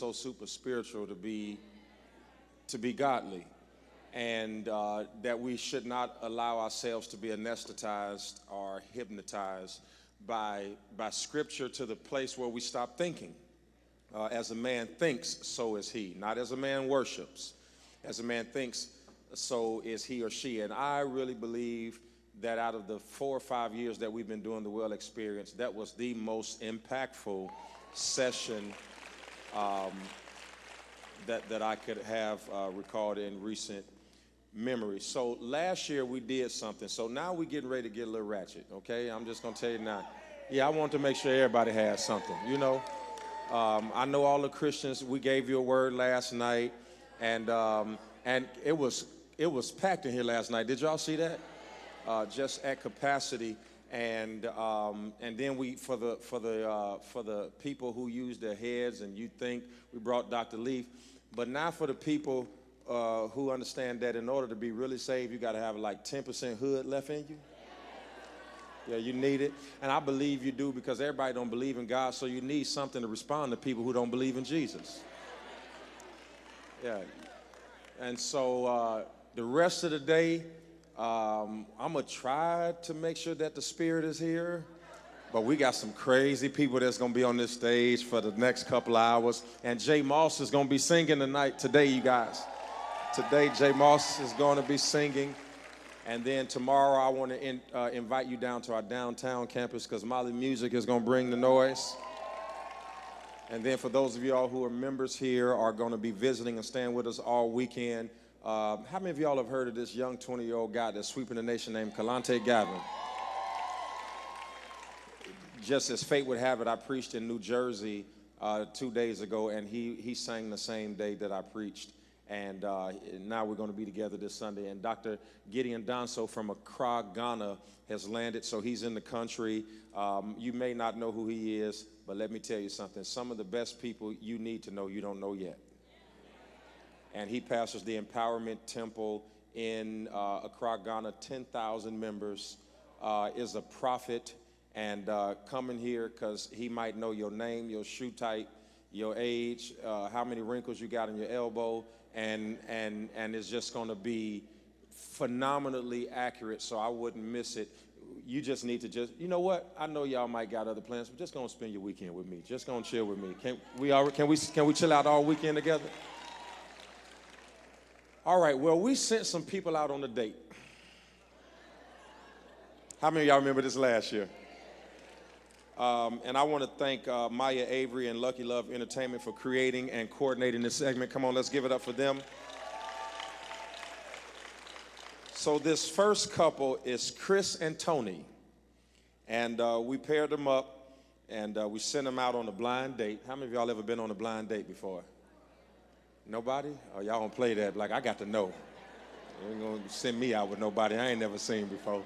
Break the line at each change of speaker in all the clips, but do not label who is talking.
so super spiritual to be godly, and that we should not allow ourselves to be anesthetized or hypnotized by Scripture to the place where we stop thinking. As a man thinks, so is he. Not as a man worships. As a man thinks, so is he or she. And I really believe that out of the 4 or 5 years that we've been doing the Well Experience, that was the most impactful session that I could have recalled in recent memory. So last year we did something. So now we're getting ready to get a little ratchet, okay? I'm just going to tell you now. Yeah, I want to make sure everybody has something, you know. I know all the Christians, we gave you a word last night, and it was packed in here last night. Did y'all see that? Just at capacity, and then we for the people who use their heads, and you think we brought Dr. Leaf, but now for the people who understand that in order to be really saved, you got to have like 10% hood left in you. Yeah, you need it, and I believe you do, because everybody don't believe in God, so you need something to respond to people who don't believe in Jesus. Yeah, and so the rest of the day, I'm going to try to make sure that the Spirit is here, but we got some crazy people that's going to be on this stage for the next couple hours, and Jay Moss is going to be singing today, you guys. Today, Jay Moss is going to be singing. And then tomorrow, I want to invite you down to our downtown campus, because Molly Music is going to bring the noise. And then for those of y'all who are members here, are going to be visiting and staying with us all weekend. How many of y'all have heard of this young 20-year-old guy that's sweeping the nation named Kalante Gavin? Just as fate would have it, I preached in New Jersey 2 days ago, and he sang the same day that I preached. And now we're going to be together this Sunday. And Dr. Gideon Danso from Accra, Ghana, has landed, so he's in the country. You may not know who he is, but let me tell you something. Some of the best people you need to know, you don't know yet. And he pastors the Empowerment Temple in Accra, Ghana, 10,000 members, is a prophet. And coming here because he might know your name, your shoe type, your age, how many wrinkles you got in your elbow, and it's just going to be phenomenally accurate, so I wouldn't miss it. You just need to you know what? I know y'all might got other plans, but just go and spend your weekend with me. Just go and chill with me. Can we chill out all weekend together? All right, well, we sent some people out on a date. How many of y'all remember this last year? And I want to thank Maya Avery and Lucky Love Entertainment for creating and coordinating this segment. Come on, let's give it up for them. So this first couple is Chris and Tony. And we paired them up, and we sent them out on a blind date. How many of y'all ever been on a blind date before? Nobody? Oh, y'all don't play that. Like, I got to know. You ain't going to send me out with nobody I ain't never seen before.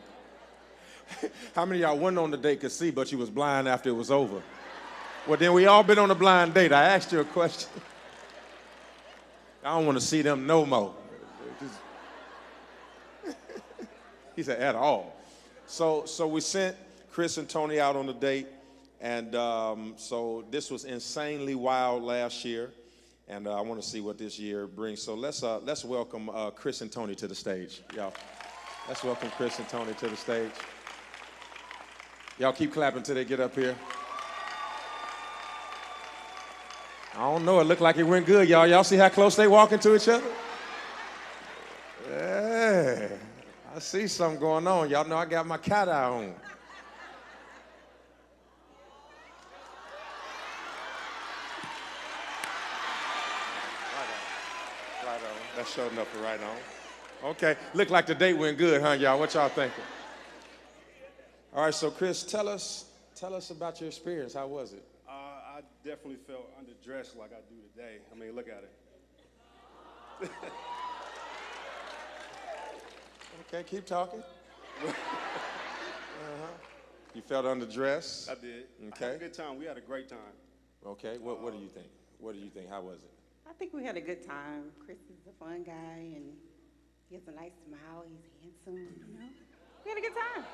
How many of y'all went on the date could see, but you was blind after it was over? Well, then we all been on a blind date. I asked you a question. I don't want to see them no more. He said, at all. So we sent Chris and Tony out on a date, and so this was insanely wild last year, and I want to see what this year brings. So let's welcome Chris and Tony to the stage, y'all. Let's welcome Chris and Tony to the stage. Y'all keep clapping till they get up here. I don't know. It looked like it went good, y'all. Y'all see how close they walking to each other? Yeah. I see something going on. Y'all know I got my cat eye on. Right on. That's showing enough for right on. Okay. Look like the date went good, huh, y'all? What y'all thinking? All right, so Chris, tell us about your experience. How was it?
I definitely felt underdressed like I do today. I mean, look at it.
Okay, keep talking. You felt underdressed?
I did.
Okay.
I had a good time. We had a great time.
Okay, what do you think? What do you think? How was it?
I think we had a good time. Chris is a fun guy, and he has a nice smile. He's handsome, you know. We had a good time.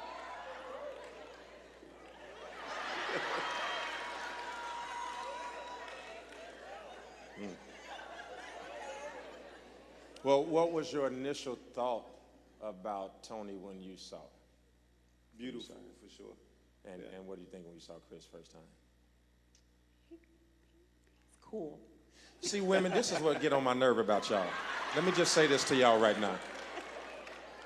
Well, what was your initial thought about Tony when you saw it?
Beautiful, for sure.
And what do you think when you saw Chris first time?
It's cool.
See, women, this is what get on my nerve about y'all. Let me just say this to y'all right now.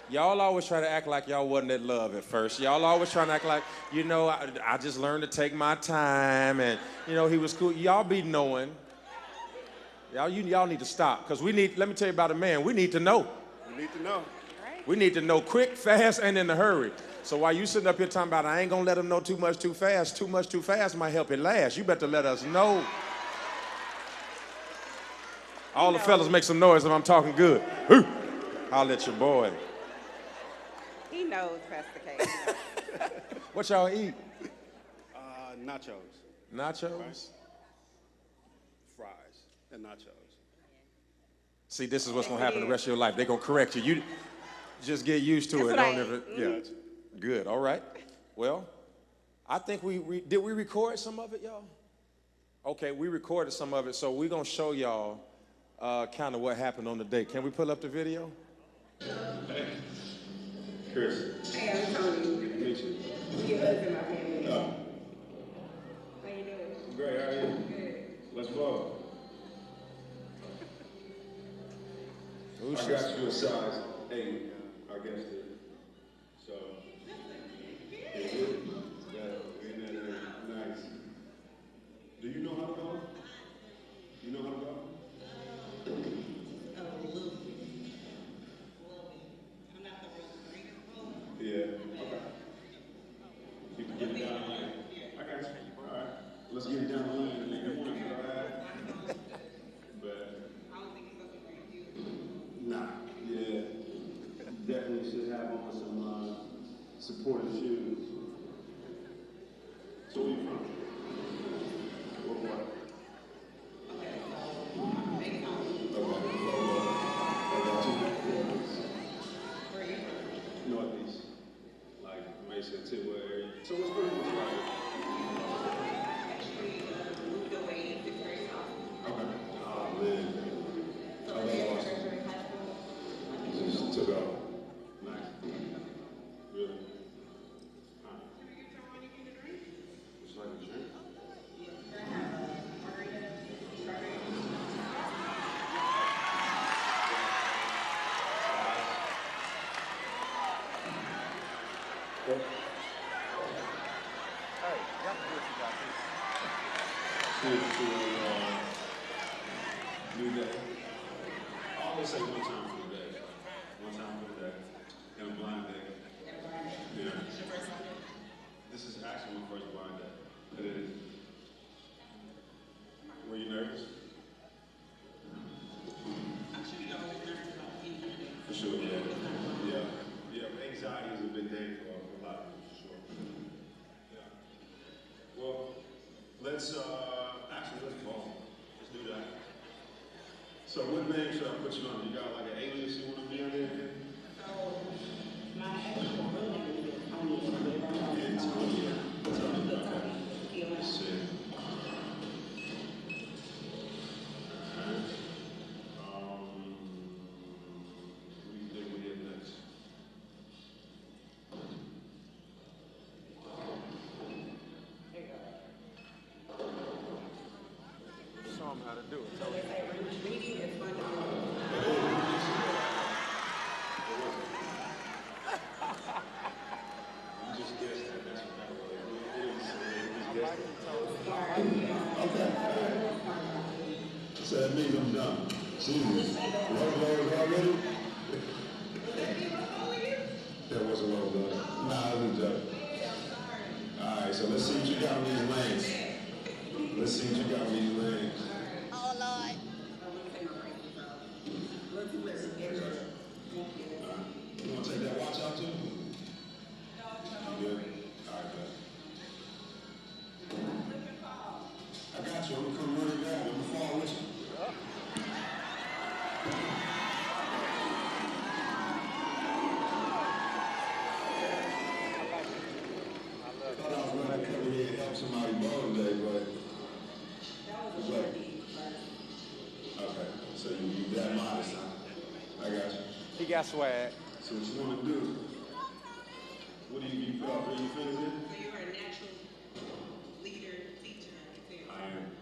Y'all always try to act like y'all wasn't in love at first. Y'all always trying to act like, you know, I just learned to take my time and, you know, he was cool. Y'all be knowing. Y'all need to stop because let me tell you about a man, we need to know.
We need to know.
We need to know quick, fast, and in a hurry. So while you sitting up here talking about I ain't gonna let him know too much too fast might help it last. You better let us know. All the fellas make some noise if I'm talking good. I'll let your boy.
He knows, Pastor Keion.
What y'all eat?
Nachos.
Nachos?
Right. Fries and nachos.
See, this is what's gonna happen the rest of your life. They're gonna correct you. You just get used to it. Yeah. Good. All right. Well, I think did we record some of it, y'all? Okay, we recorded some of it, so we're gonna show y'all kind of what happened on the date. Can we pull up the video?
Hey, Chris.
Hey, I'm Tony.
Good to meet you.
Your husband, my family.
No.
How you doing?
Great, how are you?
Good.
Let's go.
Ooh,
I got you a size 8, I guess. So, nice. Do you know how to go? You know how to go? Yeah. Okay. You can get it down the lane. I got you. All right. Let's get it down the lane and make it one. All right. But nah. Yeah. Definitely should have on some supportive shoes. So where you from? What? Northeast, like Mason, Tidwell area. So what's going on with Okay. Oh man. Oh, that's awesome. Just took off. Nice. Really? Huh. Would you like a drink? New day. I always say one time for the day. One time for the day. And a blind day. Yeah. This is actually my first blind day. It is. Were you nervous? For sure, yeah. Yeah, anxiety is a big day for a lot of people, for sure. Yeah. Well, let's ball. Let's do that. So what name should I put you on? You got like an alias you want to be on there?
My actual name is Tony.
Antonia. Okay. Shit. Alright. What do you think we get next?
Show them how to do it.
So they say reading is fun.
You just guessed that. That's what that was. Okay. So that means I'm done. Jesus. Already? That wasn't well done. Nah, I was done. All right, so let's see what you got on these lanes. Let's see what you got on these lanes.
Oh, Lord.
You want to take that watch out too? You good? All right, good. I got you. I'm going to come running down. I'm going to fall with you. I thought I was going to come in here and help somebody bowl today, but it's like So you that modest, huh? I got you.
He got swag.
So what you want to do? What do you feel? Are you feeling it?
So you're a natural leader, teacher,
I am.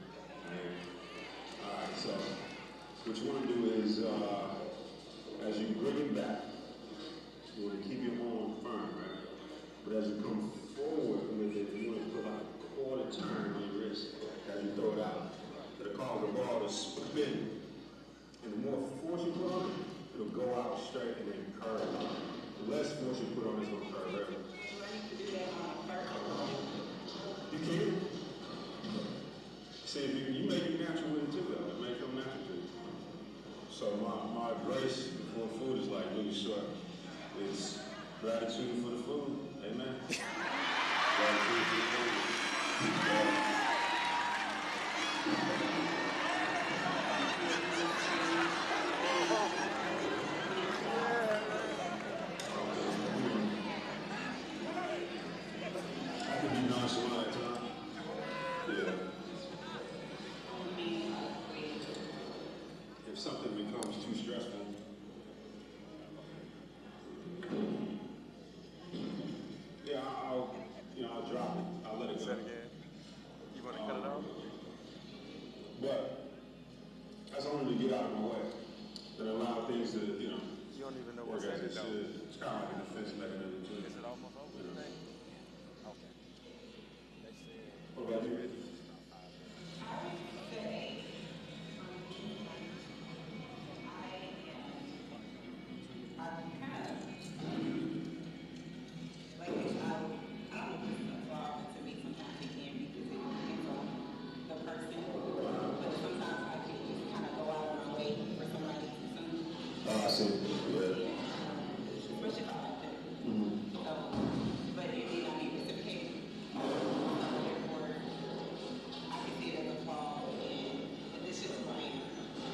All right, so what you want to do is, as you bring it back, you want to keep your arm firm, right? But as you come forward with it, you want to put like a quarter turn on your wrist as you throw it out. It'll cause the ball to spin. And the more force you put on it, it'll go out straight and then curve. The less force you put on it, it's going to curve right?
Do I need to do that first?
You can. See, if you make it natural with it too, though. It may come natural to you. So my grace before food is like really short. It's gratitude for the food. Amen. Gratitude for the food. I can be nonchalant at times. Yeah. If something becomes too stressful, yeah, I'll drop it. I'll let it go.
Say it again. You want to cut it off?
But that's only to get out of my way and allow things to,
You don't even know
work
what's
as
in
it
it, though.
should. It's kind of like a defense mechanism too.
Is it almost over today? Okay.
What about you? I see. Yeah.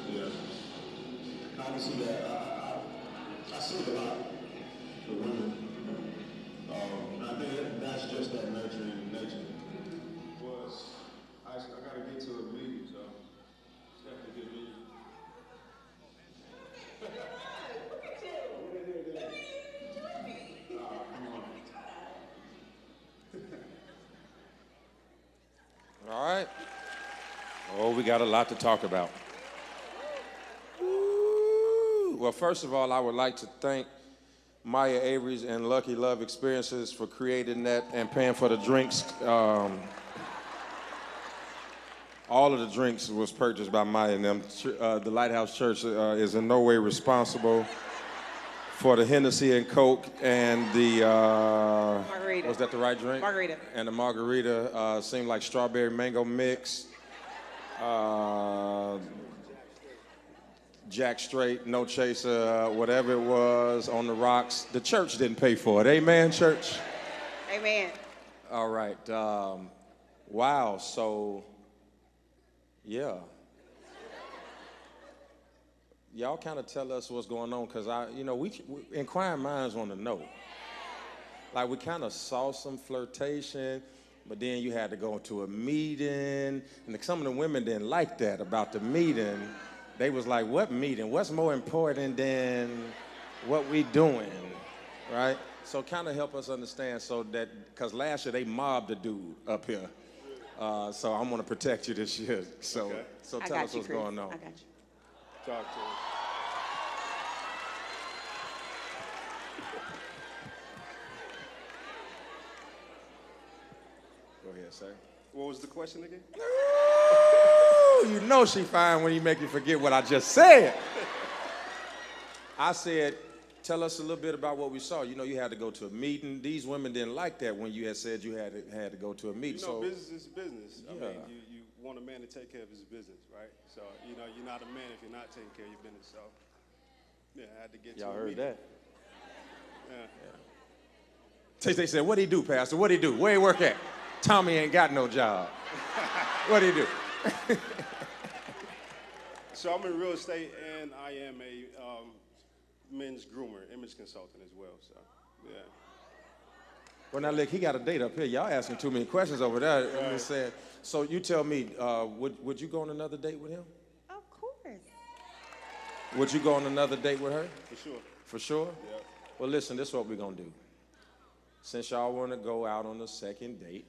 Yeah. I can see that. I see it a lot for women. And I think that's just that nurturing nature. Was I got to get to a meeting, so it's got to get meeting.
All right. Oh, we got a lot to talk about. Ooh. Well, first of all, I would like to thank Maya Avery's and Lucky Love Experiences for creating that and paying for the drinks. All of the drinks was purchased by Maya and them. The LightHouse Church is in no way responsible for the Henderson and Coke and the
Margarita.
Was that the right drink?
Margarita.
And the margarita seemed like strawberry mango mix. Jack Straight, No Chaser, whatever it was on the rocks. The church didn't pay for it. Amen, church?
Amen.
All right. Wow. So, yeah. Y'all kind of tell us what's going on, because we inquiring minds want to know. Like, we kind of saw some flirtation, but then you had to go to a meeting, and some of the women didn't like that about the meeting. They was like, what meeting? What's more important than what we doing, right? So kind of help us understand, so that, because last year they mobbed the dude up here. So I'm going to protect you this year. So,
Okay.
so
I
tell
got
us
you,
what's
Chris.
going on.
I got you.
Talk to him.
Go ahead, sir.
What was the question again?
Ooh, you know she fine when you make you forget what I just said. I said, tell us a little bit about what we saw. You had to go to a meeting. These women didn't like that when you had said you had to go to a meeting.
Business is business. I
Yeah.
mean, you want a man to take care of his business, right? So, you're not a man if you're not taking care of your business. So, yeah, I had to get
Y'all
to a
heard
meeting.
that?
Yeah.
They said, what'd he do, Pastor? What'd he do? Where he work at? Tommy ain't got no job. What'd he do?
So I'm in real estate, and I am a men's groomer, image consultant as well. So, yeah.
Well, now, look, he got a date up here. Y'all asking too many questions over there.
Right.
I'm just saying. So you tell me, would you go on another date with him?
Of course.
Would you go on another date with her?
For sure.
For sure?
Yeah.
Well, listen, this is what we're going to do. Since y'all want to go out on the second date,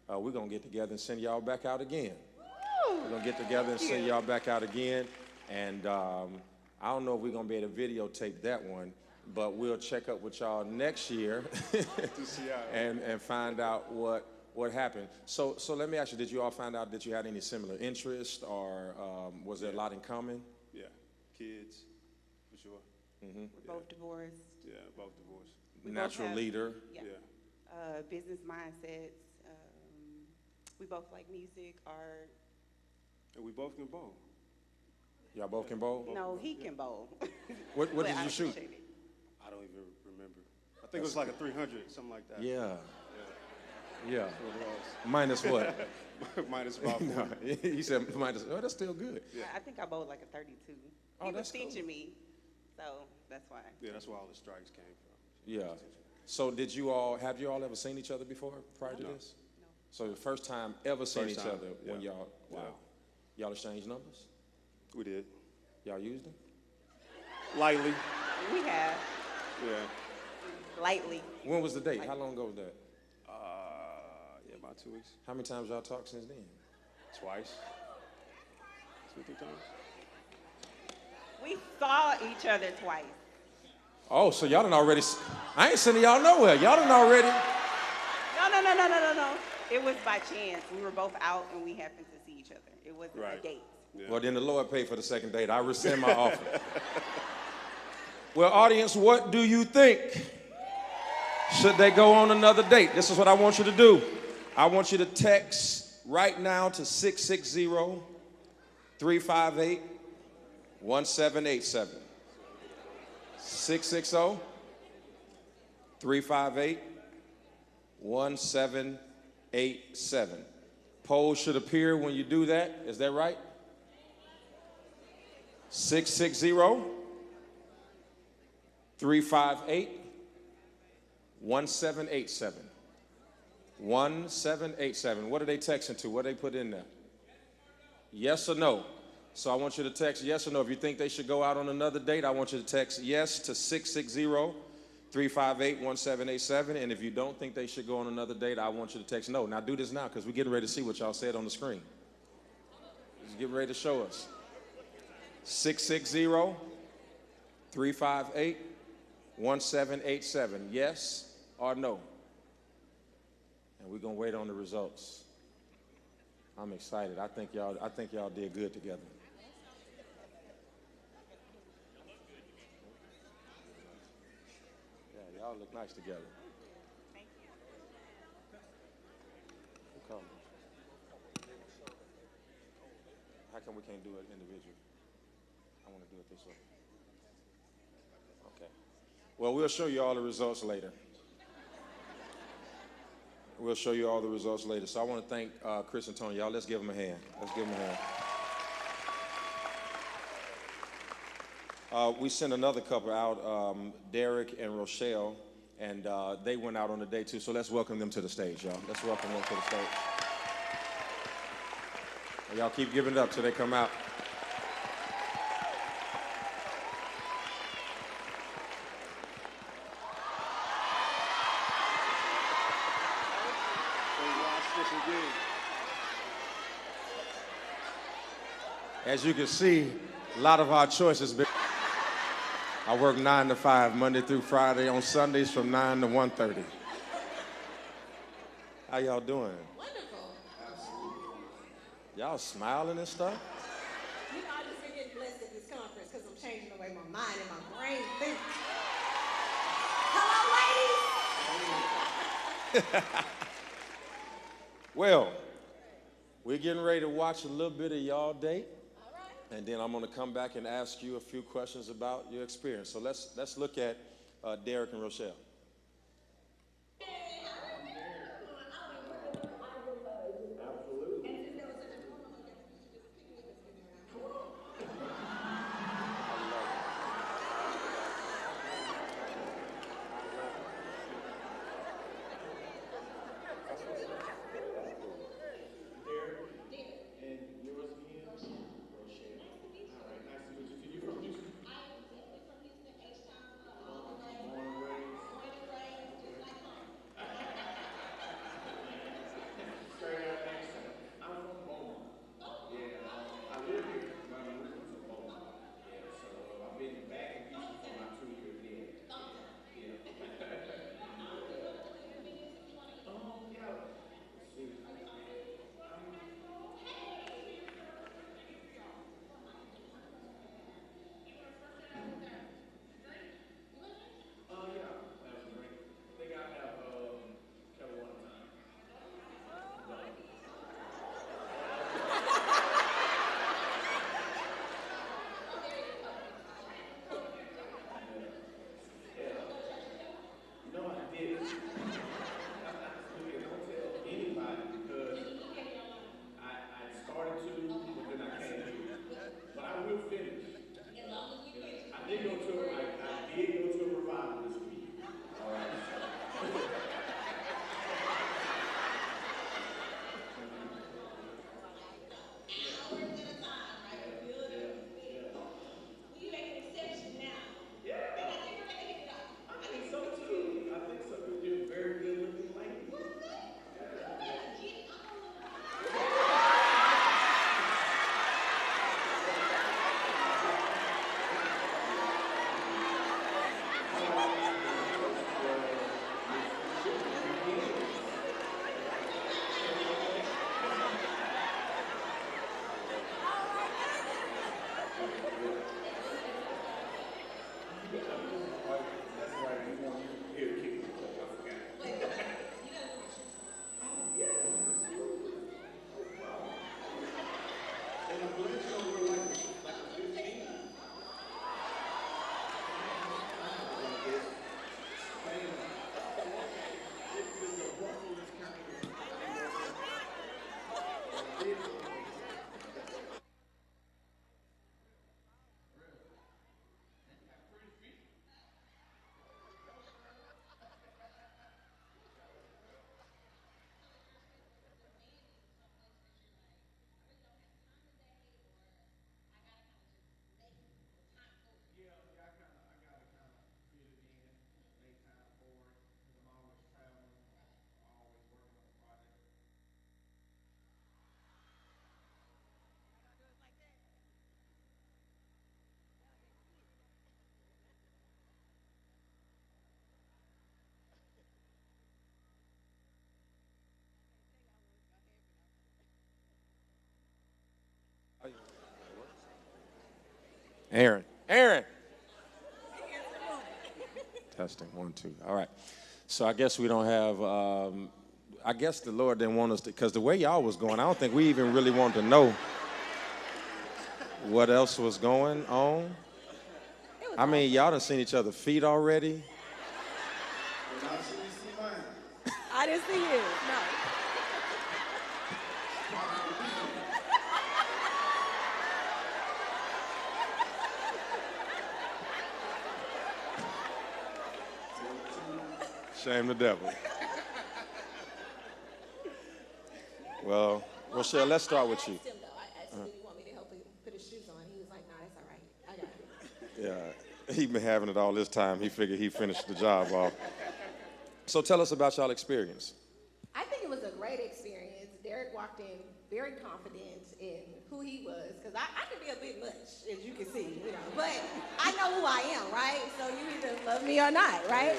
we're going to get together and send y'all back out again. We're going to get together and send y'all back out again. And I don't know if we're going to be able to videotape that one, but we'll check up with y'all next year and find out what happened. So let me ask you, did you all find out that you had any similar interests, or was there a lot in common?
Yeah. Kids, for sure.
We're both divorced.
Yeah, both divorced.
We both
Natural
have-
leader.
Yeah.
Yeah.
Business mindsets. We both like music, art.
And we both can bowl.
Y'all both can bowl?
No, he can bowl.
What
But
did
I
you shoot?
appreciate it.
I don't even remember. I think it was like a 300, something like that.
Yeah.
Yeah.
Yeah.
That's what it
Minus what?
was. Minus about 40.
No, he said minus. Oh, that's still good.
Yeah.
I think I bowled like a 32.
Oh,
He was
that's cool.
teaching me, so that's why.
Yeah, that's where all the strikes came from.
Yeah. So have you all ever seen each other before prior to this?
No.
So the first time ever seen
First
each
time,
other when
yeah.
y'all, wow.
Yeah.
Y'all exchanged numbers?
We did.
Y'all used them?
Lightly.
We have,
Yeah.
lightly.
When was the date? How long ago was that?
Yeah, about 2 weeks.
How many times y'all talked since then?
Twice. 2 or 3 times.
We saw each other twice.
Oh, so y'all done already, I ain't sending y'all nowhere. Y'all done already.
No. It was by chance. We were both out and we happened to see each other. It wasn't a
Right.
date.
Yeah.
Well, then the Lord paid for the second date. I rescind my offer. Well, audience, what do you think? Should they go on another date? This is what I want you to do. I want you to text right now to 660-358-1787. 660-358-1787. Polls should appear when you do that. Is that right? 660-358-1787. 1787. What are they texting to? What do they put in there? Yes or no? So I want you to text yes or no. If you think they should go out on another date, I want you to text yes to 660-358-1787. And if you don't think they should go on another date, I want you to text no. Now do this now, because we're getting ready to see what y'all said on the screen. Just getting ready to show us. 660-358-1787. Yes or no? And we're gonna wait on the results. I'm excited. I think y'all did good together. Yeah, y'all look nice together.
Thank you.
Come. How come we can't do it individually? I want to do it this way. Okay. Well, we'll show you all the results later. We'll show you all the results later. So I want to thank Chris and Tony. Y'all, let's give them a hand. Let's give them a hand. We sent another couple out, Derek and Rochelle, and they went out on a date too. So let's welcome them to the stage, y'all. Let's welcome them to the stage. And y'all keep giving it up till they come out. As you can see, a lot of our choices. I work 9 to 5, Monday through Friday, on Sundays from 9 to 1:30. How y'all doing?
Wonderful.
Y'all smiling and stuff?
You know, I just been getting blessed at this conference because I'm changing the way my mind and my brain think. Hello, ladies.
Well, we're getting ready to watch a little bit of y'all date.
All right.
And then I'm going to come back and ask you a few questions about your experience. So let's look at Derek and Rochelle.
That's right. We want you here to kick the ball. I forgot. And I'm glad you know we're like a 15.
Aaron. Aaron. Testing, 1, 2. All right. So I guess we don't have, I guess the Lord didn't want us to, because the way y'all was going, I don't think we even really wanted to know what else was going on. I mean, y'all done seen each other's feet already.
I didn't see you. No.
Shame the devil. Well, Rochelle, let's start with you.
I asked him, though. I asked him, do you want me to help him put his shoes on? He was like, no, that's all right. I got it.
Yeah, he been having it all this time. He figured he finished the job off. So tell us about y'all experience.
I think it was a great experience. Derek walked in very confident in who he was, because I can be a bit much, as you can see, you know. But I know who I am, right? So you either love me or not, right?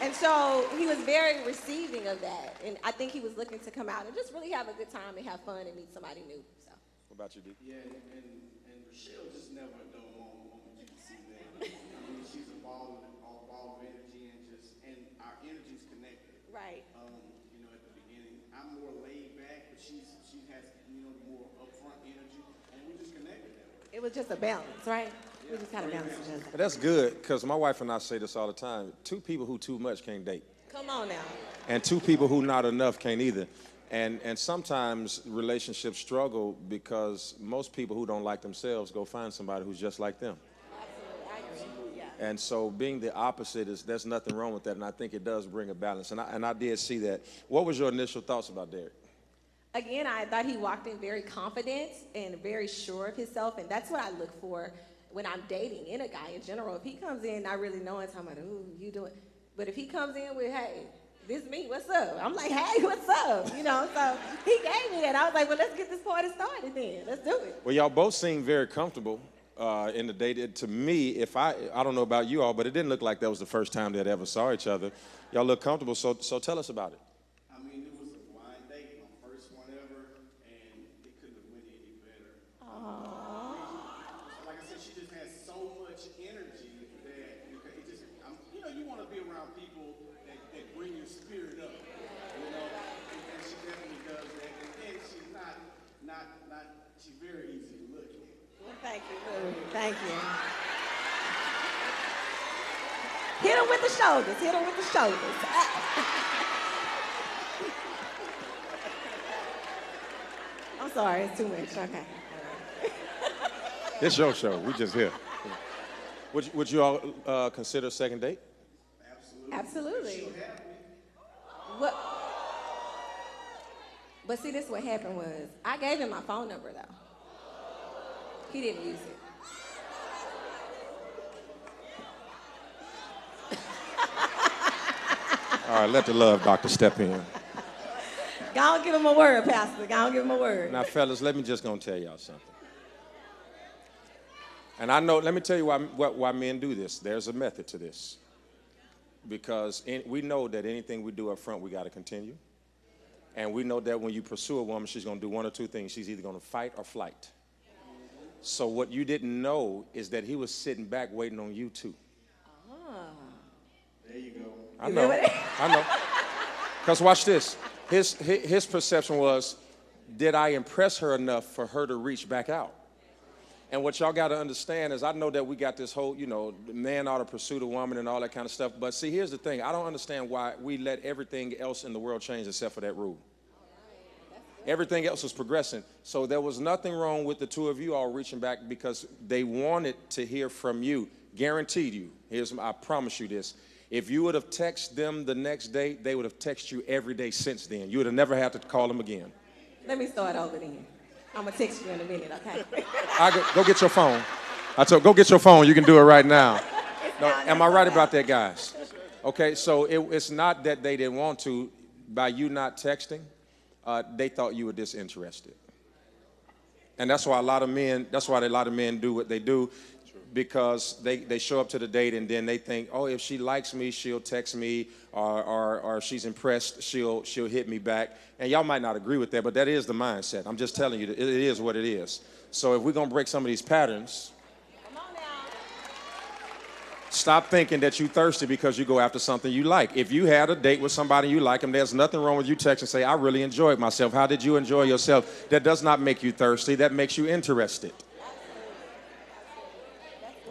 And so he was very receiving of that, and I think he was looking to come out and just really have a good time and have fun and meet somebody new. So.
What about you, D?
Yeah, and Rochelle just never a dull moment. You can see that. I mean, she's a ball of energy, and our energy's connected.
Right.
You know, at the beginning, I'm more laid back, but she has, you know, more upfront energy, and we just connected that way.
It was just a balance, right? We just kind of balanced each other.
But that's good, because my wife and I say this all the time. 2 people who too much can't date.
Come on now.
And 2 people who not enough can't either. And sometimes relationships struggle because most people who don't like themselves go find somebody who's just like them.
Absolutely, I agree. Yeah.
And so being the opposite, there's nothing wrong with that, and I think it does bring a balance. And I did see that. What was your initial thoughts about Derek?
Again, I thought he walked in very confident and very sure of himself, and that's what I look for when I'm dating in a guy in general. If he comes in not really knowing, talking about, ooh, you doing, but if he comes in with, hey, this me, what's up? I'm like, hey, what's up? You know, so he gave me that. I was like, well, let's get this party started then. Let's do it.
Well, y'all both seem very comfortable in the date. To me, I don't know about you all, but it didn't look like that was the first time they'd ever saw each other. Y'all look comfortable, so tell us about it.
I mean, it was a blind date, my first one ever, and it couldn't have went any better. Like I said, she just has so much energy that it just, you know, you want to be around people that bring your spirit up, you know, and she definitely does that. And then she's she's very easy to look at.
Well, thank you, Lou. Thank you. Hit him with the shoulders. Hit him with the shoulders. I'm sorry, it's too much. Okay.
It's your show. We just here. Would you all consider a second date?
Absolutely. What? But see, this what happened was, I gave him my phone number, though. He didn't use it.
All right, let the love doctor step in.
Go on, give him a word, Pastor. Go on, give him a word.
Now, fellas, let me just gonna tell y'all something. And I know, let me tell you why men do this. There's a method to this. Because we know that anything we do up front, we got to continue. And we know that when you pursue a woman, she's going to do one or two things. She's either going to fight or flight. So what you didn't know is that he was sitting back waiting on you too.
There you go.
I know. Because watch this. His perception was, did I impress her enough for her to reach back out? And what y'all got to understand is I know that we got this whole, man ought to pursue the woman and all that kind of stuff. But see, here's the thing. I don't understand why we let everything else in the world change except for that rule. Everything else was progressing. So there was nothing wrong with the two of you all reaching back because they wanted to hear from you. Guaranteed you. I promise you this. If you would have texted them the next day, they would have texted you every day since then. You would have never had to call them again.
Let me start over then. I'm going to text you in a minute, okay?
Go get your phone. Go get your phone. You can do it right now. No, am I right about that, guys? Okay, so it's not that they didn't want to. By you not texting, they thought you were disinterested. And that's why a lot of men do what they do, because they show up to the date and then they think, oh, if she likes me, she'll text me, or if she's impressed, she'll hit me back. And y'all might not agree with that, but that is the mindset. I'm just telling you, it is what it is. So if we're going to break some of these patterns, stop thinking that you thirsty because you go after something you like. If you had a date with somebody you like them, there's nothing wrong with you text and say, I really enjoyed myself. How did you enjoy yourself? That does not make you thirsty. That makes you interested.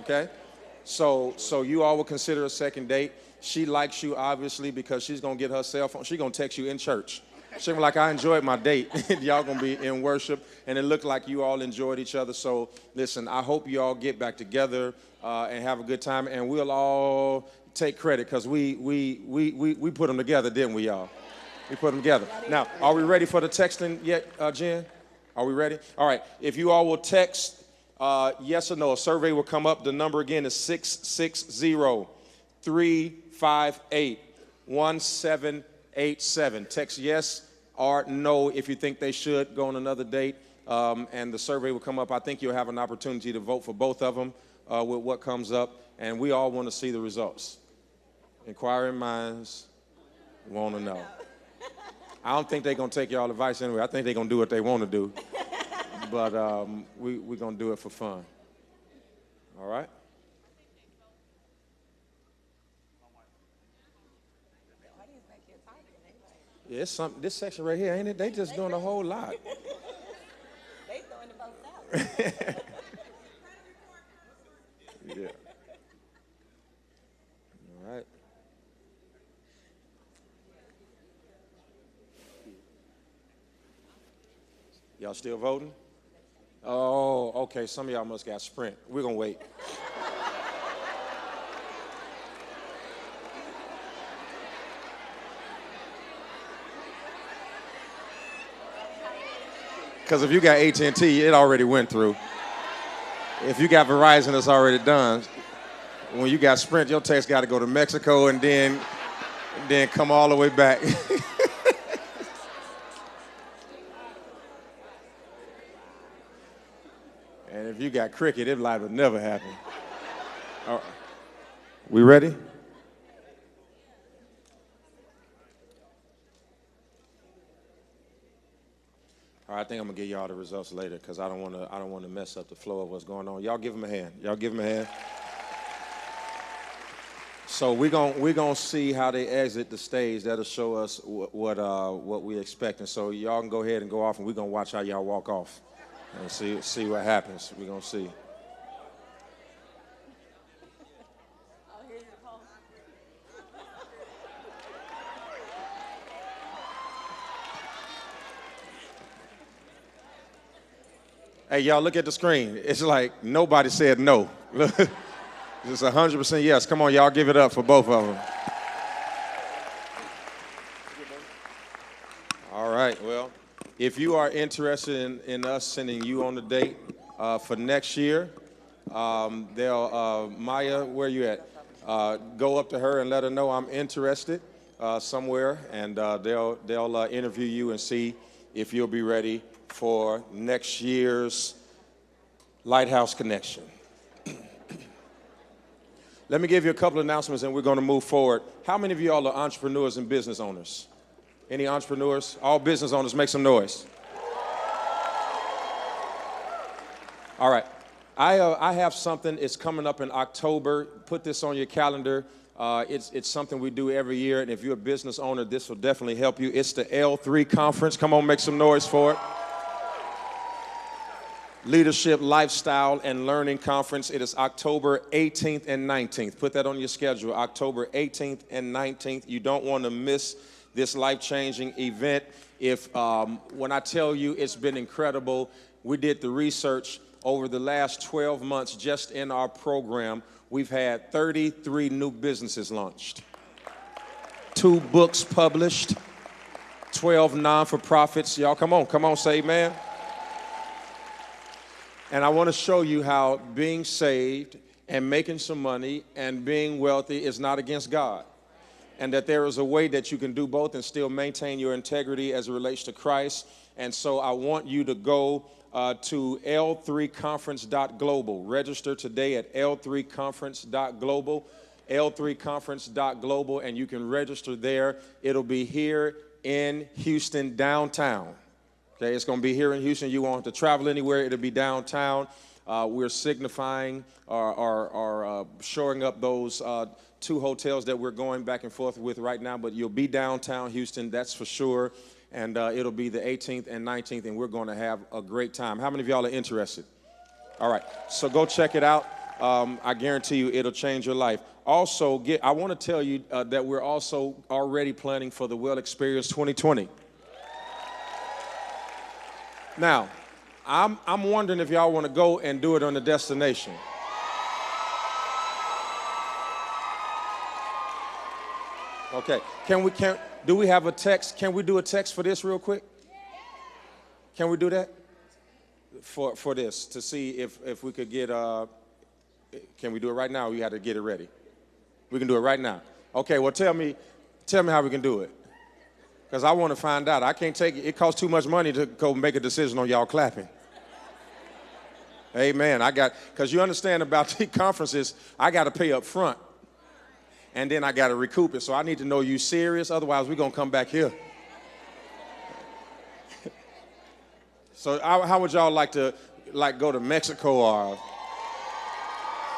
Okay? So you all will consider a second date. She likes you, obviously, because she's going to get her cell phone. She's going to text you in church. She's going to be like, I enjoyed my date. Y'all going to be in worship, and it looked like you all enjoyed each other. So, listen, I hope you all get back together and have a good time, and we'll all take credit because we put them together, didn't we, y'all? We put them together. Now, are we ready for the texting yet, Jen? Are we ready? All right. If you all will text yes or no, a survey will come up. The number again is 660-358-1787. Text yes or no if you think they should go on another date, and the survey will come up. I think you'll have an opportunity to vote for both of them with what comes up, and we all want to see the results. Inquiring minds want to know. I don't think they're going to take y'all advice anyway. I think they're going to do what they want to do. But we're going to do it for fun. All right? Yeah, it's this section right here, ain't it? They just doing a whole lot.
They throwing the boat out.
Yeah. All right. Y'all still voting? Oh, okay. Some of y'all must got Sprint. We're going to wait. Because if you got AT&T, it already went through. If you got Verizon, it's already done. When you got Sprint, your text got to go to Mexico and then come all the way back. And if you got Cricket, it life would never happen. All right. We ready? All right, I think I'm gonna give y'all the results later because I don't want to mess up the flow of what's going on. Y'all give them a hand. Y'all give them a hand. So we're gonna see how they exit the stage. That'll show us what we expect. And so y'all can go ahead and go off, and we're gonna watch how y'all walk off and see what happens. We're gonna see. Hey, y'all, look at the screen. It's like nobody said no. It's 100% yes. Come on, y'all, give it up for both of them. All right, well, if you are interested in us sending you on the date for next year, Maya, where you at? Go up to her and let her know I'm interested somewhere, and they'll interview you and see if you'll be ready for next year's Lighthouse Connection. Let me give you a couple of announcements and we're going to move forward. How many of y'all are entrepreneurs and business owners? Any entrepreneurs? All business owners, make some noise. All right. I have something. It's coming up in October. Put this on your calendar. It's something we do every year, and if you're a business owner, this will definitely help you. It's the L3 conference. Come on, make some noise for it. Leadership, Lifestyle, and Learning Conference. It is October 18th and 19th. Put that on your schedule, October 18th and 19th. You don't want to miss this life-changing event. When I tell you it's been incredible, we did the research over the last 12 months just in our program. We've had 33 new businesses launched, 2 books published, 12 non-for-profits. Y'all come on, say amen. And I want to show you how being saved and making some money and being wealthy is not against God. And that there is a way that you can do both and still maintain your integrity as it relates to Christ. And so I want you to go to l3conference.global. Register today at l3conference.global, l3conference.global, and you can register there. It'll be here in Houston, downtown. Okay, it's going to be here in Houston. You won't have to travel anywhere. It'll be downtown. We're signifying or shoring up those 2 hotels that we're going back and forth with right now, but you'll be downtown Houston, that's for sure. And it'll be the 18th and 19th, and we're going to have a great time. How many of y'all are interested? All right, so go check it out. I guarantee you it'll change your life. Also, I want to tell you that we're also already planning for the Well Experience 2020. Now, I'm wondering if y'all want to go and do it on the destination. Okay, do we have a text? Can we do a text for this real quick? Can we do that? For this, to see if we could get, can we do it right now or we have to get it ready? We can do it right now. Okay, well tell me how we can do it. Because I want to find out. I can't take it. It costs too much money to go make a decision on y'all clapping. Amen. Because you understand about the conferences, I got to pay up front. And then I got to recoup it. So I need to know you serious. Otherwise, we're going to come back here. So how would y'all like to go to Mexico or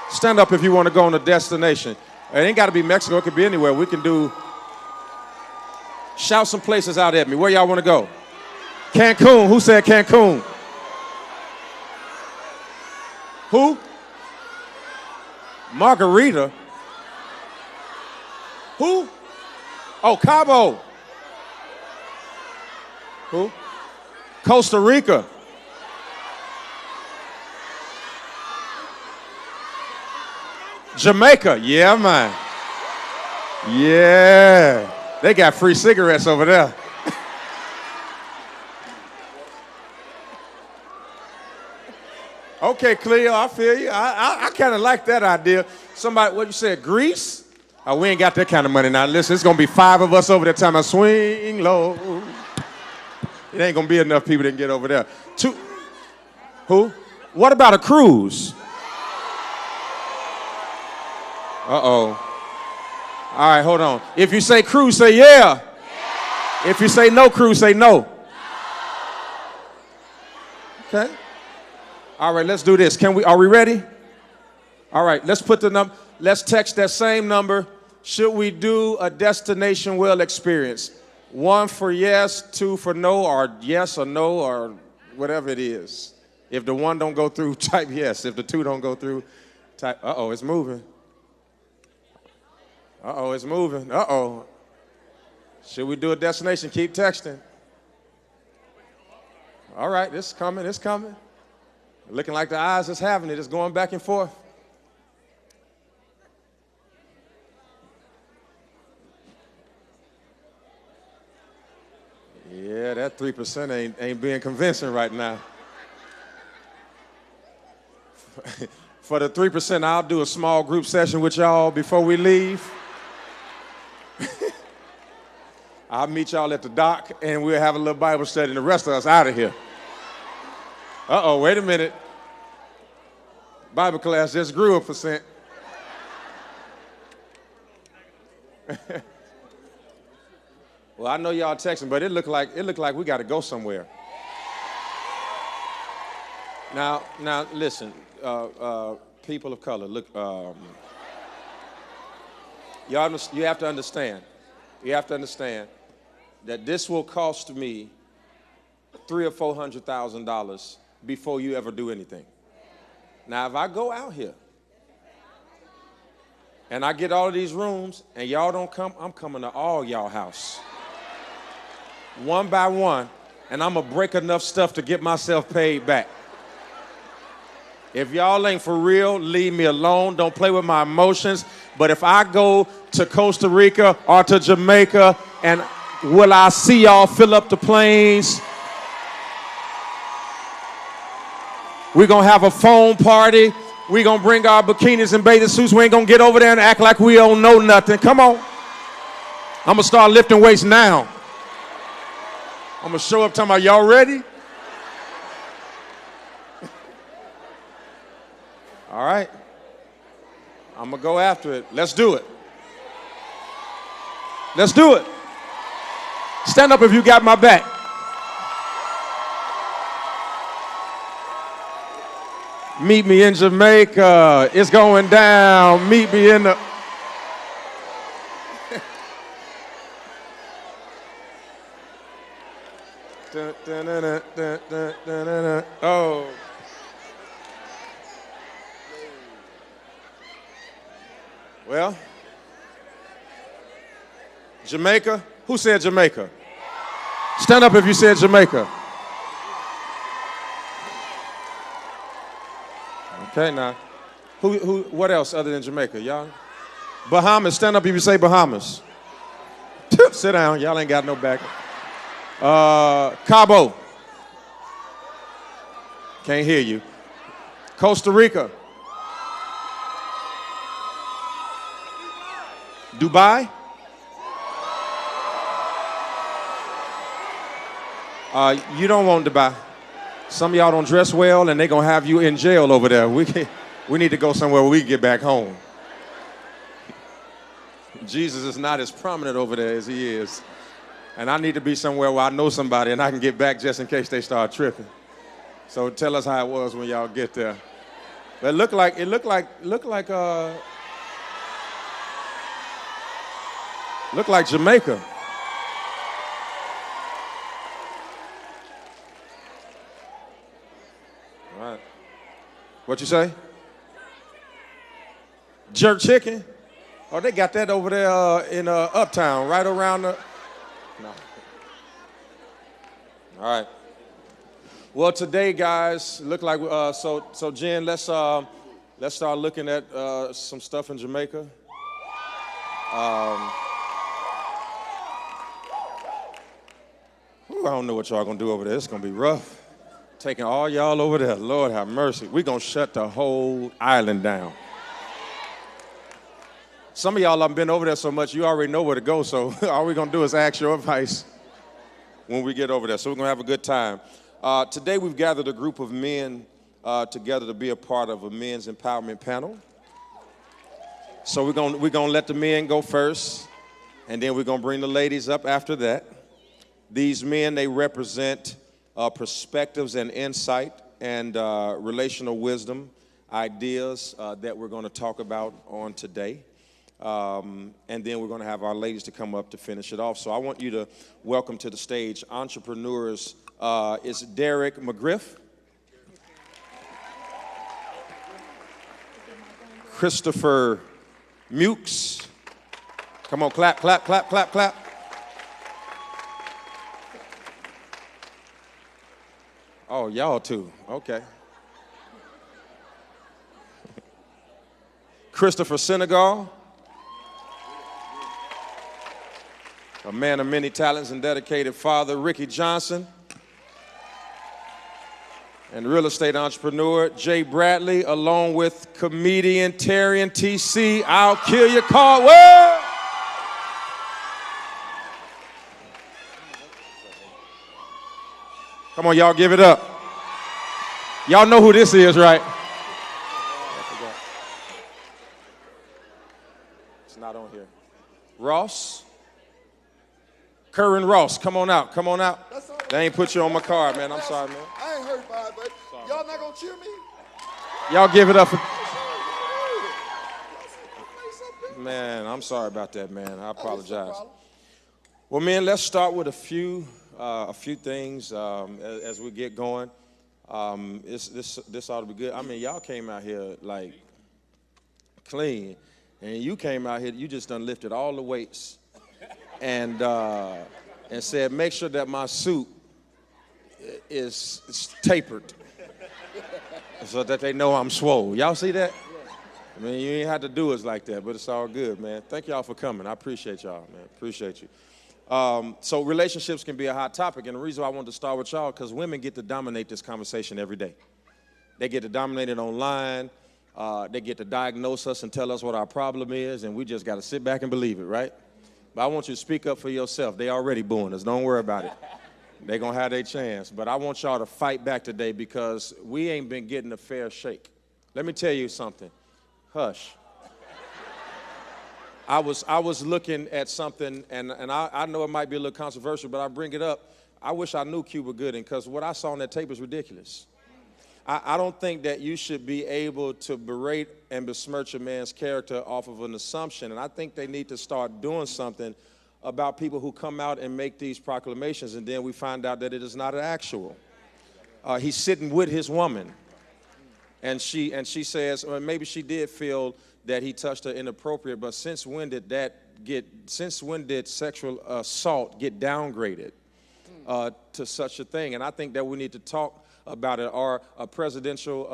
stand up if you want to go on a destination? It ain't got to be Mexico. It could be anywhere. We can do. Shout some places out at me. Where y'all want to go? Cancun. Who said Cancun? Who? Margarita. Who? Oh, Cabo. Who? Costa Rica. Jamaica. Yeah, man. Yeah. They got free cigarettes over there. Okay, Cleo, I feel you. I kind of like that idea. Somebody, what you said, Greece? Oh, we ain't got that kind of money now. Listen, it's going to be 5 of us over there time I swing low. It ain't going to be enough people that can get over there. 2. Who? What about a cruise? Uh-oh. All right, hold on. If you say cruise, say yeah. If you say no cruise, say no. Okay. All right, let's do this. Are we ready? All right, let's put the number. Let's text that same number. Should we do a destination well experience? 1 for yes, 2 for no, or yes or no, or whatever it is. If the 1 don't go through, type yes. If the 2 don't go through, type, uh-oh, it's moving. Uh-oh, it's moving. Uh-oh. Should we do a destination? Keep texting. All right, it's coming, it's coming. Looking like the eyes is having it. It's going back and forth. Yeah, that 3% ain't being convincing right now. For the 3%, I'll do a small group session with y'all before we leave. I'll meet y'all at the dock, and we'll have a little Bible study, and the rest of us out of here. Uh-oh, wait a minute. Bible class just grew 1%. Well, I know y'all texting, but it looked like we got to go somewhere. Now, listen, people of color, look, you have to understand. You have to understand that this will cost me $300,000 or $400,000 before you ever do anything. Now, if I go out here and I get all of these rooms and y'all don't come, I'm coming to all y'all house, one by one, and I'm gonna break enough stuff to get myself paid back. If y'all ain't for real, leave me alone. Don't play with my emotions. But if I go to Costa Rica or to Jamaica, and will I see y'all fill up the planes? We're going to have a phone party. We're going to bring our bikinis and bathing suits. We ain't going to get over there and act like we don't know nothing. Come on. I'm going to start lifting weights now. I'm going to show up talking about, y'all ready? All right. I'm going to go after it. Let's do it. Let's do it. Stand up if you got my back. Meet me in Jamaica. It's going down. Meet me in the... Oh. Well, Jamaica? Who said Jamaica? Stand up if you said Jamaica. Okay, now. What else other than Jamaica? Y'all? Bahamas. Stand up if you say Bahamas. Sit down. Y'all ain't got no back. Cabo. Can't hear you. Costa Rica. Dubai? You don't want Dubai. Some of y'all don't dress well, and they're going to have you in jail over there. We need to go somewhere where we can get back home. Jesus is not as prominent over there as he is. And I need to be somewhere where I know somebody, and I can get back just in case they start tripping. So tell us how it was when y'all get there. But it looked like Jamaica. All right. What you say? Jerk chicken? Oh, they got that over there in Uptown, right around the... No. All right. Well, today, guys, look like so Jen, let's start looking at some stuff in Jamaica. I don't know what y'all gonna do over there. It's gonna be rough. Taking all y'all over there. Lord have mercy. We're gonna shut the whole island down. Some of y'all have been over there so much you already know where to go, so all we're gonna do is ask your advice when we get over there. So we're gonna have a good time. Today we've gathered a group of men together to be a part of a men's empowerment panel. So we're gonna let the men go first, and then we're gonna bring the ladies up after that. These men, they represent perspectives and insight and relational wisdom, ideas that we're gonna talk about on today. And then we're gonna have our ladies to come up to finish it off. So I want you to welcome to the stage entrepreneurs. It's Derek McGriff, Christopher Mukes. Come on, clap, clap, clap, clap, clap. Oh, y'all too. Okay. Christopher Senegal, a man of many talents and dedicated father, Ricky Johnson, and real estate entrepreneur, Jay Bradley, along with comedian Terry and TC, I'll Kill Your Caldwell. Come on, y'all, give it up. Y'all know who this is, right? It's not on here. Ross. Curran Ross, come on out, come on out. They ain't put you on my card, man. I'm sorry, man.
I ain't hurt by it, but y'all not gonna don't cheer me?
Y'all give it up for... Man, I'm sorry about that, man. I apologize. Well, man, let's start with a few things as we get going. This ought to be good. I mean, y'all came out here like clean, and you came out here. You just done lifted all the weights, and said, make sure that my suit is tapered, so that they know I'm swole. Y'all see that? I mean, you ain't have to do us like that, but it's all good, man. Thank y'all for coming. I appreciate y'all, man. Appreciate you. So relationships can be a hot topic, and the reason why I wanted to start with y'all, because women get to dominate this conversation every day. They get to dominate it online. They get to diagnose us and tell us what our problem is, and we just got to sit back and believe it, right? But I want you to speak up for yourself. They already booing us. Don't worry about it. They're going to have their chance. But I want y'all to fight back today because we ain't been getting a fair shake. Let me tell you something. Hush. I was looking at something, and I know it might be a little controversial, but I bring it up. I wish I knew Cuba Gooding, because what I saw on that tape is ridiculous. I don't think that you should be able to berate and besmirch a man's character off of an assumption, and I think they need to start doing something about people who come out and make these proclamations, and then we find out that it is not an actual. He's sitting with his woman, and she says, or maybe she did feel that he touched her inappropriate, but since when did sexual assault get downgraded to such a thing? And I think that we need to talk about it, or a presidential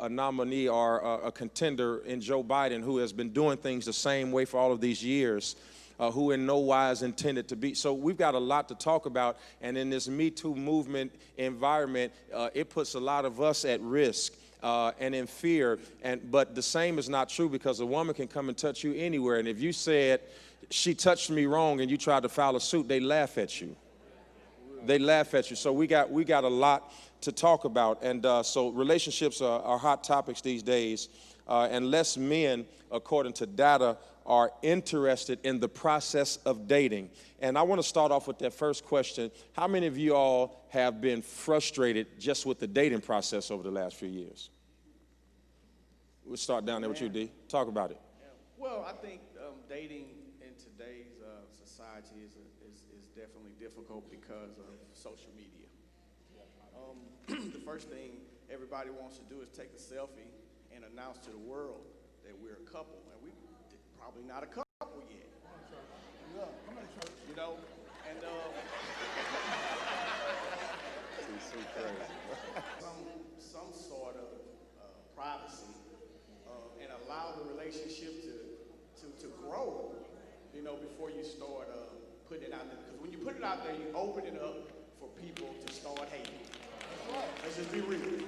a nominee or a contender in Joe Biden, who has been doing things the same way for all of these years, who in no wise intended to be. So we've got a lot to talk about, and in this Me Too movement environment, it puts a lot of us at risk and in fear. But the same is not true, because a woman can come and touch you anywhere, and if you said, she touched me wrong, and you tried to file a suit, they laugh at you. They laugh at you. So we got a lot to talk about, and so relationships are hot topics these days, and less men, according to data, are interested in the process of dating. And I want to start off with that first question. How many of you all have been frustrated just with the dating process over the last few years? We'll start down there with you, D. Talk about it.
Well, I think dating in today's society is definitely difficult because of social media. The first thing everybody wants to do is take a selfie and announce to the world that we're a couple, and we probably not a couple yet. You know, and some sort of privacy and allow the relationship to grow, you know, before you start putting it out there. Because when you put it out there, you open it up for people to start hating. Let's just be real, you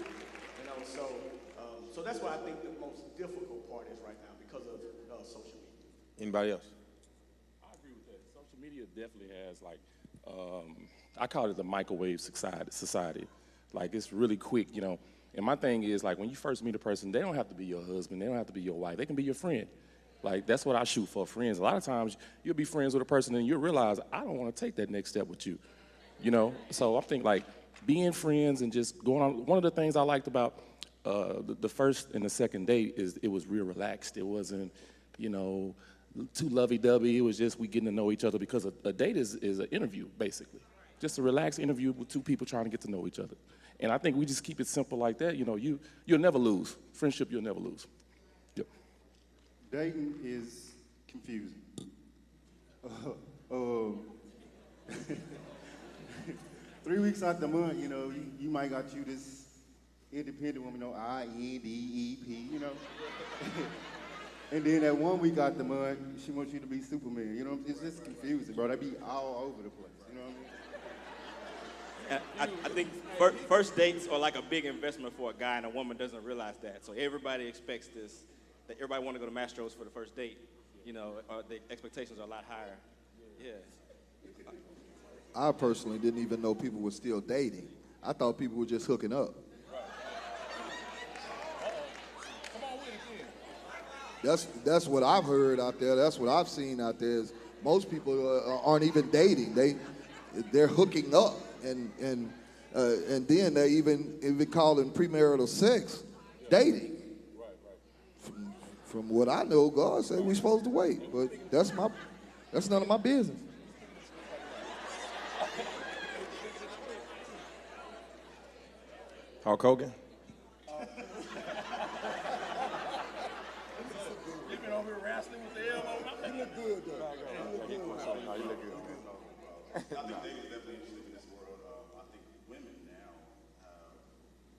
know. So that's why I think the most difficult part is right now, because of social media.
Anybody else?
I agree with that. Social media definitely has, like, I call it the microwave society. Like, it's really quick, you know. And my thing is, like, when you first meet a person, they don't have to be your husband. They don't have to be your wife. They can be your friend. Like, that's what I shoot for, friends. A lot of times, you'll be friends with a person, and you'll realize, I don't want to take that next step with you, you know. So I think, like, being friends and just going on. One of the things I liked about the first and the second date is it was real relaxed. It wasn't, you know, too lovey-dovey. It was just we getting to know each other, because a date is an interview, basically. Just a relaxed interview with two people trying to get to know each other. And I think we just keep it simple like that. You know, you'll never lose. Friendship, you'll never lose. Yep.
Dating is confusing. 3 weeks out the month, you know, you might got you this independent woman, you know, INDEP, you know. And then that 1 week out the month, she wants you to be Superman, you know. It's just confusing, bro. They be all over the place, you know what I mean?
I think first dates are like a big investment for a guy, and a woman doesn't realize that. So everybody expects this, that everybody want to go to Mastro's for the first date. You know, the expectations are a lot higher. Yeah.
I personally didn't even know people were still dating. I thought people were just hooking up. That's what I've heard out there. That's what I've seen out there. Is most people aren't even dating. They're hooking up, and And then they even calling premarital sex dating. From what I know, God said we're supposed to wait, but that's none of my business.
Hulk Hogan?
You've been over here wrestling with the elbow.
You look good, though.
I think they was definitely interested in this world. I think women now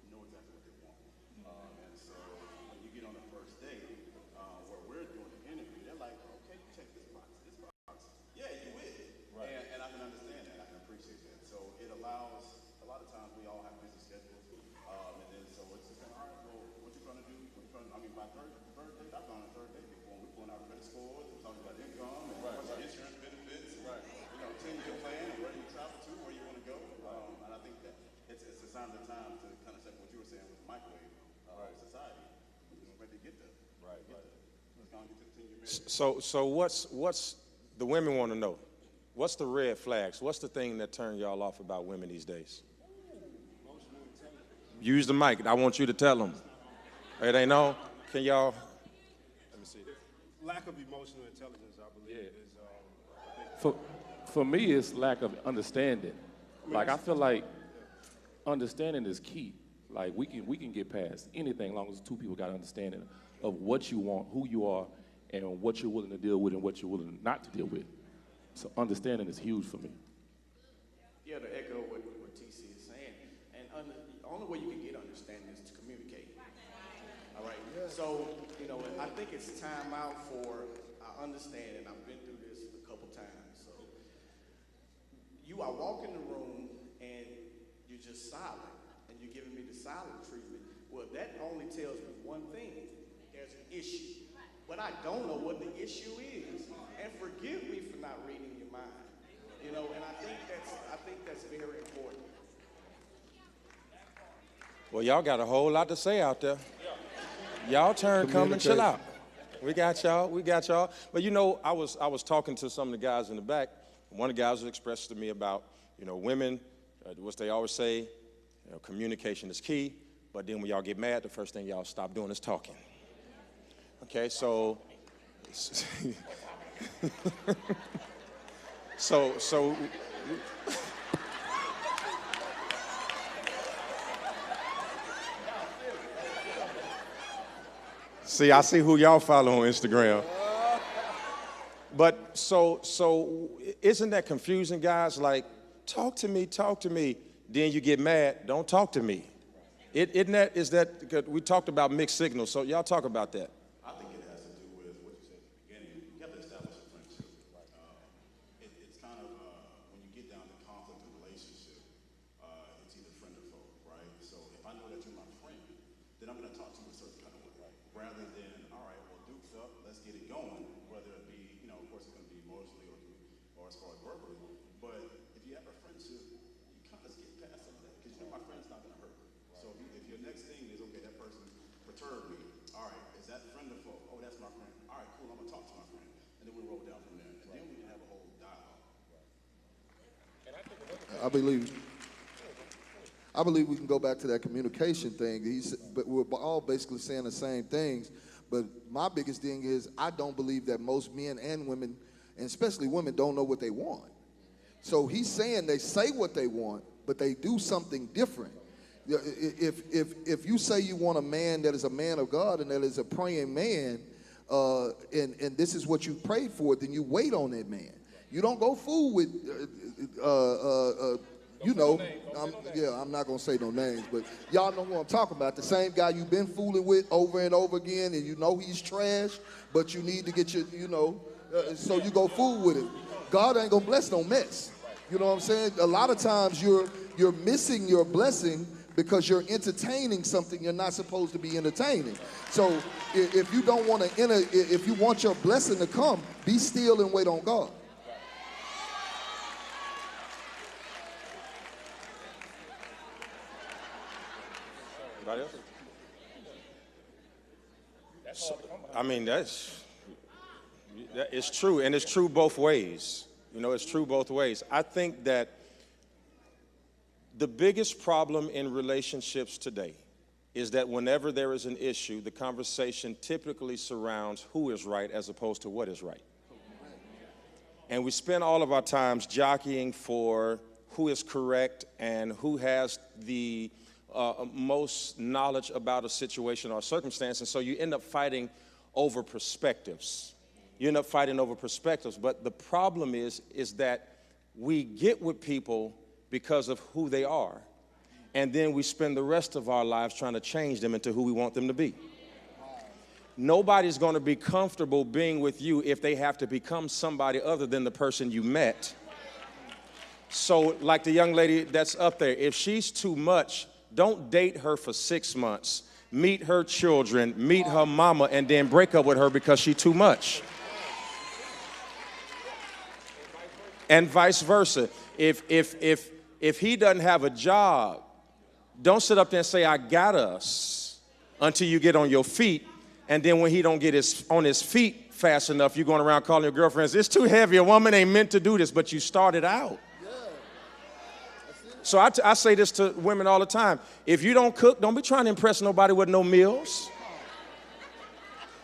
know exactly what they want. And so when you get on the first date, where we're doing the interview, they're like, okay, you check this box. Yeah, you with it. Right. And I can understand that. I can appreciate that. So it allows, a lot of times we all have busy schedules. And then so it's just like, all right, well, what you trying to do? By third date, I've gone on third date before. We're pulling out credit scores and talking about income and what's your insurance benefits. And, 10-year plan and where do you travel to, where you want to go. And I think that it's a sign of the time to kind of say what you were saying with the microwave society. We're ready to get there. Let's go and get to the 10-year marriage.
So what's the women want to know? What's the red flags? What's the thing that turn y'all off about women these days? Use the mic. I want you to tell them. It ain't on. Can y'all?
Let me see. Lack of emotional intelligence, I believe, is
For me, it's lack of understanding. Like, I feel like understanding is key. Like, we can get past anything as long as two people got understanding of what you want, who you are, and what you're willing to deal with and what you're willing not to deal with. So understanding is huge for me.
Yeah, to echo what TC is saying, and the only way you can get understanding is to communicate. All right. So, I think it's time out for our understanding. I've been through this a couple times. So, you are walking the room and you're just silent, and you're giving me the silent treatment. Well, that only tells me one thing: there's an issue, but I don't know what the issue is. And forgive me for not reading your mind. And I think that's very important.
Well, y'all got a whole lot to say out there. Y'all turn, come and chill out. We got y'all. But I was talking to some of the guys in the back. One of the guys expressed to me about, women, what they always say, communication is key. But then when y'all get mad, the first thing y'all stop doing is talking. Okay, so see, I see who y'all follow on Instagram. But so isn't that confusing, guys? Like, talk to me. Then you get mad, don't talk to me. Is that we talked about mixed signals, so y'all talk about that.
I think it has to do with what you said at the beginning. You have to establish a friendship. It's kind of, when you get down to conflict and relationship, it's either friend or foe, right? So if I know that you're my friend, then I'm going to talk to you a certain kind of way, right? Rather than, all right, well, dukes up, let's get it going, whether it be, of course, it's going to be emotionally or as far as verbally. But if you have a friendship, you kind of skip past some of that because my friend's not going to hurt. So if your next thing is, okay, that person perturbed me, all right, is that friend or foe? Oh, that's my friend. All right, cool, I'm going to talk to my friend. And then we roll down from there. And then we can have a whole dialogue.
I believe we can go back to that communication thing. But we're all basically saying the same things. But my biggest thing is I don't believe that most men and women, and especially women, don't know what they want. So he's saying they say what they want, but they do something different. If you say you want a man that is a man of God and that is a praying man, and this is what you prayed for, then you wait on that man. You don't go fool with, I'm not going to say no names, but y'all know what I'm talking about. The same guy you've been fooling with over and over again, and you know he's trash, but you need to get so you go fool with him. God ain't going to bless no mess. You know what I'm saying? A lot of times you're missing your blessing because you're entertaining something you're not supposed to be entertaining. So if you don't want to if you want your blessing to come, be still and wait on God.
Anybody else? I mean, it's true, and it's true both ways. It's true both ways. I think that The biggest problem in relationships today is that whenever there is an issue, the conversation typically surrounds who is right as opposed to what is right. And we spend all of our times jockeying for who is correct and who has the most knowledge about a situation or circumstance. And so you end up fighting over perspectives. You end up fighting over perspectives. But the problem is that we get with people because of who they are. And then we spend the rest of our lives trying to change them into who we want them to be. Nobody's going to be comfortable being with you if they have to become somebody other than the person you met. So like the young lady that's up there, if she's too much, don't date her for 6 months. Meet her children, meet her mama, and then break up with her because she's too much. And vice versa. If he doesn't have a job, don't sit up there and say, I got us, until you get on your feet. And then when he don't get on his feet fast enough, you're going around calling your girlfriends, it's too heavy, a woman ain't meant to do this, but you started out. So I say this to women all the time. If you don't cook, don't be trying to impress nobody with no meals.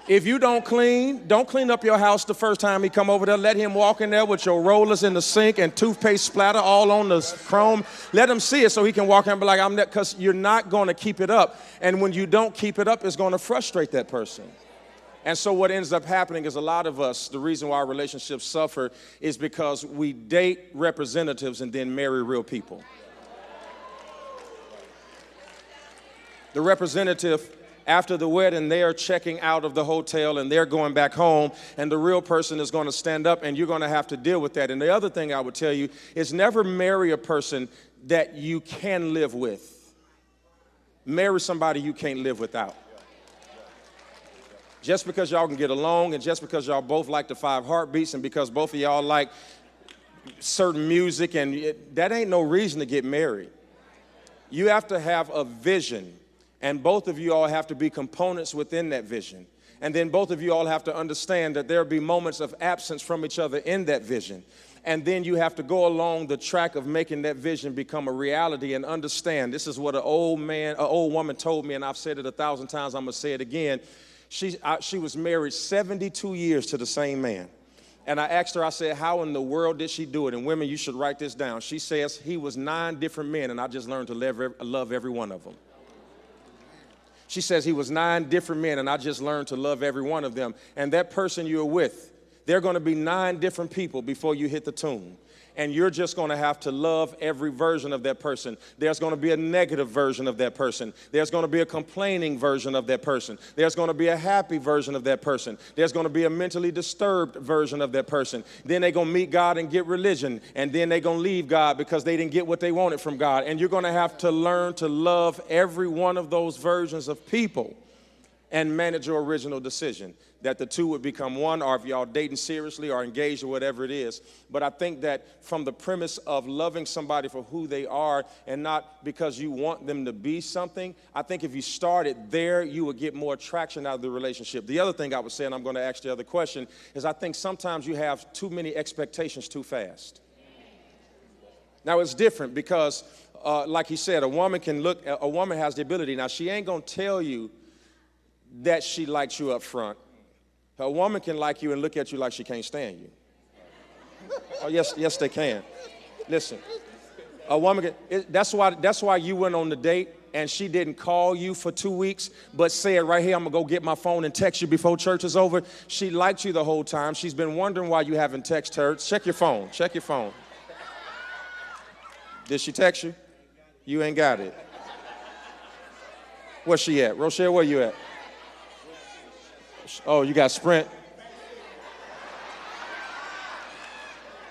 If you don't clean up your house the first time he come over there. Let him walk in there with your rollers in the sink and toothpaste splatter all on the chrome. Let him see it so he can walk in and be like, I'm not, because you're not going to keep it up. And when you don't keep it up, it's going to frustrate that person. And so what ends up happening is a lot of us, the reason why our relationships suffer is because we date representatives and then marry real people. The representative, after the wedding, they are checking out of the hotel and they're going back home, and the real person is going to stand up, and you're going to have to deal with that. And the other thing I would tell you is never marry a person that you can live with. Marry somebody you can't live without. Just because y'all can get along, and just because y'all both like the 5 heartbeats, and because both of y'all like certain music, and that ain't no reason to get married. You have to have a vision. And both of you all have to be components within that vision. And then both of you all have to understand that there'll be moments of absence from each other in that vision. And then you have to go along the track of making that vision become a reality and understand. This is what an old woman told me, and I've said it 1,000 times, I'm going to say it again. She was married 72 years to the same man. And I asked her, I said, how in the world did she do it? And women, you should write this down. She says, he was 9 different men, and I just learned to love every one of them. She says he was 9 different men, and I just learned to love every one of them. And that person you're with, there are going to be 9 different people before you hit the tomb. And you're just going to have to love every version of that person. There's going to be a negative version of that person. There's going to be a complaining version of that person. There's going to be a happy version of that person. There's going to be a mentally disturbed version of that person. Then they're going to meet God and get religion. And then they're going to leave God because they didn't get what they wanted from God. And you're going to have to learn to love every one of those versions of people and manage your original decision, that the two would become one, or if y'all dating seriously or engaged or whatever it is. But I think that from the premise of loving somebody for who they are and not because you want them to be something, I think if you started there, you would get more traction out of the relationship. The other thing I would say, and I'm going to ask the other question, is I think sometimes you have too many expectations too fast. Now, it's different because, like he said, a woman has the ability. Now, she ain't going to tell you that she likes you up front. A woman can like you and look at you like she can't stand you. Oh, yes, they can. Listen, a woman can, that's why you went on the date and she didn't call you for 2 weeks, but said, right here, I'm gonna go get my phone and text you before church is over. She liked you the whole time. She's been wondering why you haven't texted her. Check your phone. Check your phone. Did she text you? You ain't got it. Where's she at? Rochelle, where you at? Oh, you got Sprint?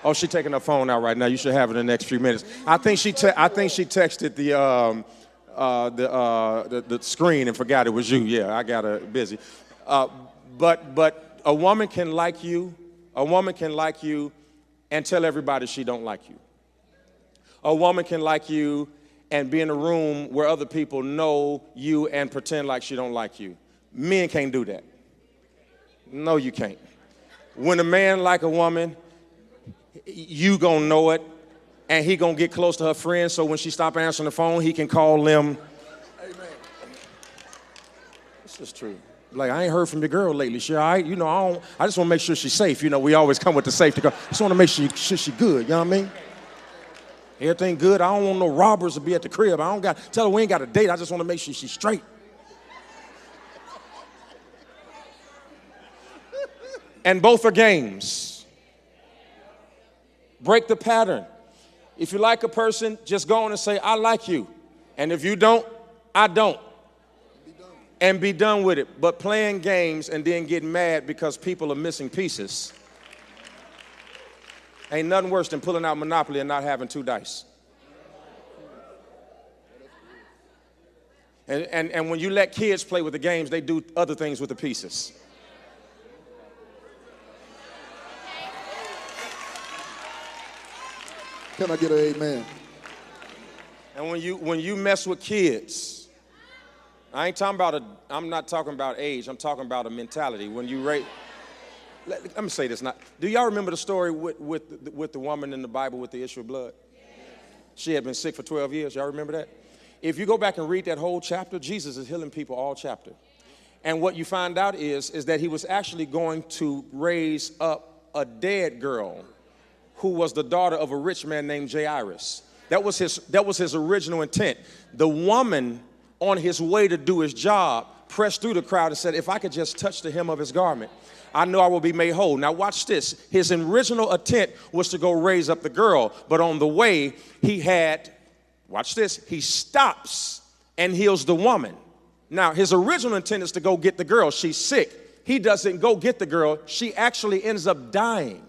Oh, she's taking her phone out right now. You should have it in the next few minutes. I think she texted the screen and forgot it was you. Yeah, I got her busy. But a woman can like you. A woman can like you and tell everybody she don't like you. A woman can like you and be in a room where other people know you and pretend like she don't like you. Men can't do that. No, you can't. When a man like a woman, you gonna know it, and he gonna get close to her friends, so when she stop answering the phone, he can call them. Amen. This is true. Like, I ain't heard from your girl lately. She all right? You know, I just want to make sure she's safe. You know, we always come with the safety card. Just want to make sure she good. You know what I mean? Everything good. I don't want no robbers to be at the crib. I don't got, tell her we ain't got a date. I just want to make sure she's straight. And both are games. Break the pattern. If you like a person, just go on and say, I like you. And if you don't, I don't. And be done with it. But playing games and then getting mad because people are missing pieces ain't nothing worse than pulling out Monopoly and not having 2 dice. And when you let kids play with the games, they do other things with the pieces.
Can I get an amen?
And when you mess with kids, I'm not talking about age, I'm talking about a mentality. When you let me say this now. Do y'all remember the story with the woman in the Bible with the issue of blood? She had been sick for 12 years. Y'all remember that? If you go back and read that whole chapter, Jesus is healing people all chapter. And what you find out is that he was actually going to raise up a dead girl who was the daughter of a rich man named Jairus. That was his original intent. The woman, on his way to do his job, pressed through the crowd and said, if I could just touch the hem of his garment, I know I will be made whole. Now watch this. His original intent was to go raise up the girl, but on the way watch this, he stops and heals the woman. Now his original intent is to go get the girl. She's sick. He doesn't go get the girl. She actually ends up dying.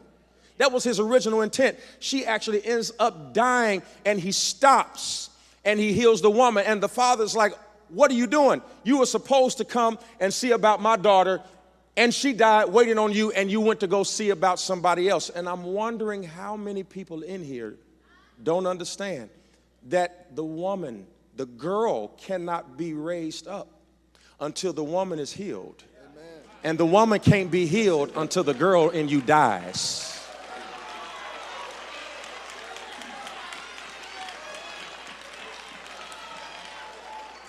That was his original intent. She actually ends up dying, and he stops and he heals the woman. And the father's like, what are you doing? You were supposed to come and see about my daughter, and she died waiting on you, and you went to go see about somebody else. And I'm wondering how many people in here don't understand that the girl cannot be raised up until the woman is healed. Amen. And the woman can't be healed until the girl in you dies.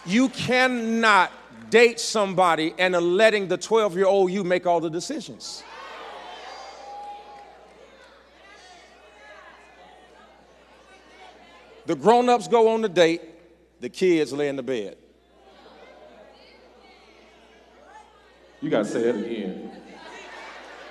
You cannot date somebody and letting the 12-year-old you make all the decisions. The grown-ups go on the date, the kids lay in the bed.
You got to say it again.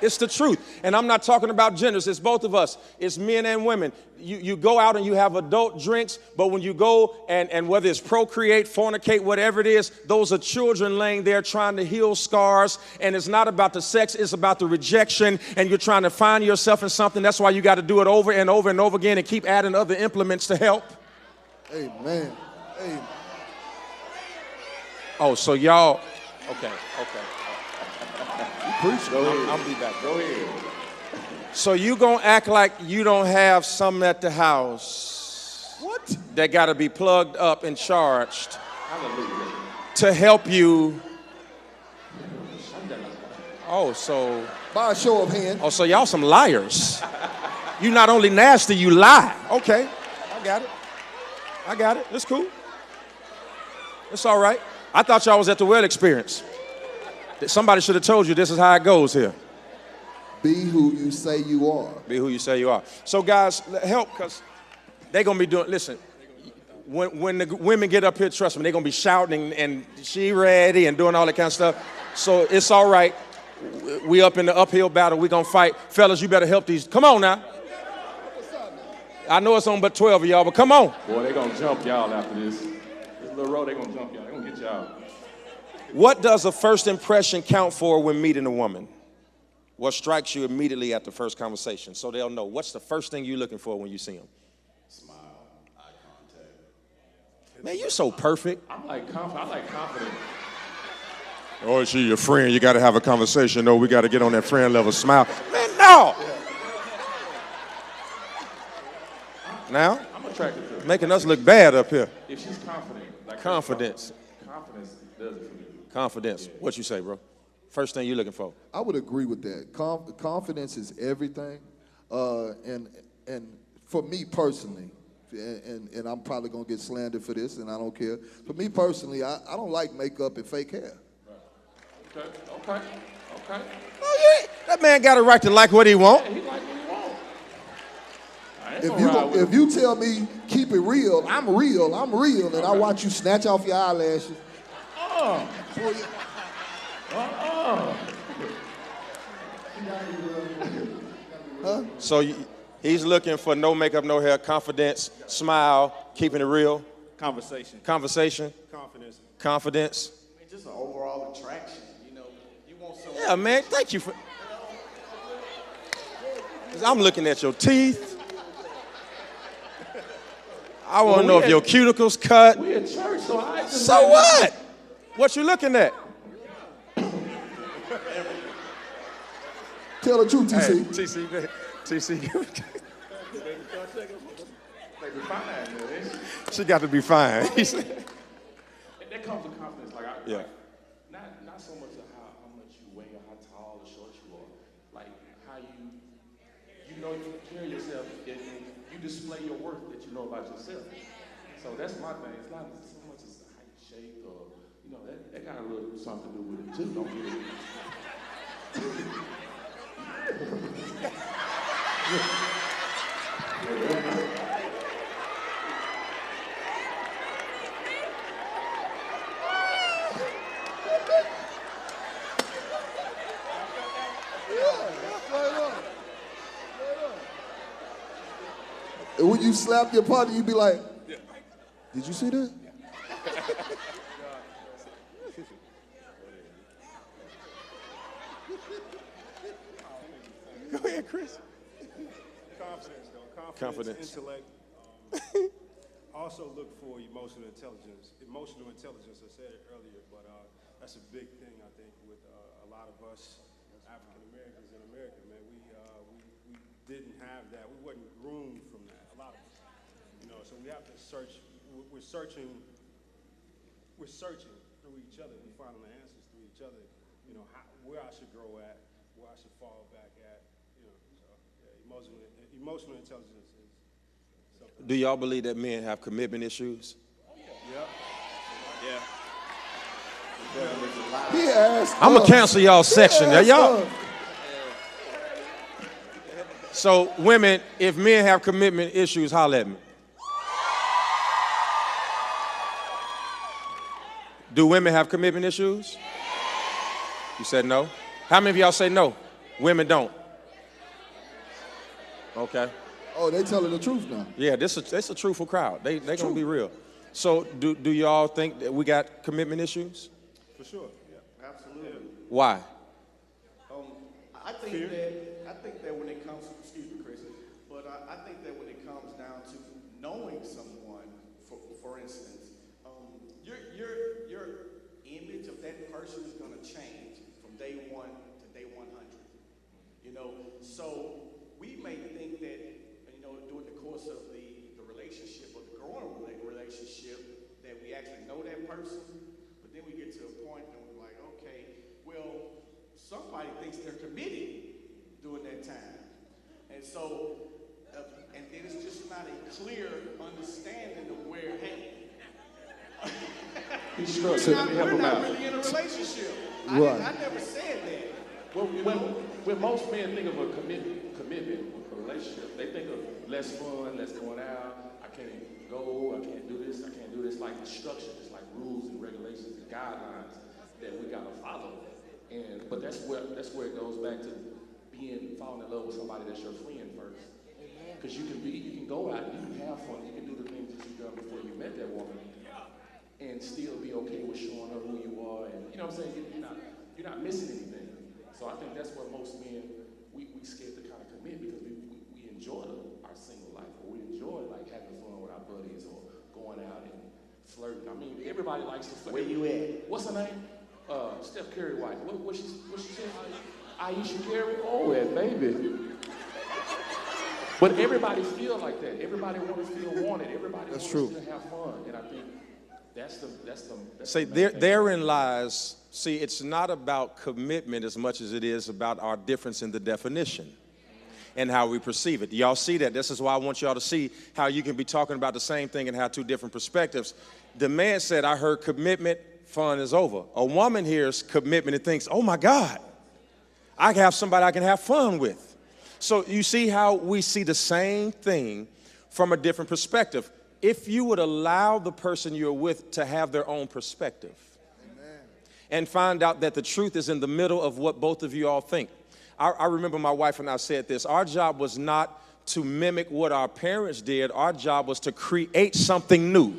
It's the truth. And I'm not talking about genders. It's both of us. It's men and women. You go out and you have adult drinks, but when you go and whether it's procreate, fornicate, whatever it is, those are children laying there trying to heal scars. And it's not about the sex. It's about the rejection. And you're trying to find yourself in something. That's why you got to do it over and over and over again and keep adding other implements to help.
Amen. Amen.
Oh, so y'all, okay.
Preach.
Go ahead.
I'll be back.
Go ahead.
So you gonna act like you don't have something at the house.
What?
That got to be plugged up and charged
Hallelujah.
to help you. Oh, so
By a show of hands.
Oh, so y'all some liars. You not only nasty, you lie. Okay, I got it. It's cool. It's all right. I thought y'all was at the well experience. Somebody should have told you this is how it goes here.
Be who you say you are.
Be who you say you are. So guys, help, because they're going to be doing, listen, when the women get up here, trust me, they're going to be shouting and she ready and doing all that kind of stuff. So it's all right. We up in the uphill battle. We're going to fight. Fellas, you better help these. Come on now. I know it's on but 12 of y'all, but come on.
Boy, they're going to jump y'all after this. This little road, they're going to jump y'all. They're going to get y'all.
What does a first impression count for when meeting a woman? What strikes you immediately at the first conversation? So they'll know. What's the first thing you're looking for when you see them?
Smile, eye contact.
Man, you're so perfect.
I like confident.
Oh, is she your friend? You got to have a conversation. No, we got to get on that friend level. Smile. Man, no. Now,
I'm attracted to her.
making us look bad up here.
If she's confident. Like
Confidence.
Confidence does it for me.
Confidence. What you say, bro? First thing you're looking for.
I would agree with that. Confidence is everything. And for me personally, and I'm probably going to get slandered for this, and I don't care. For me personally, I don't like makeup and fake hair.
Okay.
Oh, yeah. That man got a right to like what he want.
He like what he want. I ain't
If
gonna ride with
if
him.
you tell me keep it real, I'm real, and I watch you snatch off your eyelashes.
So he's looking for no makeup, no hair, confidence, smile, keeping it real,
Conversation.
conversation,
Confidence.
confidence.
I mean, just an overall attraction. You know, you want someone.
Yeah, man, thank you for. 'Cause I'm looking at your teeth. I want to know if your cuticles cut.
We at church, so I just
So what? What you looking at?
Tell the truth, TC.
TC.
They be fine, man.
She got to be fine.
And that comes with confidence. Like,
Yeah.
like, not so much of how much you weigh or how tall or short you are. Like how you know you carry yourself and you display your worth that you know about yourself. So that's my thing. It's not so much as the height, shape, or that got a little something to do with it too. Don't get it.
And when you slap your partner, you be like, did you see that?
Go ahead, Chris.
Confidence, though.
Confidence.
Intellect. Also look for emotional intelligence. Emotional intelligence, I said it earlier, but that's a big thing, I think, with a lot of us African Americans in America, man. We didn't have that. We wasn't groomed from that, a lot of us. So we have to search. We're searching through each other. We're finding the answers through each other. Where I should grow at, where I should fall back at. Emotional intelligence is something.
Do y'all believe that men have commitment issues?
Yeah.
He asked
I'm gonna
us.
cancel y'all section.
He asked
Y'all.
us.
So women, if men have commitment issues, holler at me. Do women have commitment issues? You said no? How many of y'all say no? Women don't. Okay.
Oh, they telling the truth now.
Yeah, this is a truthful crowd. They gonna be real. So do y'all think that we got commitment issues?
For sure. Yeah.
Absolutely.
Why?
I think that when it comes, excuse me, Chris, but I think that when it comes down to knowing someone, for instance, your image of that person is going to change from day one to day 100. So we may think that during the course of the relationship or the growing relationship that we actually know that person, but then we get to a point that we're like, okay, well, somebody thinks they're committed during that time. And so, and then it's just not a clear understanding of where, hey,
He's struggling. Let me help
we're
him
not
out.
really in a relationship.
Right.
I never said that.
When most men think of a commitment, a relationship, they think of less fun, less going out. I can't go. I can't do this. I can't do this. Like instructions, like rules and regulations and guidelines that we gotta follow. But that's where it goes back to falling in love with somebody that's your friend first. Because you can go out, you can have fun, you can do the things that you've done before you met that woman, and still be okay with showing her who you are, and you know what I'm saying? You're not missing anything. So I think that's where most men we scared to kind of commit because we enjoy our single life, or we enjoy like having fun with our buddies or going out and flirting. I mean, everybody likes to flirt.
Where you at?
What's her name? Steph Curry wife. What she said? Aisha Curry? Oh, that baby. But everybody feel like that. Everybody want to feel wanted. Everybody wants to have fun. And I think that's the
See, therein lies, it's not about commitment as much as it is about our difference in the definition. and how we perceive it. Do y'all see that? This is why I want y'all to see how you can be talking about the same thing and have two different perspectives. The man said, I heard commitment, fun is over. A woman hears commitment and thinks, oh my God, I can have somebody I can have fun with. So you see how we see the same thing from a different perspective. If you would allow the person you're with to have their own perspective, amen, and find out that the truth is in the middle of what both of you all think. I remember my wife and I said this. Our job was not to mimic what our parents did. Our job was to create something new.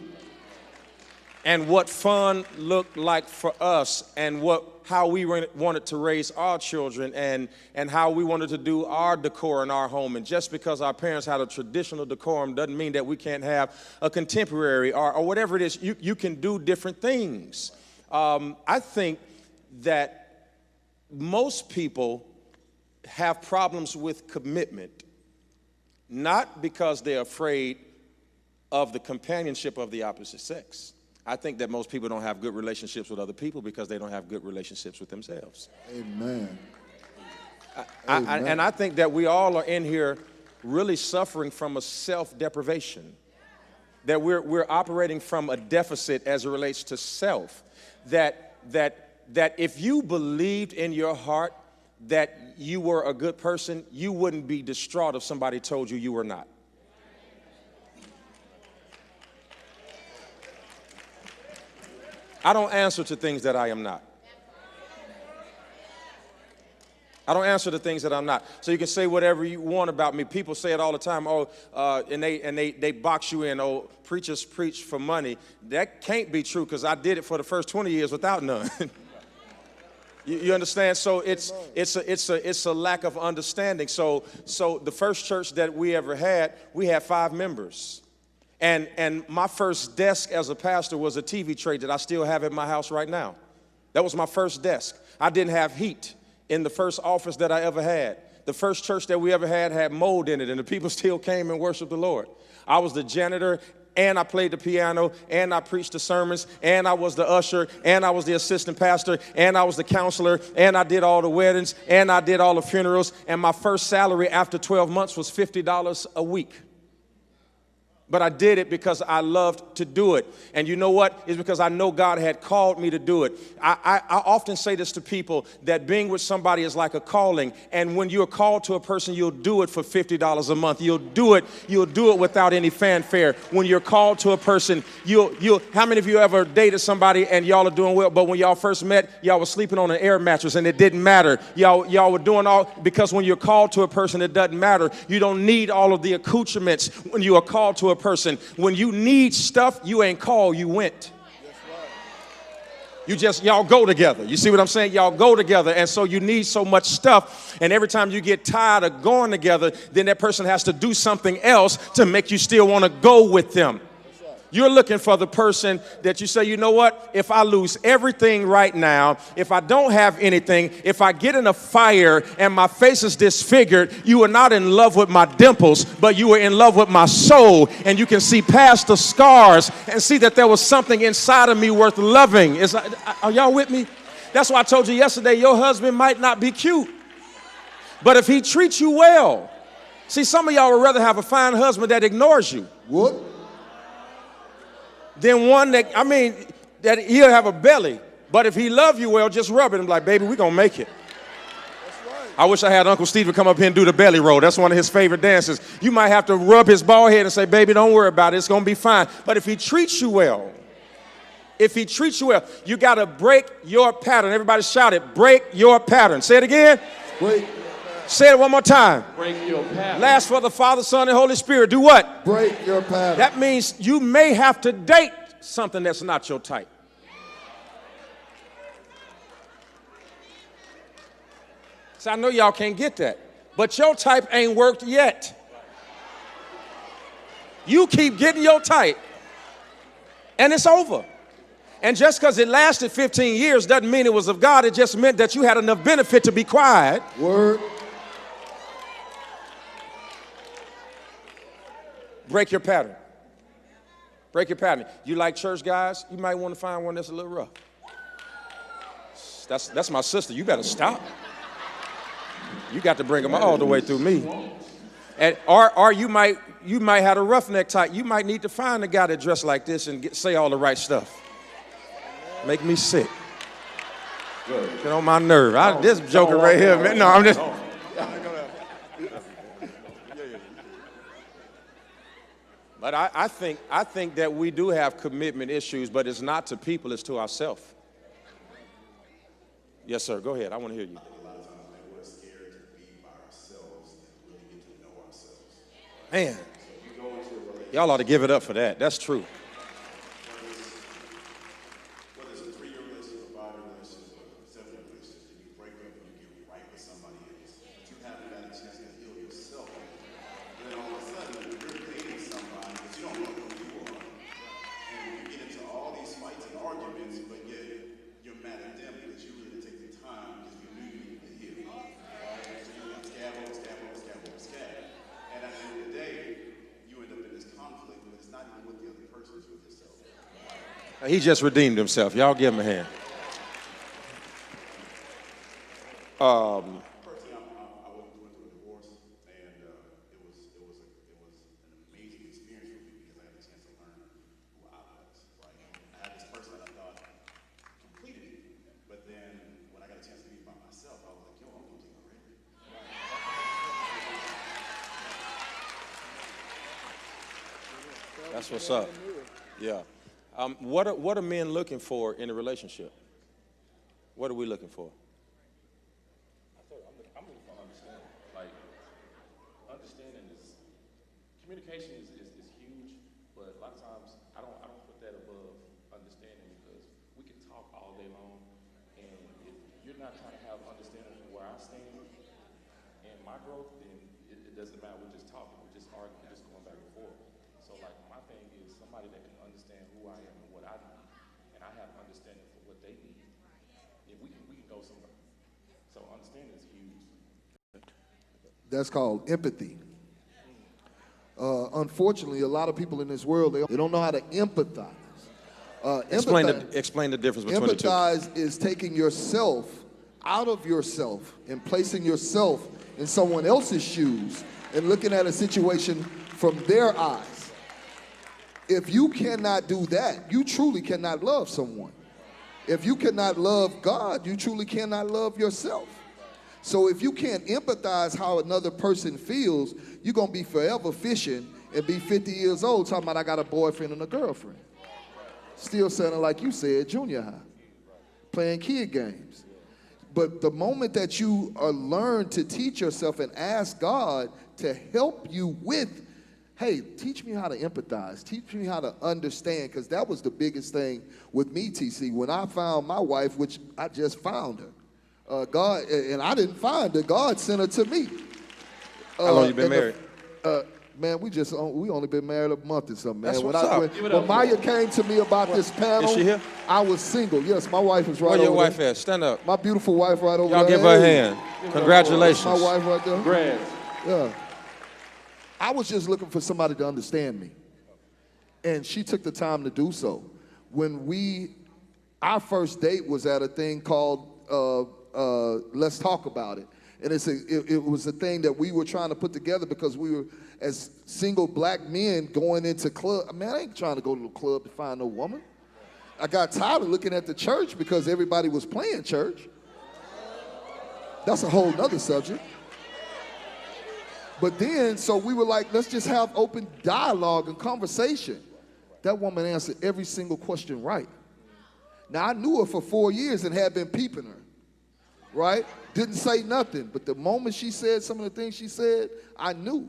And what fun looked like for us, and how we wanted to raise our children, and how we wanted to do our decor in our home. And just because our parents had a traditional decorum doesn't mean that we can't have a contemporary or whatever it is. You can do different things. I think that most people have problems with commitment, not because they're afraid of the companionship of the opposite sex. I think that most people don't have good relationships with other people because they don't have good relationships with themselves.
Amen.
And I think that we all are in here really suffering from a self-deprivation, that we're operating from a deficit as it relates to self, that if you believed in your heart that you were a good person, you wouldn't be distraught if somebody told you you were not. I don't answer to things that I am not. I don't answer to things that I'm not. So you can say whatever you want about me. People say it all the time. And they box you in. Oh, preachers preach for money. That can't be true because I did it for the first 20 years without none. You understand? So it's a lack of understanding. So the first church that we ever had, we had 5 members. And my first desk as a pastor was a TV tray that I still have at my house right now. That was my first desk. I didn't have heat in the first office that I ever had. The first church that we ever had mold in it, and the people still came and worshiped the Lord. I was the janitor, and I played the piano, and I preached the sermons, and I was the usher, and I was the assistant pastor, and I was the counselor, and I did all the weddings, and I did all the funerals, and my first salary after 12 months was $50 a week. But I did it because I loved to do it. And you know what? It's because I know God had called me to do it. I often say this to people, that being with somebody is like a calling. And when you're called to a person, you'll do it for $50 a month. You'll do it without any fanfare. When you're called to a person, how many of you ever dated somebody and y'all are doing well, but when y'all first met, y'all were sleeping on an air mattress and it didn't matter. Y'all were doing all, because when you're called to a person, it doesn't matter. You don't need all of the accoutrements when you are called to a person. When you need stuff, you ain't called, you went. Y'all go together. You see what I'm saying? Y'all go together. And so you need so much stuff. And every time you get tired of going together, then that person has to do something else to make you still want to go with them. You're looking for the person that you say, you know what? If I lose everything right now, if I don't have anything, if I get in a fire and my face is disfigured, you are not in love with my dimples, but you are in love with my soul. And you can see past the scars and see that there was something inside of me worth loving. Are y'all with me? That's why I told you yesterday, your husband might not be cute, but if he treats you well. See, some of y'all would rather have a fine husband that ignores you.
What?
Then one that he'll have a belly, but if he love you well, just rub it and be like, baby, we're going to make it. That's right. I wish I had Uncle Steve come up here and do the belly roll. That's one of his favorite dances. You might have to rub his bald head and say, baby, don't worry about it. It's going to be fine. But if he treats you well, you got to break your pattern. Everybody shout it, break your pattern. Say it again.
Break.
Say it one more time.
Break your pattern.
Last for the Father, Son, and Holy Spirit. Do what?
Break your pattern.
That means you may have to date something that's not your type. So I know y'all can't get that, but your type ain't worked yet. You keep getting your type, and it's over. And just because it lasted 15 years doesn't mean it was of God. It just meant that you had enough benefit to be quiet.
Word.
Break your pattern. Break your pattern. You like church guys? You might want to find one that's a little rough. That's my sister. You better stop. You got to bring them all the way through me. Or you might have a roughneck type. You might need to find a guy that dressed like this and say all the right stuff. Make me sick. Get on my nerve. This joker right here, man. No, I'm just. But I think that we do have commitment issues, but it's not to people, it's to ourselves. Yes, sir. Go ahead. I want to hear you.
A lot of times, man, we're scared to be by ourselves and really get to know ourselves.
Man,
So if you go into a relationship,
y'all ought to give it up for that. That's true.
whether it's a 3-year relationship, a 5-year relationship, or a 7-year relationship, and you break up and you get right with somebody else, but you haven't got a chance to heal yourself. And then all of a sudden, you're dating somebody, but you don't know who you are. And you get into all these fights and arguments, but yet you're mad at them because you really didn't take the time because you knew you needed to heal. So you got scab over scab over scab over scab. And at the end of the day, you end up in this conflict, but it's not even with the other person, it's with yourself.
He just redeemed himself. Y'all give him a hand.
Personally, I went through a divorce, and it was an amazing experience for me because I had a chance to learn who I was. Right? I had this person that I thought completed me, but then when I got a chance to be by myself, I was like, yo, I'm complete already.
That's what's up. Yeah. What are men looking for in a relationship? What are we looking for?
I'm looking for understanding. Like, understanding is, communication is huge, but a lot of times I don't put that above understanding because we can talk all day long, and if you're not trying to have understanding of where I stand and my growth, then it doesn't matter. We're just talking, we're just arguing, we're just going back and forth. So like my thing is somebody that can understand who I am and what I need, and I have understanding for what they need. If we can go somewhere. So understanding is huge.
That's called empathy. Unfortunately, a lot of people in this world, they don't know how to empathize.
Explain the difference between the two.
Empathize is taking yourself out of yourself and placing yourself in someone else's shoes and looking at a situation from their eyes. If you cannot do that, you truly cannot love someone. If you cannot love God, you truly cannot love yourself. So if you can't empathize how another person feels, you're going to be forever fishing and be 50 years old talking about I got a boyfriend and a girlfriend. Still sounding like you said, junior high, playing kid games. But the moment that you learn to teach yourself and ask God to help you with, hey, teach me how to empathize. Teach me how to understand, because that was the biggest thing with me, TC. When I found my wife, which I just found her, God, and I didn't find her, God sent her to me.
How long you been married?
Man, we only been married a month or something, man.
That's what's up.
When Maya came to me about this panel,
Is she here?
I was single. Yes, my wife is right
Where
over
your wife
there.
at? Stand up.
My beautiful wife right over
Y'all
there.
give her a
Hey.
hand. Congratulations.
My wife right there.
Congrats.
Yeah. I was just looking for somebody to understand me. And she took the time to do so. Our first date was at a thing called Let's Talk About It. And it was a thing that we were trying to put together because we were, as single black men, going into club. Man, I ain't trying to go to the club to find no woman. I got tired of looking at the church because everybody was playing church. That's a whole nother subject. But then, so we were like, let's just have open dialogue and conversation. That woman answered every single question right. Now, I knew her for 4 years and had been peeping her, right? Didn't say nothing, but the moment she said some of the things she said, I knew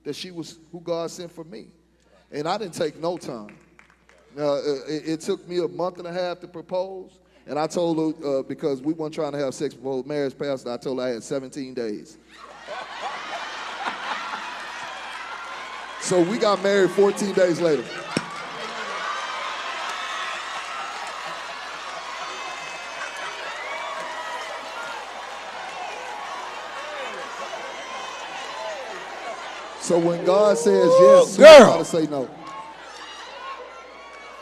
that she was who God sent for me. And I didn't take no time. It took me a month and a half to propose, and I told her, because we weren't trying to have sex before marriage passed, I told her I had 17 days. So we got married 14 days later. So when God says yes, who am I to say no?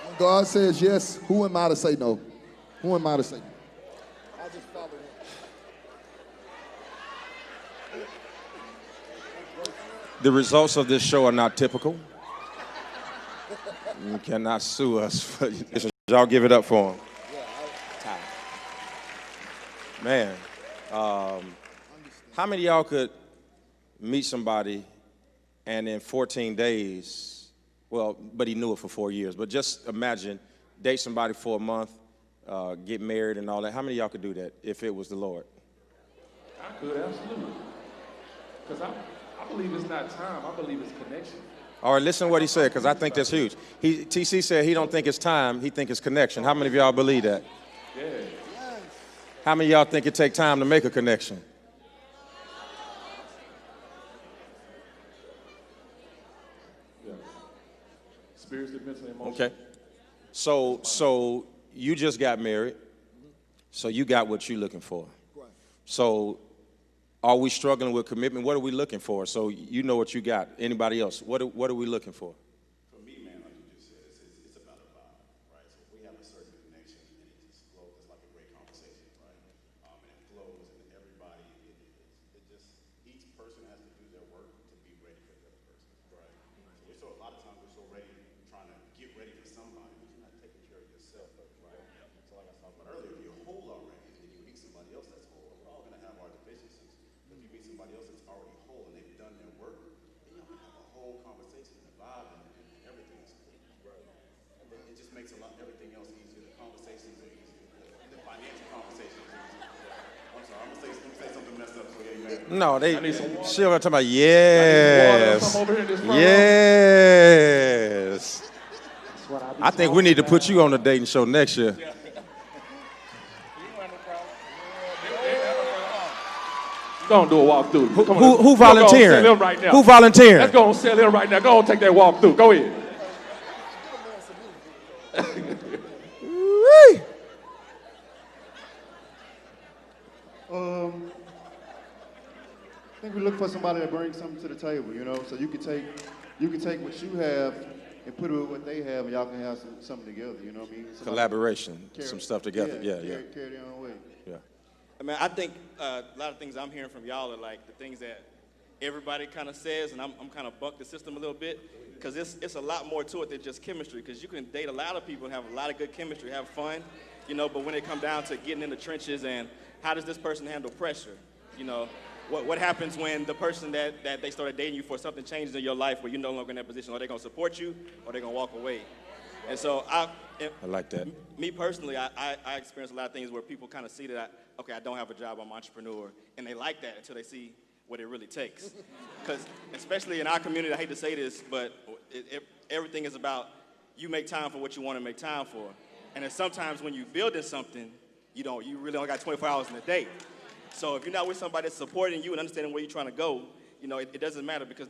When God says yes, who am I to say no? Who am I to say no? I just follow him.
The results of this show are not typical. You cannot sue us for this. Y'all give it up for him. Man, how many of y'all could meet somebody and in 14 days, well, but he knew it for 4 years, but just imagine, date somebody for a month, get married and all that. How many of y'all could do that if it was the Lord?
I could, absolutely. Because I believe it's not time. I believe it's connection.
All right, listen to what he said, because I think that's huge. TC said he don't think it's time, he think it's connection. How many of y'all believe that?
Yeah.
How many of y'all think it take time to make a connection?
Yeah. Spiritually, mentally, emotionally.
Okay. So you just got married, so you got what you're looking for. So are we struggling with commitment? What are we looking for? So you know what you got. Anybody else? What are we looking for?
For me, man, like you just said, it's about a vibe, right? So if we have a certain connection and it just flows, it's like a great conversation, right? And it flows and everybody, it just, each person has to do their work to be ready for the other person, right? So a lot of times we're so ready, trying to get ready for somebody, but you're not taking care of yourself first, right? So like I was talking about earlier, if you're whole already, and then you meet somebody else that's whole, we're all gonna have our deficiencies. But if you meet somebody else that's already whole and they've done their work, then y'all can have a whole conversation, the vibe and everything is cool. Right. And then it just makes everything else easier. The conversations are easier. The financial conversations are easier. I'm sorry, I'm gonna say something messed up, so yeah, you got
No, they still talking about
Yes.
yes. I think we need to put you on the dating show next year.
Go on, do a walkthrough.
Who volunteering?
Sell him right now.
Who volunteering?
Let's go and sell him right now. Go on, take that walkthrough. Go ahead.
I think we look for somebody that brings something to the table, you know, so you can take what you have and put it with what they have, and y'all can have something together, you know what I mean?
Collaboration, some stuff together. Yeah.
Carry their own way.
Yeah.
I mean, I think a lot of things I'm hearing from y'all are like the things that everybody kind of says, and I'm kind of buck the system a little bit, because it's a lot more to it than just chemistry, because you can date a lot of people and have a lot of good chemistry, have fun, you know, but when it comes down to getting in the trenches and how does this person handle pressure, you know, what happens when the person that they started dating you for, something changes in your life where you're no longer in that position? Are they going to support you or are they going to walk away? And so I
like that.
Me personally, I experience a lot of things where people kind of see that, I don't have a job, I'm an entrepreneur, and they like that until they see what it really takes. Because especially in our community, I hate to say this, but everything is about you make time for what you want to make time for. And then sometimes when you're building something, you really only got 24 hours in a day. So if you're not with somebody that's supporting you and understanding where you're trying to go, you know, it doesn't matter because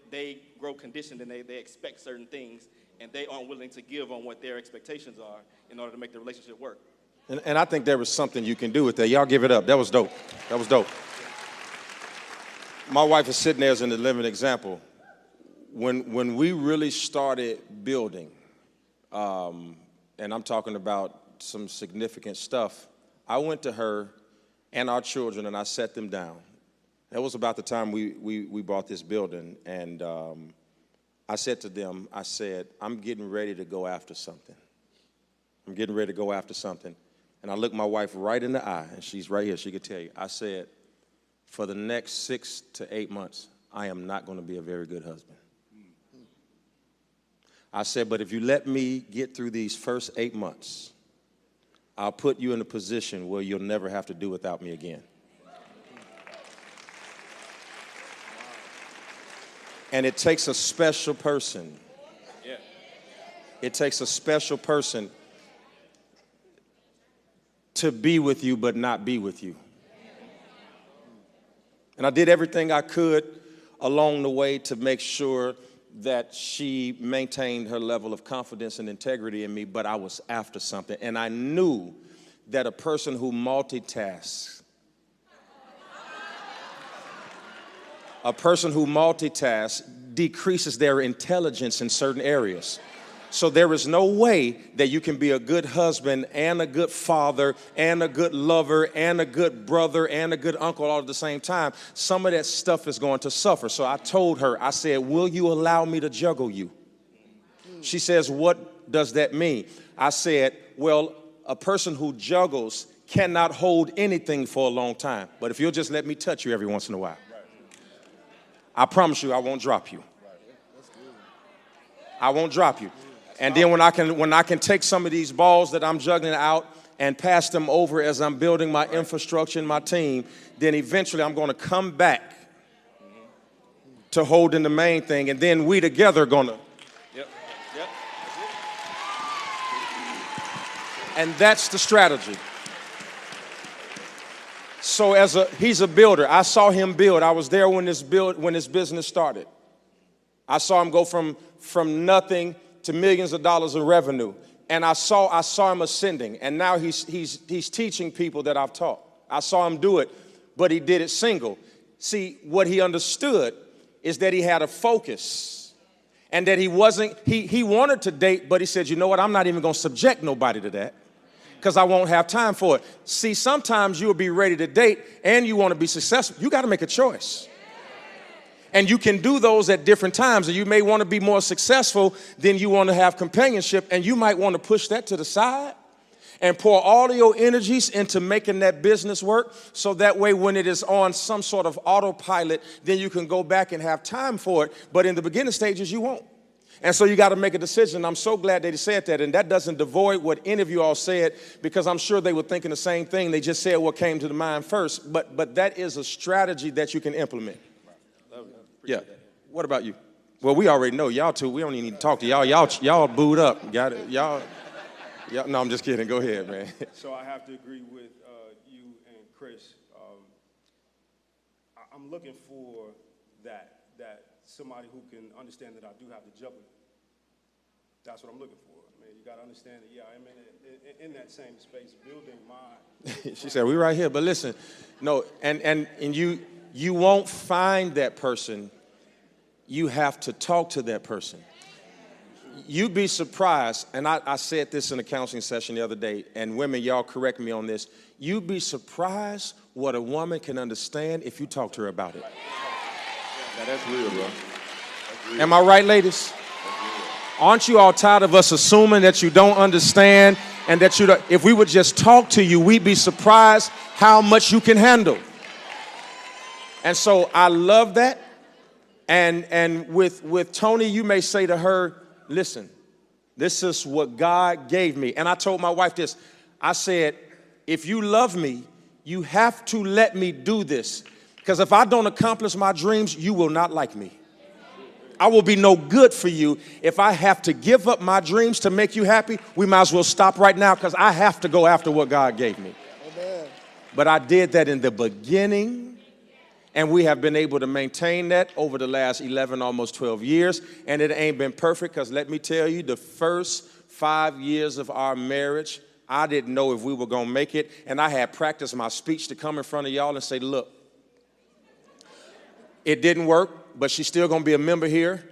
they grow conditioned and they expect certain things and they aren't willing to give on what their expectations are in order to make the relationship work.
And I think there was something you can do with that. Y'all give it up. That was dope. That was dope. My wife is sitting there as an living example. When we really started building, and I'm talking about some significant stuff, I went to her and our children and I sat them down. That was about the time we bought this building, and I said to them, I said, I'm getting ready to go after something. I'm getting ready to go after something. And I looked my wife right in the eye, and she's right here, she could tell you. I said, for the next 6 to 8 months, I am not going to be a very good husband. I said, but if you let me get through these first 8 months, I'll put you in a position where you'll never have to do without me again. And it takes a special person.
Yeah.
It takes a special person to be with you but not be with you. And I did everything I could along the way to make sure that she maintained her level of confidence and integrity in me, but I was after something. And I knew that a person who multitasks, decreases their intelligence in certain areas. So there is no way that you can be a good husband and a good father and a good lover and a good brother and a good uncle all at the same time. Some of that stuff is going to suffer. So I told her, I said, will you allow me to juggle you? She says, what does that mean? I said, well, a person who juggles cannot hold anything for a long time. But if you'll just let me touch you every once in a while, I promise you I won't drop you. I won't drop you. And then when I can take some of these balls that I'm juggling out and pass them over as I'm building my infrastructure and my team, then eventually I'm going to come back to holding the main thing, and then we together are going to.
Yep.
And that's the strategy. So he's a builder. I saw him build. I was there when this business started. I saw him go from nothing to millions of dollars in revenue. And I saw him ascending. And now he's teaching people that I've taught. I saw him do it, but he did it single. See, what he understood is that he had a focus and that he wanted to date, but he said, you know what, I'm not even going to subject nobody to that because I won't have time for it. See, sometimes you'll be ready to date and you want to be successful. You got to make a choice. And you can do those at different times. And you may want to be more successful than you want to have companionship. And you might want to push that to the side and pour all of your energies into making that business work. So that way, when it is on some sort of autopilot, then you can go back and have time for it. But in the beginning stages, you won't. And so you got to make a decision. I'm so glad that he said that. And that doesn't devoid what any of you all said, because I'm sure they were thinking the same thing. They just said what came to the mind first. But that is a strategy that you can implement. Yeah. What about you? Well, we already know y'all two. We don't even need to talk to y'all. Y'all booed up. Got it. Y'all. No, I'm just kidding. Go ahead, man.
So I have to agree with you and Chris. I'm looking for that somebody who can understand that I do have to juggle. That's what I'm looking for. I mean, you got to understand that. Yeah, I'm in that same space, building my.
She said, "We right here." But listen, no, and you won't find that person. You have to talk to that person. You'd be surprised, and I said this in a counseling session the other day, and women, y'all correct me on this. You'd be surprised what a woman can understand if you talk to her about it.
Now that's real, bro. That's real.
Am I right, ladies? Aren't you all tired of us assuming that you don't understand and that you don't? If we would just talk to you, we'd be surprised how much you can handle. And so I love that. And with Tony, you may say to her, listen, this is what God gave me. And I told my wife this. I said, if you love me, you have to let me do this. Because if I don't accomplish my dreams, you will not like me. I will be no good for you. If I have to give up my dreams to make you happy, we might as well stop right now, because I have to go after what God gave me. Amen. But I did that in the beginning, and we have been able to maintain that over the last 11, almost 12 years. And it ain't been perfect, because let me tell you, the first 5 years of our marriage, I didn't know if we were going to make it. And I had practiced my speech to come in front of y'all and say, look, it didn't work, but she's still going to be a member here.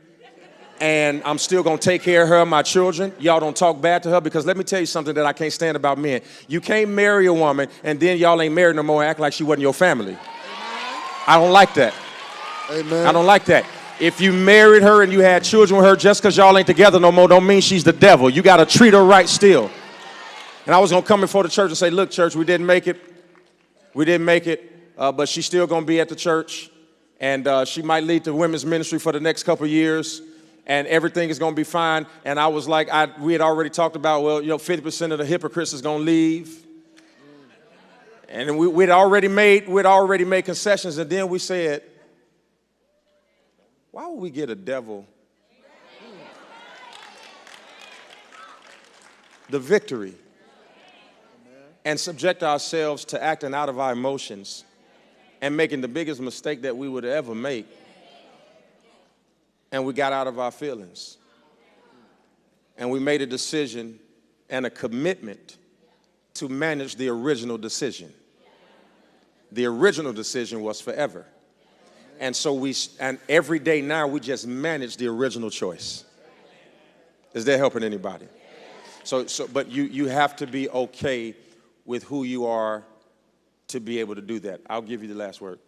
And I'm still going to take care of her and my children. Y'all don't talk bad to her, because let me tell you something that I can't stand about men. You can't marry a woman and then y'all ain't married no more and act like she wasn't your family. I don't like that.
Amen.
I don't like that. If you married her and you had children with her, just because y'all ain't together no more don't mean she's the devil. You got to treat her right still. And I was going to come before the church and say, look, church, we didn't make it. We didn't make it, but she's still going to be at the church. And she might lead the women's ministry for the next couple of years. And everything is going to be fine. And I was like, we had already talked about, well, 50% of the hypocrites is going to leave. And we'd already made concessions. And then we said, why would we get a devil the victory and subject ourselves to acting out of our emotions and making the biggest mistake that we would ever make? And we got out of our feelings. And we made a decision and a commitment to manage the original decision. The original decision was forever. And so and every day now we just manage the original choice. Is that helping anybody? But you have to be okay with who you are to be able to do that. I'll give you the last word.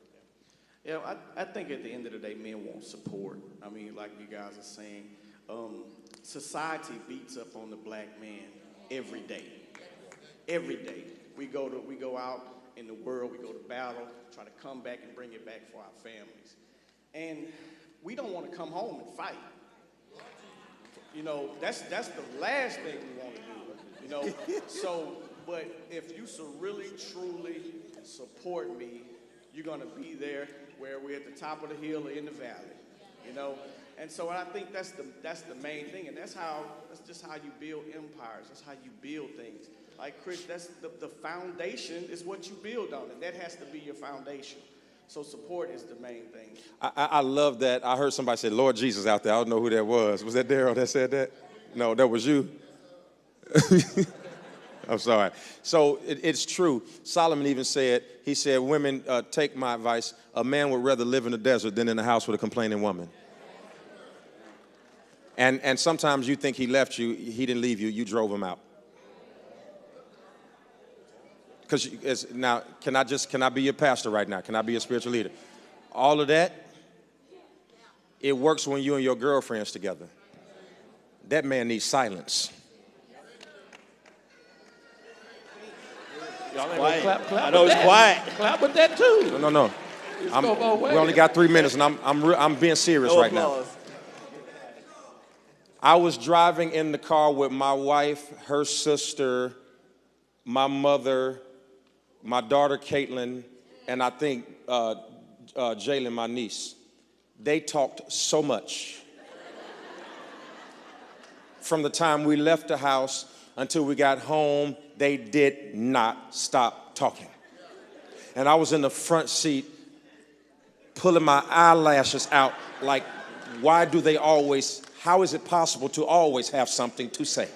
Yeah, I think at the end of the day, men want support. I mean, like you guys are saying, society beats up on the black man every day. Every day. We go out in the world, we go to battle, try to come back and bring it back for our families. And we don't want to come home and fight. You know, that's the last thing we want to do. You know, so, but if you so really, truly support me, you're going to be there where we're at the top of the hill or in the valley, you know? And so I think that's the main thing, and that's just how you build empires. That's how you build things. Like Chris, that's the foundation is what you build on, and that has to be your foundation. So support is the main thing.
I love that. I heard somebody say, Lord Jesus out there. I don't know who that was. Was that Daryl that said that? No, that was you. I'm sorry. So it's true. Solomon even said, he said, women, take my advice. A man would rather live in the desert than in the house with a complaining woman. And sometimes you think he left you. He didn't leave you. You drove him out. Because now, can I be your pastor right now? Can I be your spiritual leader? All of that, it works when you and your girlfriend's together. That man needs silence.
Y'all ain't gonna clap
I know it's quiet.
Clap with that too.
No. We only got 3 minutes, and I'm being serious right now. I was driving in the car with my wife, her sister, my mother, my daughter Caitlin, and I think Jalen, my niece. They talked so much from the time we left the house until we got home. They did not stop talking. And I was in the front seat pulling my eyelashes out like, why do they always, how is it possible to always have something to say?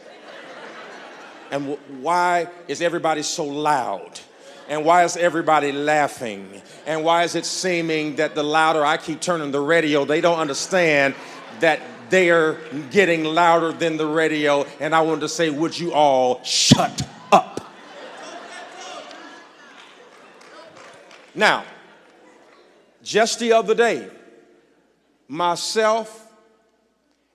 And why is everybody so loud? And why is everybody laughing? And why is it seeming that the louder I keep turning the radio, they don't understand that they're getting louder than the radio? And I wanted to say, would you all shut up? Now, just the other day, myself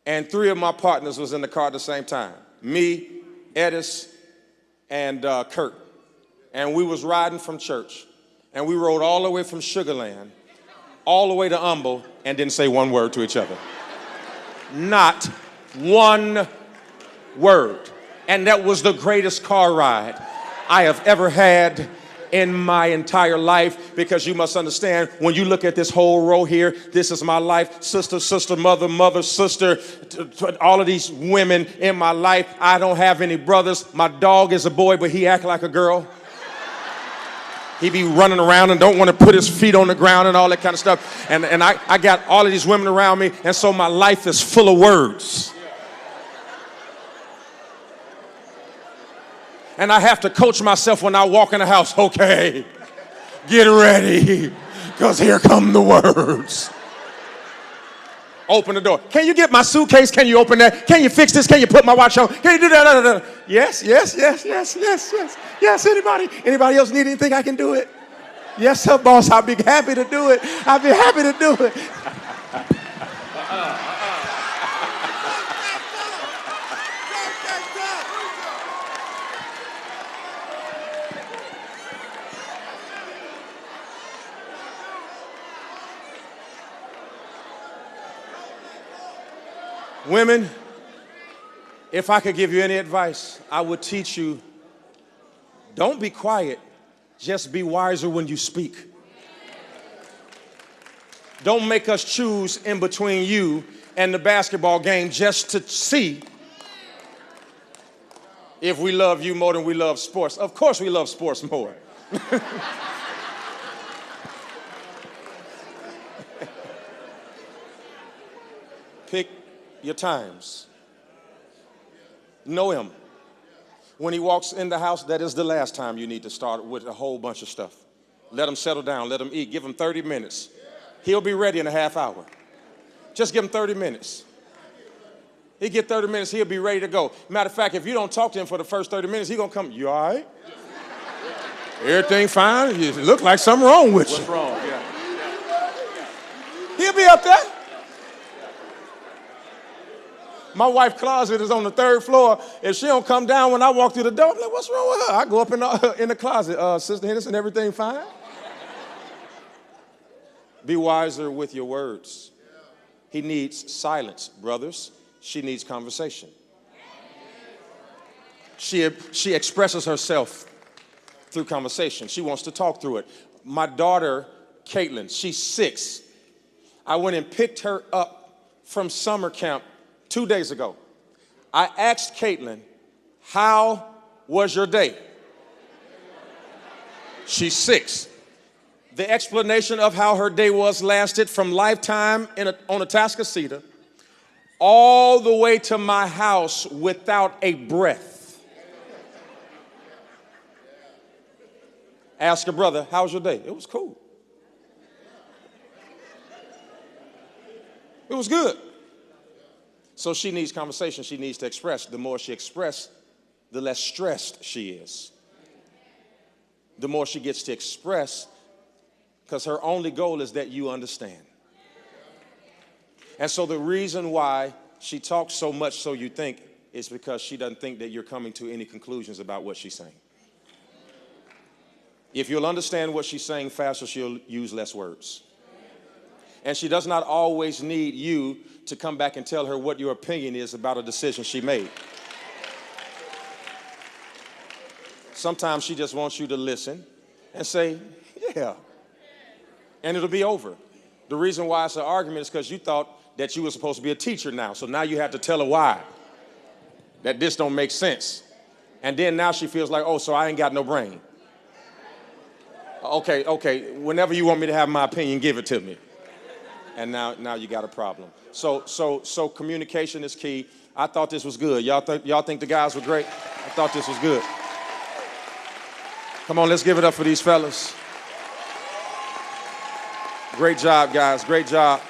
and 3 of my partners was in the car at the same time. Me, Edis, and Kurt. And we was riding from church. And we rode all the way from Sugar Land, all the way to Humble, and didn't say one word to each other. Not one word. And that was the greatest car ride I have ever had in my entire life, because you must understand, when you look at this whole row here, this is my life. Sister, sister, mother, mother, sister, all of these women in my life. I don't have any brothers. My dog is a boy, but he act like a girl. He be running around and don't want to put his feet on the ground and all that kind of stuff. And I got all of these women around me, and so my life is full of words. And I have to coach myself when I walk in the house. Okay, get ready, because here come the words. Open the door. Can you get my suitcase? Can you open that? Can you fix this? Can you put my watch on? Can you do that? Yes. Yes, anybody else need anything? I can do it. Yes, sir, boss. I'll be happy to do it. I'll be happy to do it. Women, if I could give you any advice, I would teach you, don't be quiet, just be wiser when you speak. Don't make us choose in between you and the basketball game just to see if we love you more than we love sports. Of course we love sports more. Pick your times. Know him. When he walks in the house, that is the last time you need to start with a whole bunch of stuff. Let him settle down. Let him eat. Give him 30 minutes. He'll be ready in a half hour. Just give him 30 minutes. He get 30 minutes, he'll be ready to go. Matter of fact, if you don't talk to him for the first 30 minutes, he gonna come, you all right? Everything fine? You look like something wrong with you.
What's wrong? Yeah.
He'll be up there. My wife's closet is on the 3rd floor. If she don't come down when I walk through the door, I'm like, what's wrong with her? I go up in the closet. Sister Henderson, everything fine? Be wiser with your words. He needs silence, brothers. She needs conversation. She expresses herself through conversation. She wants to talk through it. My daughter, Caitlin, she's 6. I went and picked her up from summer camp 2 days ago. I asked Caitlin, how was your day? She's 6. The explanation of how her day was lasted from Lifetime on Atascocita all the way to my house without a breath. Ask her brother, how was your day? It was cool. It was good. So she needs conversation. She needs to express. The more she expresses, the less stressed she is. The more she gets to express, because her only goal is that you understand. And so the reason why she talks so much so you think is because she doesn't think that you're coming to any conclusions about what she's saying. If you'll understand what she's saying faster, she'll use less words. And she does not always need you to come back and tell her what your opinion is about a decision she made. Sometimes she just wants you to listen and say, yeah, and it'll be over. The reason why it's an argument is because you thought that you were supposed to be a teacher now, so now you have to tell her why, that this don't make sense. And then now she feels like, oh, so I ain't got no brain. Okay, whenever you want me to have my opinion, give it to me. And now you got a problem. So communication is key. I thought this was good. Y'all think the guys were great? I thought this was good. Come on, let's give it up for these fellas. Great job, guys. Great job.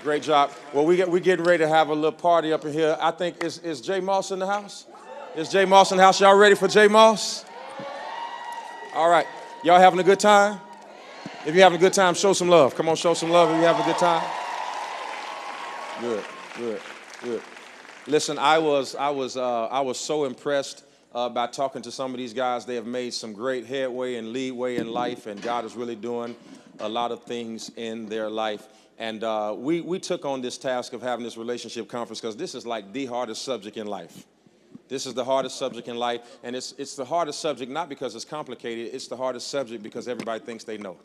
Great job. Well, we getting ready to have a little party up in here. I think, is Jay Moss in the house? Is Jay Moss in the house? Y'all ready for Jay Moss? All right. Y'all having a good time? If you're having a good time, show some love. Come on, show some love if you're having a good time. Good. Listen, I was so impressed by talking to some of these guys. They have made some great headway and leadway in life, and God is really doing a lot of things in their life. And we took on this task of having this relationship conference because this is like the hardest subject in life. This is the hardest subject in life, and it's the hardest subject not because it's complicated. It's the hardest subject because everybody thinks they know.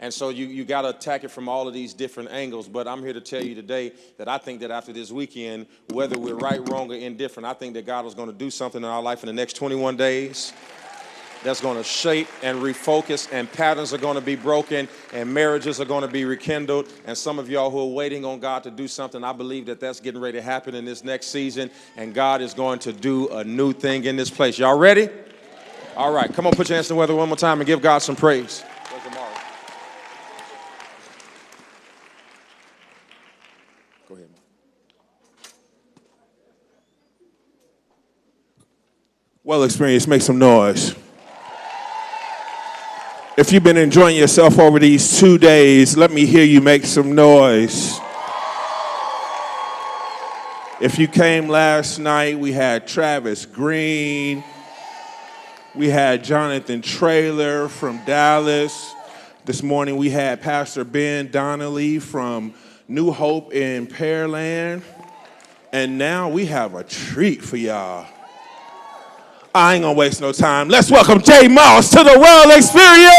And so you got to attack it from all of these different angles. But I'm here to tell you today that I think that after this weekend, whether we're right, wrong, or indifferent, I think that God is going to do something in our life in the next 21 days that's going to shape and refocus, and patterns are going to be broken, and marriages are going to be rekindled. And some of y'all who are waiting on God to do something, I believe that that's getting ready to happen in this next season, and God is going to do a new thing in this place. Y'all ready? All right, come on, put your hands together one more time and give God some praise. Go ahead, Mark.
Well experienced, make some noise. If you've been enjoying yourself over these 2 days, let me hear you make some noise. If you came last night, we had Travis Green. We had Jonathan Traylor from Dallas. This morning we had Pastor Ben Donnelly from New Hope in Pearland. And now we have a treat for y'all. I ain't gonna waste no time. Let's welcome Jay Moss to the World Experience!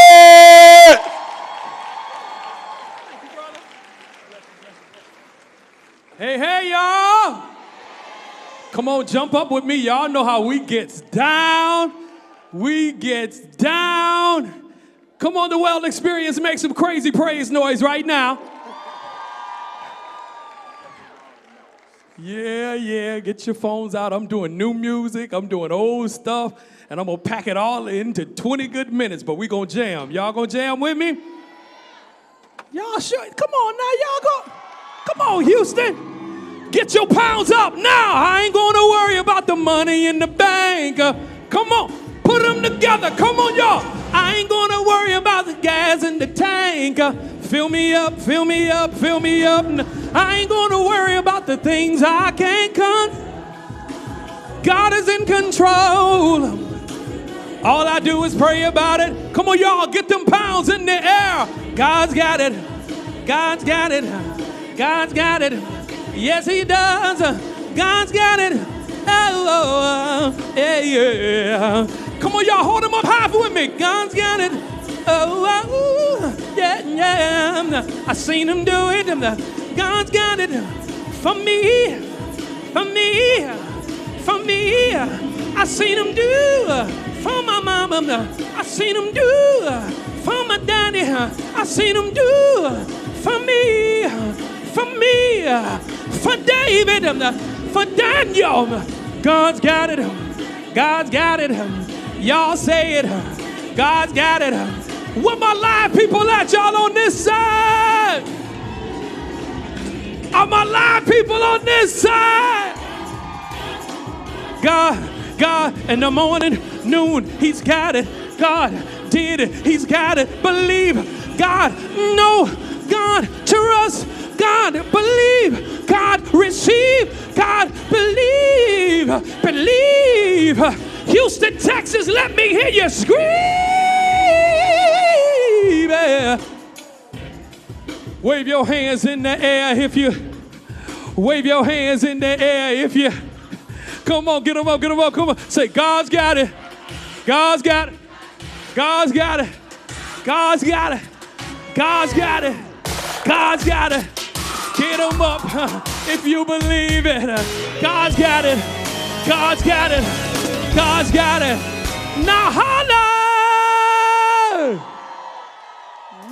Hey, y'all. Come on, jump up with me. Y'all know how we gets down. We gets down. Come on, the World Experience, make some crazy praise noise right now. Yeah, get your phones out. I'm doing new music, I'm doing old stuff, and I'm gonna pack it all into 20 good minutes, but we gonna jam. Y'all gonna jam with me? Y'all sure? Come on now, y'all go. Come on, Houston. Get your pounds up now. I ain't going to worry about the money in the bank. Come on, put them together. Come on, y'all. I ain't going to worry about the gas in the tank. Fill me up, fill me up, fill me up. I ain't going to worry about the things I can't control. God is in control. All I do is pray about it. Come on, y'all, get them pounds in the air. God's got it. God's got it. God's got it. Yes, he does. God's got it. Oh, yeah, yeah. Come on, y'all, hold them up high with me. God's got it. Oh, yeah, yeah. I seen him do it. God's got it for me, for me, for me. I seen him do for my mama. I seen him do for my daddy. I seen him do for me, for me, for David, for Daniel. God's got it. God's got it. Y'all say it. God's got it. Where my live people at, y'all, on this side? Are my live people on this side? God, in the morning, noon, he's got it. God did it. He's got it. Believe. God, know. God, trust. God, believe. God, receive. God, believe. Believe. Houston, Texas, let me hear you scream. Wave your hands in the air if you. Wave your hands in the air if you. Come on, get them up, come on. Say, God's got it. God's got it. God's got it. God's got it. God's got it. God's got it. Get them up if you believe it. God's got it. God's got it. God's got it. Now holla!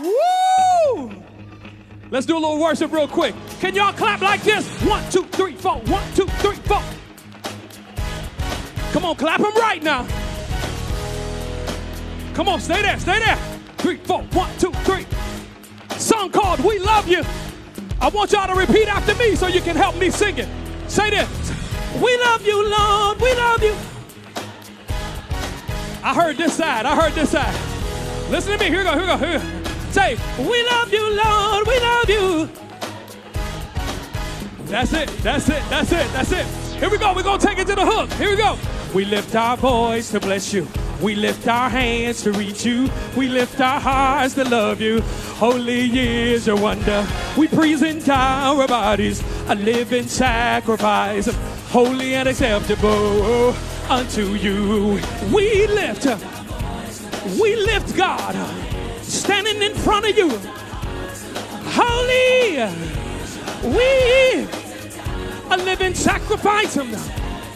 Woo! Let's do a little worship real quick. Can y'all clap like this? 1, 2, 3, 4. 1, 2, 3, 4. Come on, clap them right now. Come on, stay there, stay there. 3, 4, 1, 2, 3. Song called We Love You. I want y'all to repeat after me so you can help me sing it. Say this. We love you, Lord, we love you. I heard this side, I heard this side. Listen to me, here we go, here we go, here we go. Say, we love you, Lord, we love you. That's it, that's it, that's it, that's it. Here we go, we're gonna take it to the hook. Here we go. We lift our voice to bless you. We lift our hands to reach you. We lift our hearts to love you. Holy is your wonder. We present our bodies, a living sacrifice, holy and acceptable unto you. We lift God, standing in front of you. Holy, we a living sacrifice,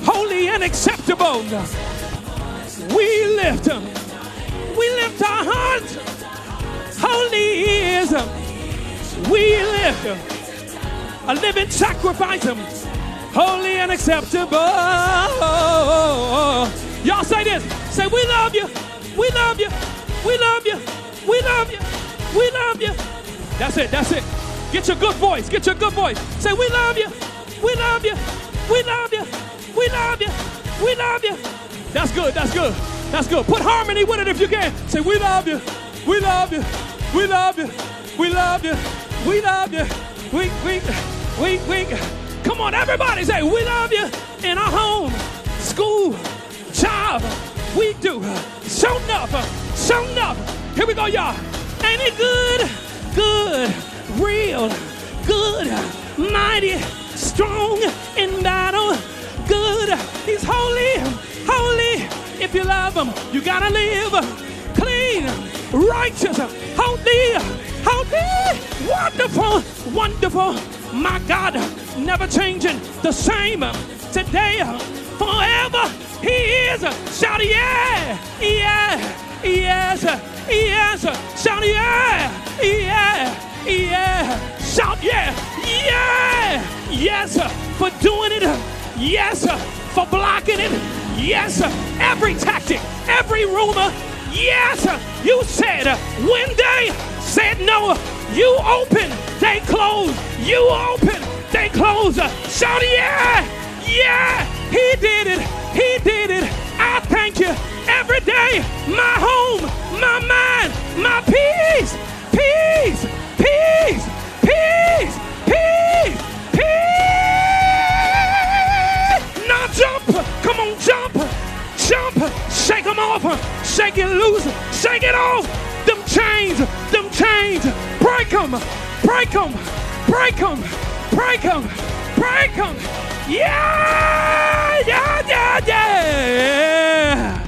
holy and acceptable. We lift our hearts. Holy is, we lift a living sacrifice, holy and acceptable. Y'all say this. Say, we love you. We love you. We love you. We love you. We love you. That's it. That's it. Get your good voice. Get your good voice. Say, we love you. We love you. We love you. We love you. We love you. That's good. That's good. That's good. Put harmony with it if you can. Say, we love you. We love you. We love you. We love you. We love you. We. Come on, everybody say, we love you in our home, school, job. We do. Show enough. Show enough. Here we go, y'all. Ain't it good? Good. Real. Good. Mighty. Strong in battle. Good. He's holy. Holy. If you love him, you gotta live clean, righteous, holy, holy, wonderful, wonderful. My God, never changing, the same today, forever. He is. Shout yeah, yeah, yes, yes. Shout yeah, yeah, yeah. Shout yeah, yeah, yes for doing it. Yes for blocking it. Yes, every tactic, every rumor. Yes, you said when they said no, you open, they close. You open, they close. Shout yeah, yeah, he did it, he did it. I thank you every day. My home, my mind, my peace, peace, peace, peace, peace, peace. Now jump, come on, jump, jump, shake them off, shake it loose, shake it off. Them chains, break them, break them, break them, break them, break them. Yeah, yeah, yeah, yeah.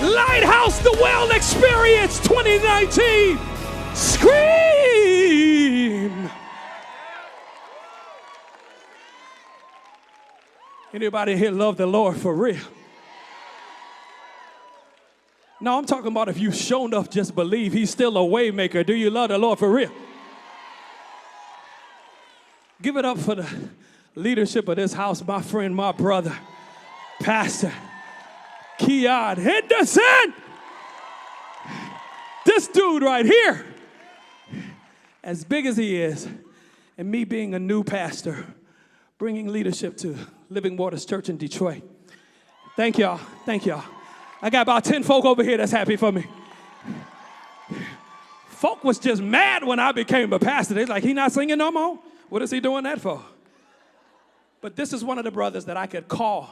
Lighthouse, the Well Experience 2019. Scream. Anybody here love the Lord for real? No, I'm talking about if you've shown up, just believe he's still a way maker. Do you love the Lord for real? Give it up for the leadership of this house, my friend, my brother, Pastor Keion Henderson. This dude right here, as big as he is, and me being a new pastor, bringing leadership to Living Waters Church in Detroit. Thank y'all, thank y'all. I got about 10 folk over here that's happy for me. Folk was just mad when I became a pastor. They're like, he not singing no more? What is he doing that for? But this is one of the brothers that I could call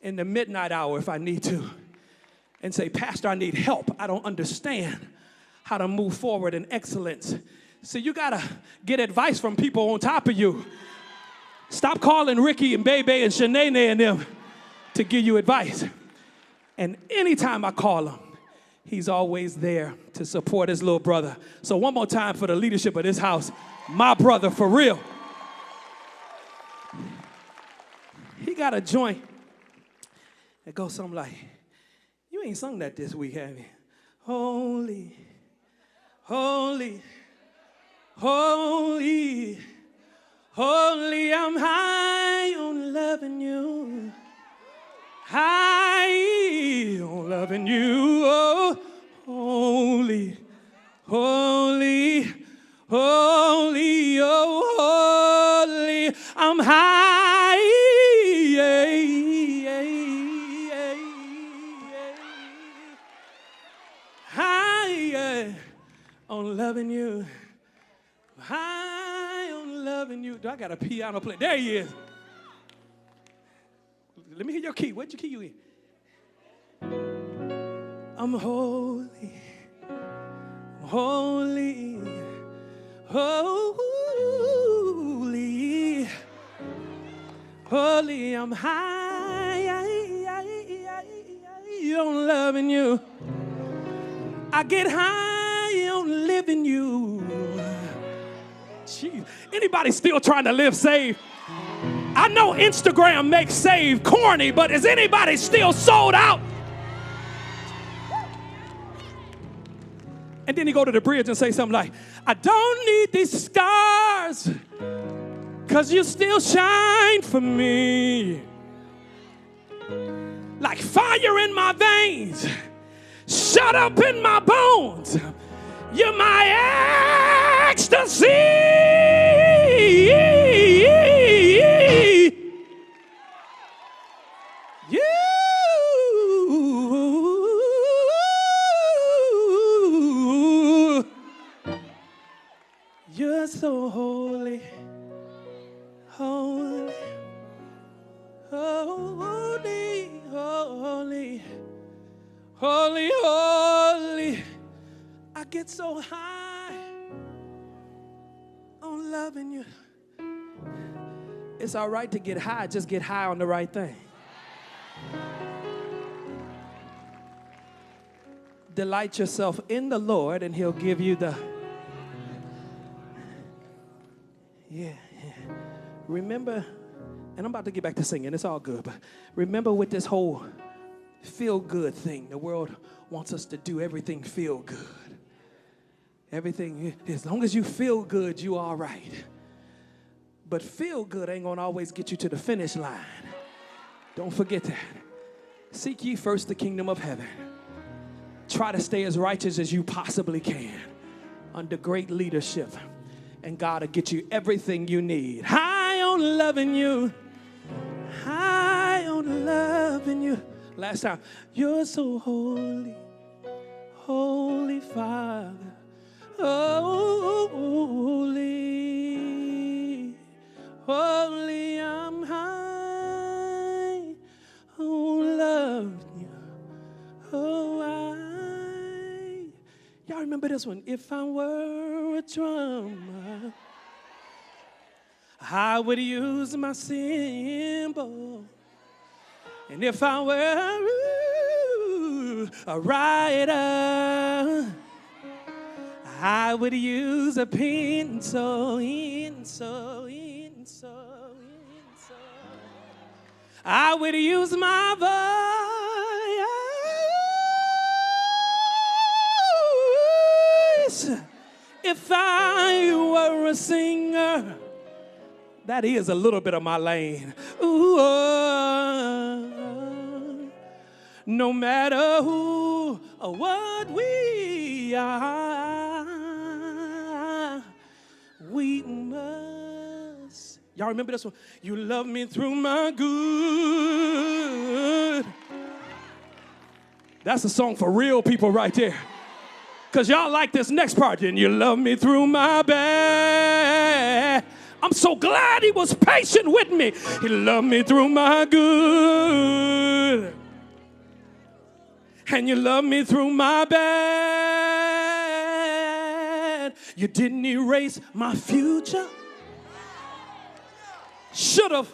in the midnight hour if I need to and say, Pastor, I need help. I don't understand how to move forward in excellence. So you got to get advice from people on top of you. Stop calling Ricky and Bebe and Shanae and them to give you advice. And anytime I call him, he's always there to support his little brother. So one more time for the leadership of this house, my brother for real. He got a joint that goes something like, you ain't sung that this week, have you? Holy, holy, holy, holy, I'm high on loving you. High on loving you, oh, holy, holy, holy, oh, holy, I'm high, high on loving you, high on loving you. Do I got a piano player? There he is. Let me hear your key. What'd you key you in? I'm holy, holy, holy, holy. I'm high on loving you. I get high on living you. Jeez. Anybody still trying to live saved? I know Instagram makes save corny, but is anybody still sold out? And then he go to the bridge and say something like, I don't need these stars, cause you still shine for me. Like fire in my veins, shut up in my bones. You're my ecstasy. You're so holy, holy, holy, holy, holy, holy. I get so high on loving you. It's all right to get high, just get high on the right thing. Delight yourself in the Lord and he'll give you the... Yeah. Remember, and I'm about to get back to singing, it's all good, but remember with this whole feel-good thing, the world wants us to do everything feel good. Everything, as long as you feel good, you all right. But feel good ain't gonna always get you to the finish line. Don't forget that. Seek ye first the kingdom of heaven. Try to stay as righteous as you possibly can. under great leadership. And God will get you everything you need. High on loving you. High on loving you. Last time. You're so holy. Holy Father. Holy. Holy, I'm high on loving you. Y'all remember this one? If I were a drummer, I would use my cymbal. And if I were a writer, I would use a pencil. I would use my voice if I were a singer. That is a little bit of my lane. Ooh, no matter who or what we are, we must. Y'all remember this one? You love me through my good. That's a song for real people right there. Because y'all like this next part. And you love me through my bad. I'm so glad he was patient with me. He loved me through my good. And you love me through my bad. You didn't erase my future. Should have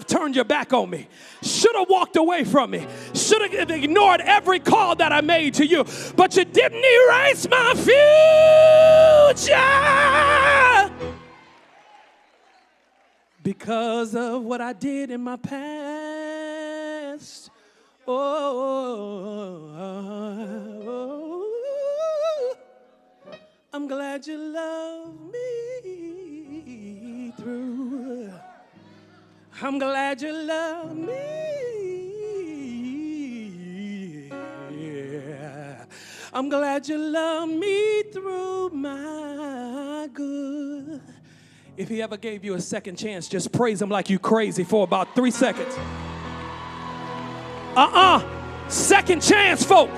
turned your back on me. Should have walked away from me. Should have ignored every call that I made to you. But you didn't erase my future. Because of what I did in my past. I'm glad you love me through. I'm glad you love me. I'm glad you love me through my good. If he ever gave you a second chance, just praise him like you crazy for about 3 seconds. Second chance, folk.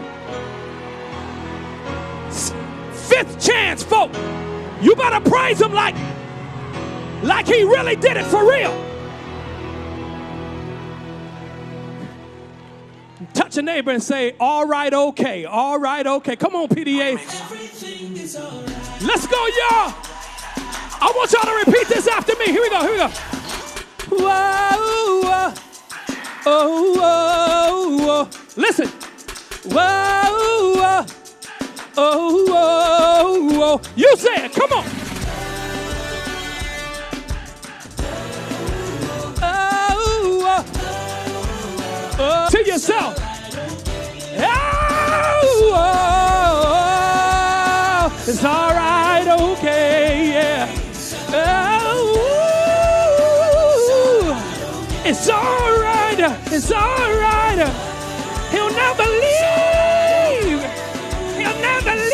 Fifth chance, folk. You better praise him like he really did it for real. Touch a neighbor and say, all right, okay. All right, okay. Come on, PDA. Let's go, y'all. I want y'all to repeat this after me. Here we go, here we go. Whoa, oh, oh, oh. Listen. Whoa, oh, oh, oh. You say it, come on. Oh, oh. To yourself. Oh, oh, oh. It's all right, okay, yeah. Oh, it's all right, it's all right. He'll never leave. He'll never leave.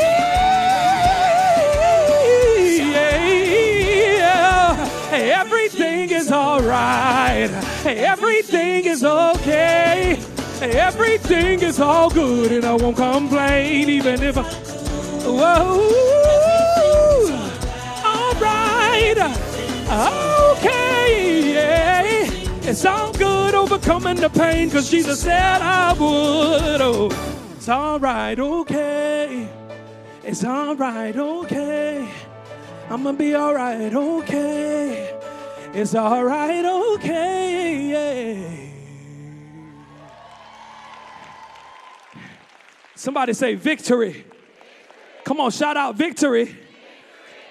Hey, everything is all right. Hey, everything is okay. Hey, everything is all good, and I won't complain even if I. Whoa. Okay, yeah. It's all good overcoming the pain, because Jesus said I would. Oh, it's all right, okay. It's all right, okay. I'm gonna be all right, okay. It's all right, okay, yeah. Somebody say victory. Come on, shout out victory.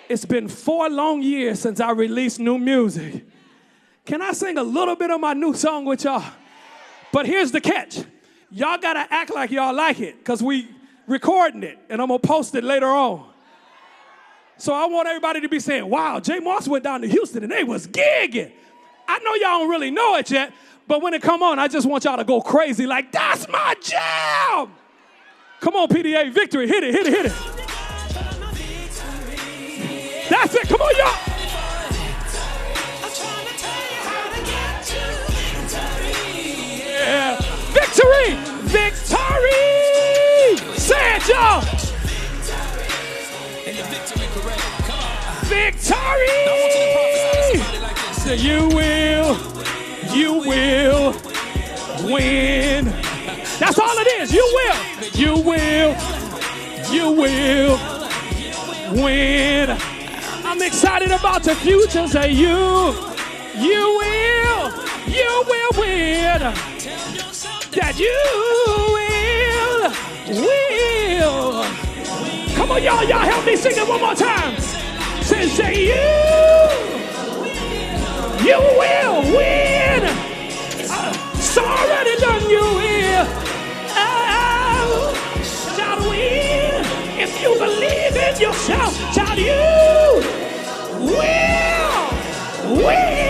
It's been 4 long years since I released new music. Can I sing a little bit of my new song with y'all? But here's the catch. Y'all got to act like y'all like it, because we recording it, and I'm going to post it later on. So I want everybody to be saying, wow, Jay Moss went down to Houston, and they was gigging. I know y'all don't really know it yet, but when it come on, I just want y'all to go crazy like, that's my jam. Come on, PDA, victory. Hit it, hit it, hit it. That's it. Come on, y'all. Yeah. Victory. Victory. Say it, y'all. Victory. Say you will win. That's all it is. You will win. I'm excited about the future. Say you will win. That you will. Come on, y'all help me sing it one more time. Say you will win. It's already done, you will. Shout win. If you believe it, you'll shout. Shout you will win.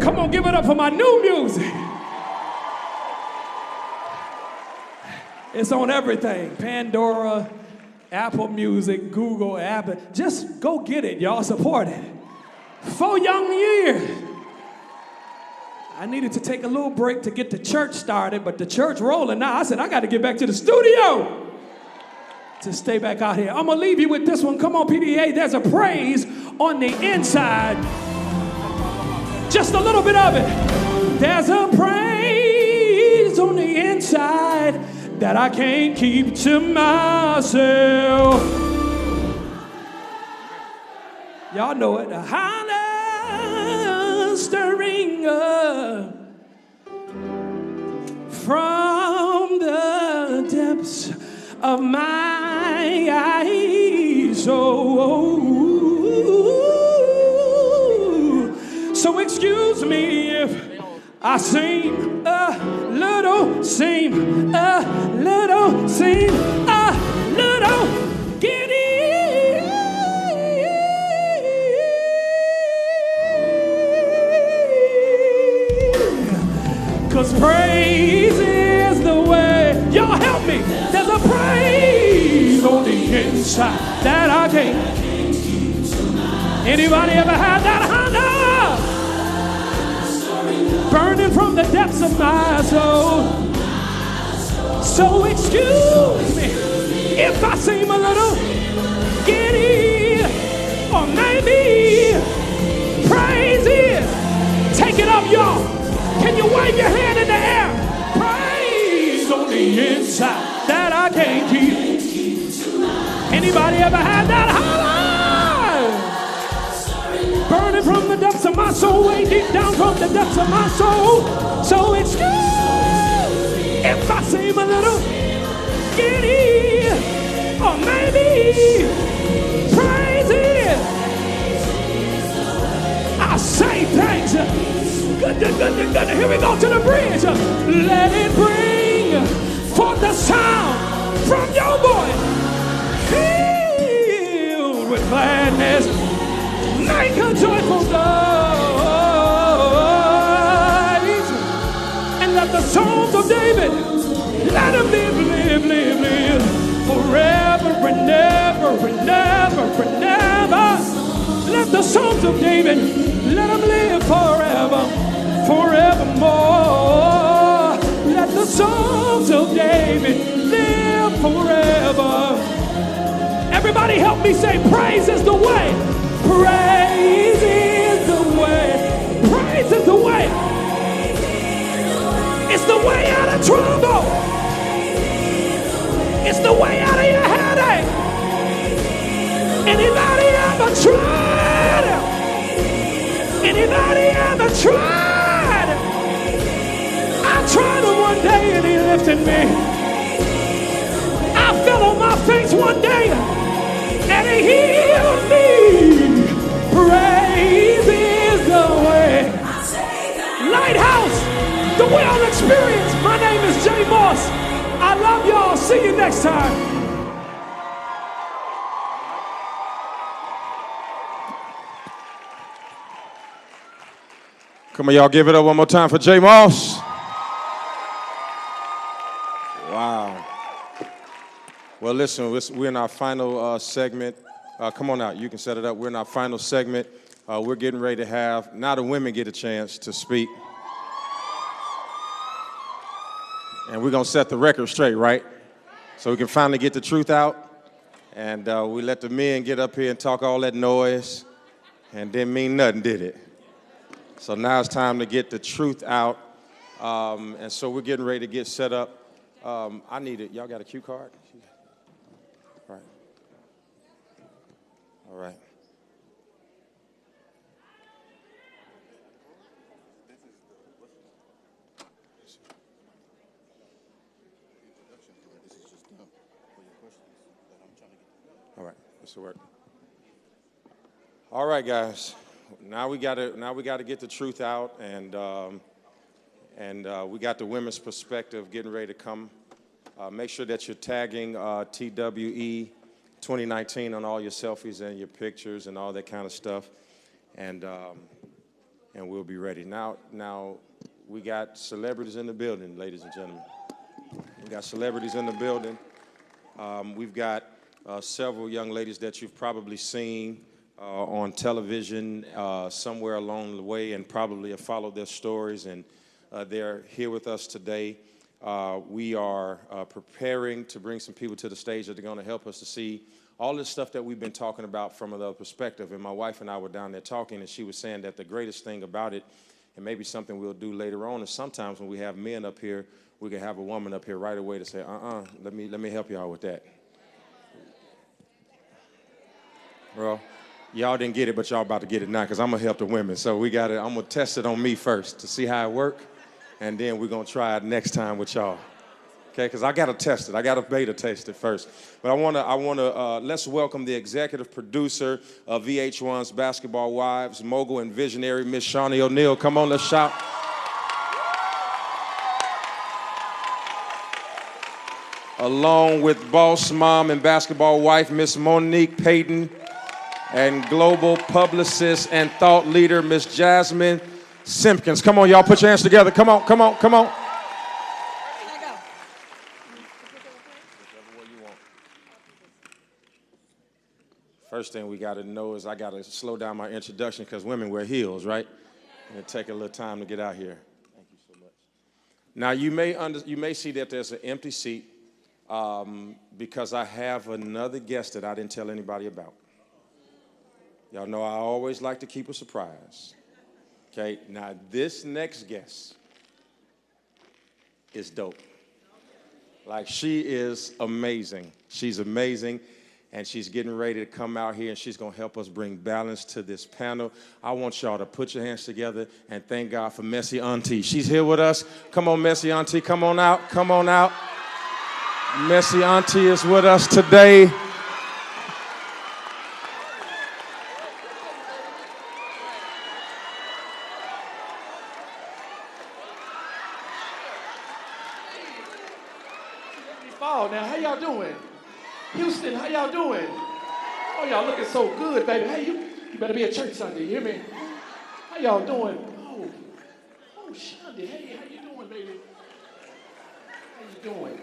Come on, give it up for my new music. It's on everything. Pandora, Apple Music, Google, Apple. Just go get it, y'all. Support it. 4 young years. I needed to take a little break to get the church started, but the church rolling now. I said, I got to get back to the studio to stay back out here. I'm going to leave you with this one. Come on, PDA. There's a praise on the inside. Just a little bit of it. There's a praise on the inside that I can't keep to myself. Y'all know it. A holler stirring up from the depths of my eyes. So excuse me if I seem a little giddy. 'Cause praise is the way. Y'all help me. There's a praise on the inside that I can't. Anybody ever had that hunger? Burning from the depths of my soul. So excuse me if I seem a little giddy, or maybe crazy. Take it up, y'all. Can you wave your hand in the air? Praise on the inside that I can't keep. Anybody ever had that holler? Burning from the depths of my soul, way deep down from the depths of my soul. So excuse if I seem a little giddy, or maybe crazy. I say thanks. Good. Here we go to the bridge. Let it bring forth the sound from your voice, filled with gladness. Make a joyful noise, and let the songs of David, let them live forever and ever. Let the songs of David, let them live forevermore. Let the songs of David live forever. Everybody help me say, praise is the way. Praise is the way. Praise is the way. It's the way out of trouble. It's the way out of your headache. Anybody ever tried? Anybody ever tried? I tried him one day and he lifted me. I fell on my face one day and he healed me. Praise is the way. Lighthouse, the Well Experience. My name is Jay Moss. I love y'all. See you next time.
Come on, y'all, give it up one more time for Jay Moss. Wow. Well, listen, we're in our final segment. Come on out. You can set it up. We're in our final segment. We're getting ready to have, now the women get a chance to speak. And we're going to set the record straight, right? So we can finally get the truth out. And we let the men get up here and talk all that noise. And didn't mean nothing, did it? So now it's time to get the truth out. And so we're getting ready to get set up. I need it. Y'all got a cue card? All right. All right. All right, this will work. All right, guys. Now we gotta get the truth out, and we got the women's perspective getting ready to come. Make sure that you're tagging TWE 2019 on all your selfies and your pictures and all that kind of stuff, and we'll be ready. Now we got celebrities in the building, ladies and gentlemen. We got celebrities in the building. We've got several young ladies that you've probably seen on television somewhere along the way, and probably have followed their stories, and they're here with us today. We are preparing to bring some people to the stage that are going to help us to see all this stuff that we've been talking about from another perspective. And my wife and I were down there talking, and she was saying that the greatest thing about it, and maybe something we'll do later on, is sometimes when we have men up here, we can have a woman up here right away to say, let me help y'all with that. Well, y'all didn't get it, but y'all about to get it now, because I'm going to help the women. So I'm going to test it on me first to see how it works, and then we're going to try it next time with y'all. Okay, because I got to test it. I got to beta test it first. But I want to let's welcome the executive producer of VH1's Basketball Wives, mogul and visionary, Miss Shawnee O'Neal. Come on, let's shout. Along with boss mom and basketball wife, Miss Monique Payton, and global publicist and thought leader, Miss Jasmine Simpkins. Come on, y'all, put your hands together. Come on, come on, come on. First thing we got to know is I got to slow down my introduction, because women wear heels, right? And it take a little time to get out here. Thank you so much. Now, you may see that there's an empty seat because I have another guest that I didn't tell anybody about. Y'all know I always like to keep a surprise. Okay, now this next guest is dope. Like, she is amazing. She's amazing, and she's getting ready to come out here, and she's going to help us bring balance to this panel. I want y'all to put your hands together and thank God for Messy Auntie. She's here with us. Come on, Messy Auntie, come on out, come on out. Messy Auntie is with us today.
Now, how y'all doing? Houston, how y'all doing? Oh, y'all looking so good, baby. Hey, you better be at church Sunday, you hear me? How y'all doing? Oh, Shonda, hey, how you doing, baby? How you doing?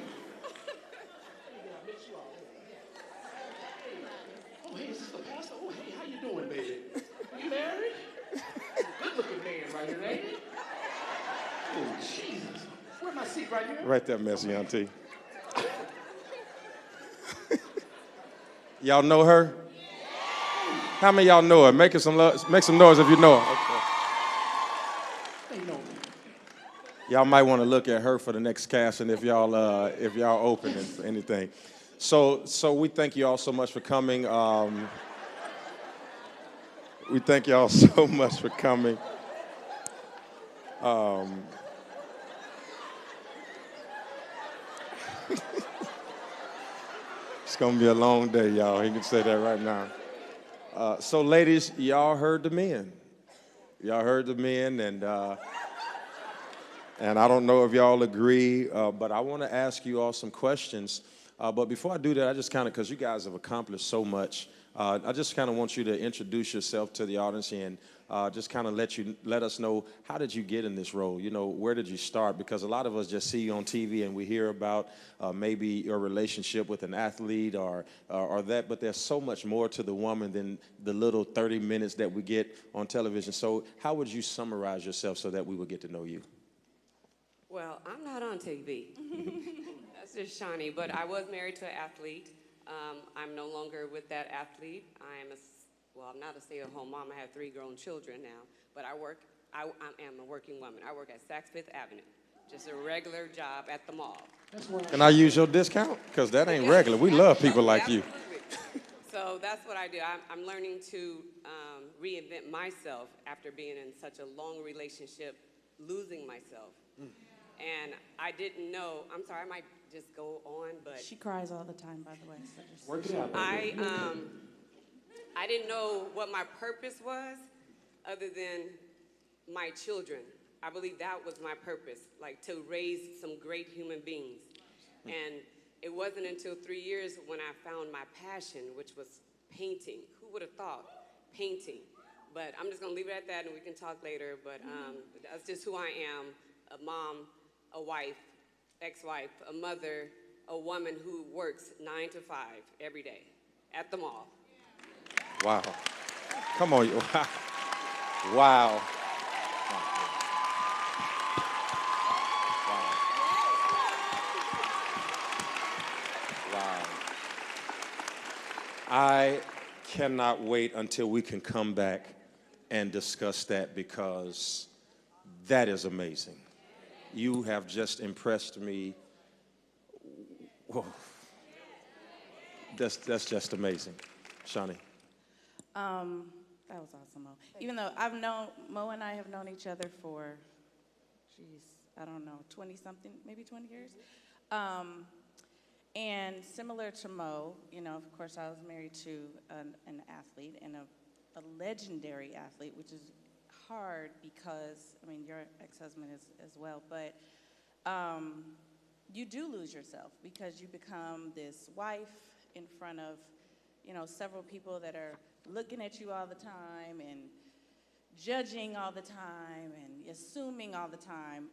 Oh, hey, is this the pastor? Oh, hey, how you doing, baby? You married? Good-looking man right here, ain't he? Oh, Jesus. Where's my seat, right here?
Right there, Messy Auntie. Y'all know her? How many of y'all know her? Make some noise if you know her. Okay. Y'all might want to look at her for the next casting if y'all open and anything. So we thank you all so much for coming. We thank y'all so much for coming. It's going to be a long day, y'all. He can say that right now. So, ladies, y'all heard the men. Y'all heard the men, and I don't know if y'all agree, but I want to ask you all some questions But before I do that, I just kind of, because you guys have accomplished so much, I just kind of want you to introduce yourself to the audience and just kind of let us know, how did you get in this role? You know, where did you start? Because a lot of us just see you on TV and we hear about maybe your relationship with an athlete or that, but there's so much more to the woman than the little 30 minutes that we get on television. So how would you summarize yourself so that we would get to know you?
Well, I'm not on TV. That's just Shawnee, but I was married to an athlete. I'm no longer with that athlete. I'm not a stay-at-home mom. I have 3 grown children now, but I am a working woman. I work at Saks Fifth Avenue, just a regular job at the mall.
Can I use your discount? Because that ain't regular. We love people like you.
So that's what I do. I'm learning to reinvent myself after being in such a long relationship, losing myself. And I didn't know, I'm sorry, I might just go on, but
She cries all the time, by the way. So just
Work it out.
I didn't know what my purpose was other than my children. I believe that was my purpose, like to raise some great human beings. And it wasn't until 3 years when I found my passion, which was painting. Who would have thought? Painting. But I'm just gonna leave it at that and we can talk later, but that's just who I am, a mom, a wife, ex-wife, a mother, a woman who works 9 to 5 every day at the mall.
Wow. Come on. Wow. Wow. I cannot wait until we can come back and discuss that, because that is amazing. You have just impressed me. Whoa. That's just amazing. Shawnee.
That was awesome, Mo. Even though Mo and I have known each other for, I don't know, 20-something, maybe 20 years. And similar to Mo, you know, of course, I was married to an athlete, and a legendary athlete, which is hard because, I mean, your ex-husband is as well, but you do lose yourself because you become this wife in front of, you know, several people that are looking at you all the time and judging all the time and assuming all the time.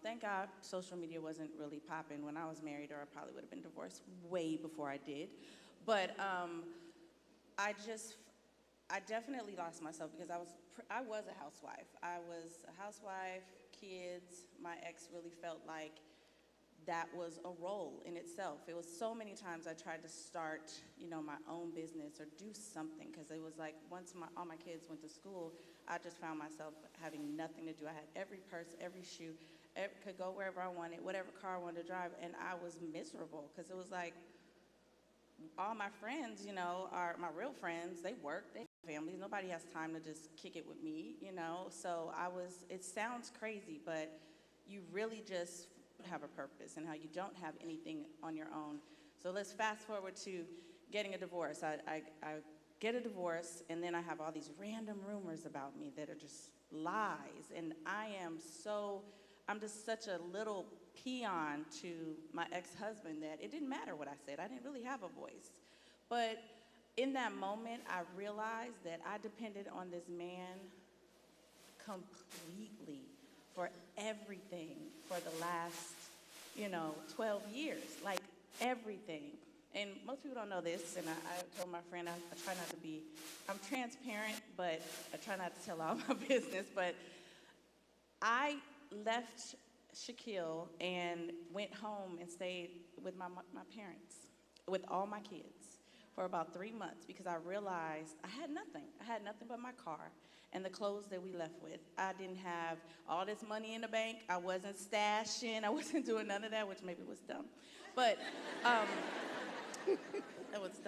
Thank God social media wasn't really popping when I was married, or I probably would have been divorced way before I did. But I definitely lost myself because I was a housewife. I was a housewife, kids. My ex really felt like that was a role in itself. It was so many times I tried to start, you know, my own business or do something, because it was like once all my kids went to school, I just found myself having nothing to do. I had every purse, every shoe, could go wherever I wanted, whatever car I wanted to drive, and I was miserable because it was like all my friends, you know, are my real friends. They work, they have families. Nobody has time to just kick it with me, you know. So it sounds crazy, but you really just have a purpose and how you don't have anything on your own. So let's fast forward to getting a divorce. I get a divorce, and then I have all these random rumors about me that are just lies, and I'm just such a little peon to my ex-husband that it didn't matter what I said. I didn't really have a voice. But in that moment, I realized that I depended on this man completely for everything for the last, 12 years, like everything. And most people don't know this, and I told my friend, I try not to be, I'm transparent, but I try not to tell all my business, but I left Shaquille and went home and stayed with my parents, with all my kids, for about 3 months, because I realized I had nothing. I had nothing but my car and the clothes that we left with. I didn't have all this money in the bank. I wasn't stashing. I wasn't doing none of that, which maybe was dumb. But that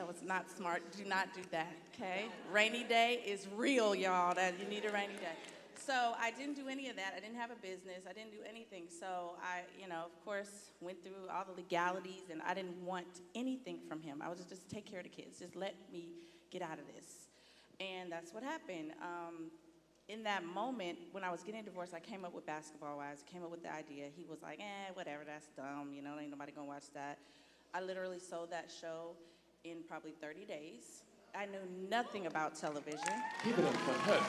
was not smart. Do not do that, okay? Rainy day is real, y'all. That you need a rainy day. So I didn't do any of that. I didn't have a business. I didn't do anything. So I, of course, went through all the legalities, and I didn't want anything from him. I was just take care of the kids. Just let me get out of this. And that's what happened. In that moment, when I was getting divorced, I came up with Basketball Wives. I came up with the idea. He was like, whatever, that's dumb. Ain't nobody gonna watch that. I literally sold that show in probably 30 days. I knew nothing about television.
Give it up for her.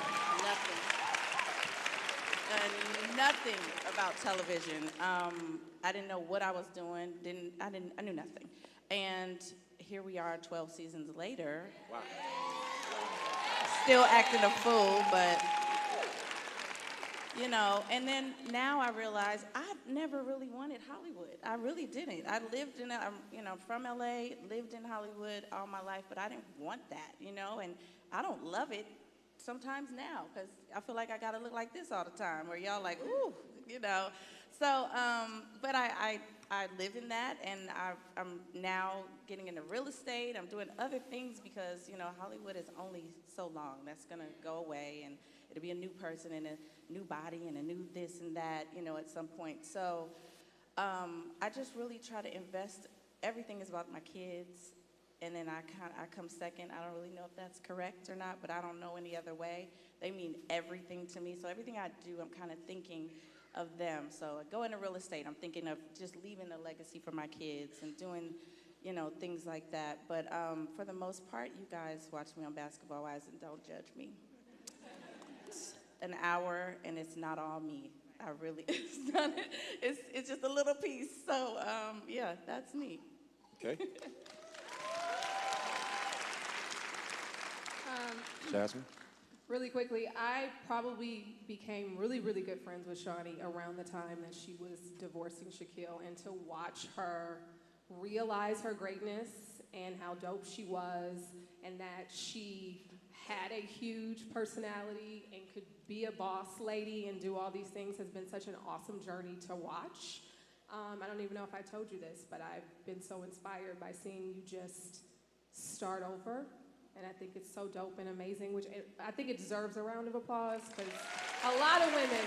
Nothing about television. I didn't know what I was doing. I knew nothing. And here we are 12 seasons later.
Wow.
Still acting a fool, but you know, and then now I realize I never really wanted Hollywood. I really didn't. I lived in, I'm from LA, lived in Hollywood all my life, but I didn't want that, and I don't love it sometimes now because I feel like I gotta look like this all the time, where y'all like, ooh, So, but I live in that, and I'm now getting into real estate. I'm doing other things because, Hollywood is only so long. That's gonna go away, and it'll be a new person and a new body and a new this and that, at some point. So I just really try to invest. Everything is about my kids, and then I come second. I don't really know if that's correct or not, but I don't know any other way. They mean everything to me. So everything I do, I'm kind of thinking of them. So I go into real estate, I'm thinking of just leaving a legacy for my kids and doing, things like that. But for the most part, you guys watch me on Basketball Wives and don't judge me. It's an hour, and it's not all me. I really, it's just a little piece. So, yeah, that's me.
Okay. Jasmine?
Really quickly, I probably became really, really good friends with Shawnee around the time that she was divorcing Shaquille, and to watch her realize her greatness and how dope she was, and that she had a huge personality and could be a boss lady and do all these things has been such an awesome journey to watch. I don't even know if I told you this, but I've been so inspired by seeing you just start over. And I think it's so dope and amazing, I think it deserves a round of applause, because a lot of women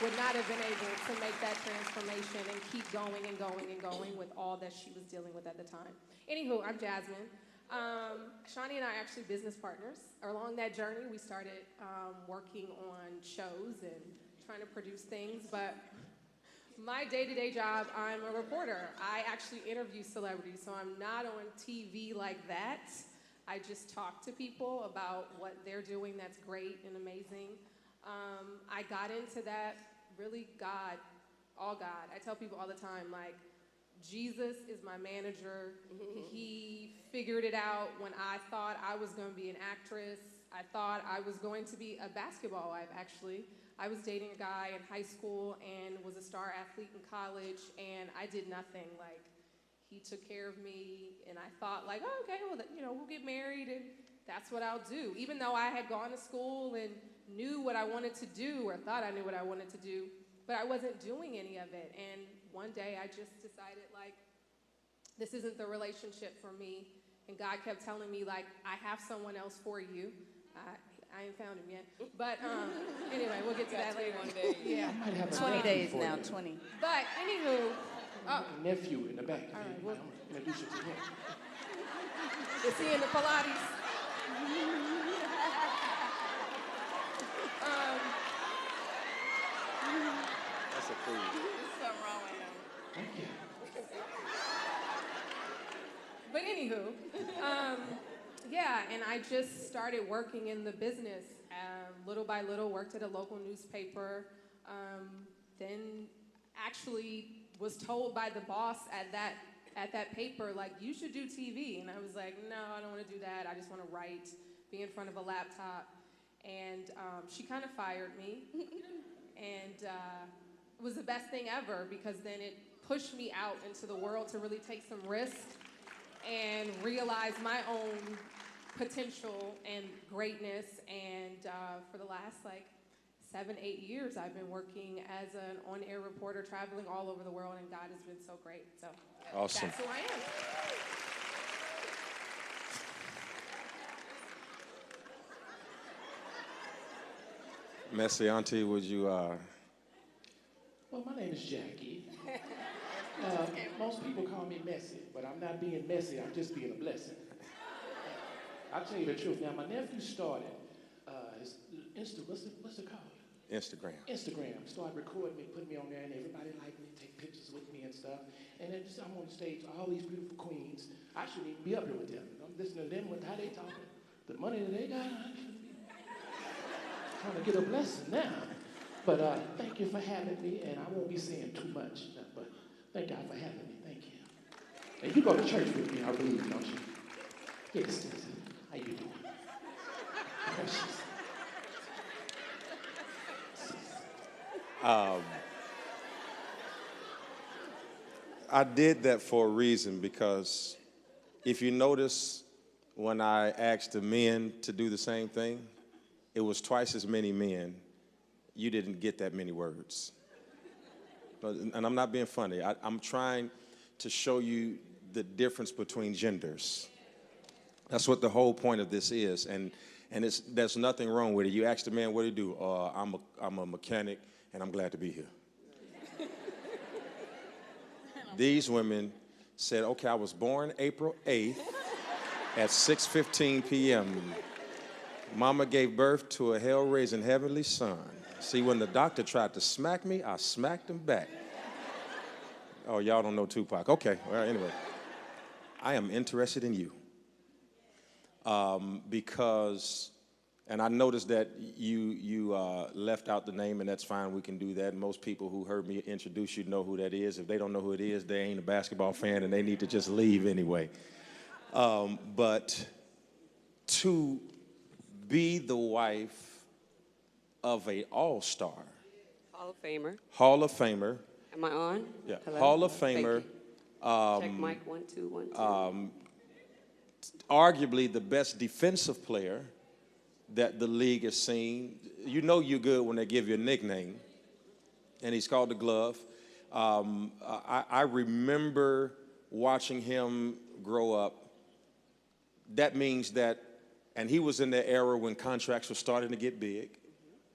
would not have been able to make that transformation and keep going and going and going with all that she was dealing with at the time. Anywho, I'm Jasmine. Shawnee and I are actually business partners. Along that journey, we started working on shows and trying to produce things, but my day-to-day job, I'm a reporter. I actually interview celebrities, so I'm not on TV like that. I just talk to people about what they're doing that's great and amazing. I got into that, really God, all God. I tell people all the time, like, Jesus is my manager. He figured it out when I thought I was going to be an actress. I thought I was going to be a basketball wife, actually. I was dating a guy in high school and was a star athlete in college, and I did nothing. Like, he took care of me, and I thought, like, oh, okay, well, we'll get married, and that's what I'll do. Even though I had gone to school and knew what I wanted to do, or thought I knew what I wanted to do, but I wasn't doing any of it. And one day I just decided, like, this isn't the relationship for me. And God kept telling me, like, I have someone else for you. I ain't found him yet. But anyway, we'll get to that later.
One day.
Yeah.
20 days now, 20.
But anywho,
Nephew in the back.
all right, well,
I'm gonna do shit to him.
is he in the Pilates?
That's a fool.
There's something wrong with him.
Thank you.
But anywho, yeah, and I just started working in the business. Little by little, worked at a local newspaper. Then actually was told by the boss at that paper, like, you should do TV. And I was like, no, I don't want to do that. I just want to write, be in front of a laptop. And she kind of fired me. And it was the best thing ever, because then it pushed me out into the world to really take some risk and realize my own potential and greatness. And for the last, 7-8 years, I've been working as an on-air reporter, traveling all over the world, and God has been so great. So
Awesome.
That's who I am.
Messy Auntie, would you,
Well, my name is Jackie. Most people call me messy, but I'm not being messy, I'm just being a blessing. I'll tell you the truth. Now, my nephew started his what's it called?
Instagram.
Instagram. Started recording me, putting me on there, and everybody liked me, take pictures with me and stuff. And then I'm on the stage, all these beautiful queens. I shouldn't even be up here with them. I'm listening to them with how they talking, the money that they got. I shouldn't be trying to get a blessing now. But thank you for having me, and I won't be saying too much, but thank God for having me. Thank you. And you go to church with me, I believe, don't you? Yes, yes. How you doing? Precious.
I did that for a reason, because if you notice, when I asked the men to do the same thing, it was twice as many men. You didn't get that many words. And I'm not being funny. I'm trying to show you the difference between genders. That's what the whole point of this is. And there's nothing wrong with it. You ask the man, what do you do? I'm a mechanic, and I'm glad to be here. These women said, okay, I was born April 8th at 6:15 p.m. Mama gave birth to a hell-raising heavenly son. See, when the doctor tried to smack me, I smacked him back. Oh, y'all don't know Tupac. Okay, well, anyway. I am interested in you. Because, and I noticed that you left out the name, and that's fine, we can do that. Most people who heard me introduce you know who that is. If they don't know who it is, they ain't a basketball fan, and they need to just leave anyway. But to be the wife of a all-star.
Hall of Famer.
Hall of Famer.
Am I on?
Yeah,
Hello?
Hall of Famer.
Check mic, 1, 2, 1, 2.
Arguably the best defensive player that the league has seen. You know you're good when they give you a nickname, and he's called the Glove. I remember watching him grow up. That means that, and he was in the era when contracts were starting to get big,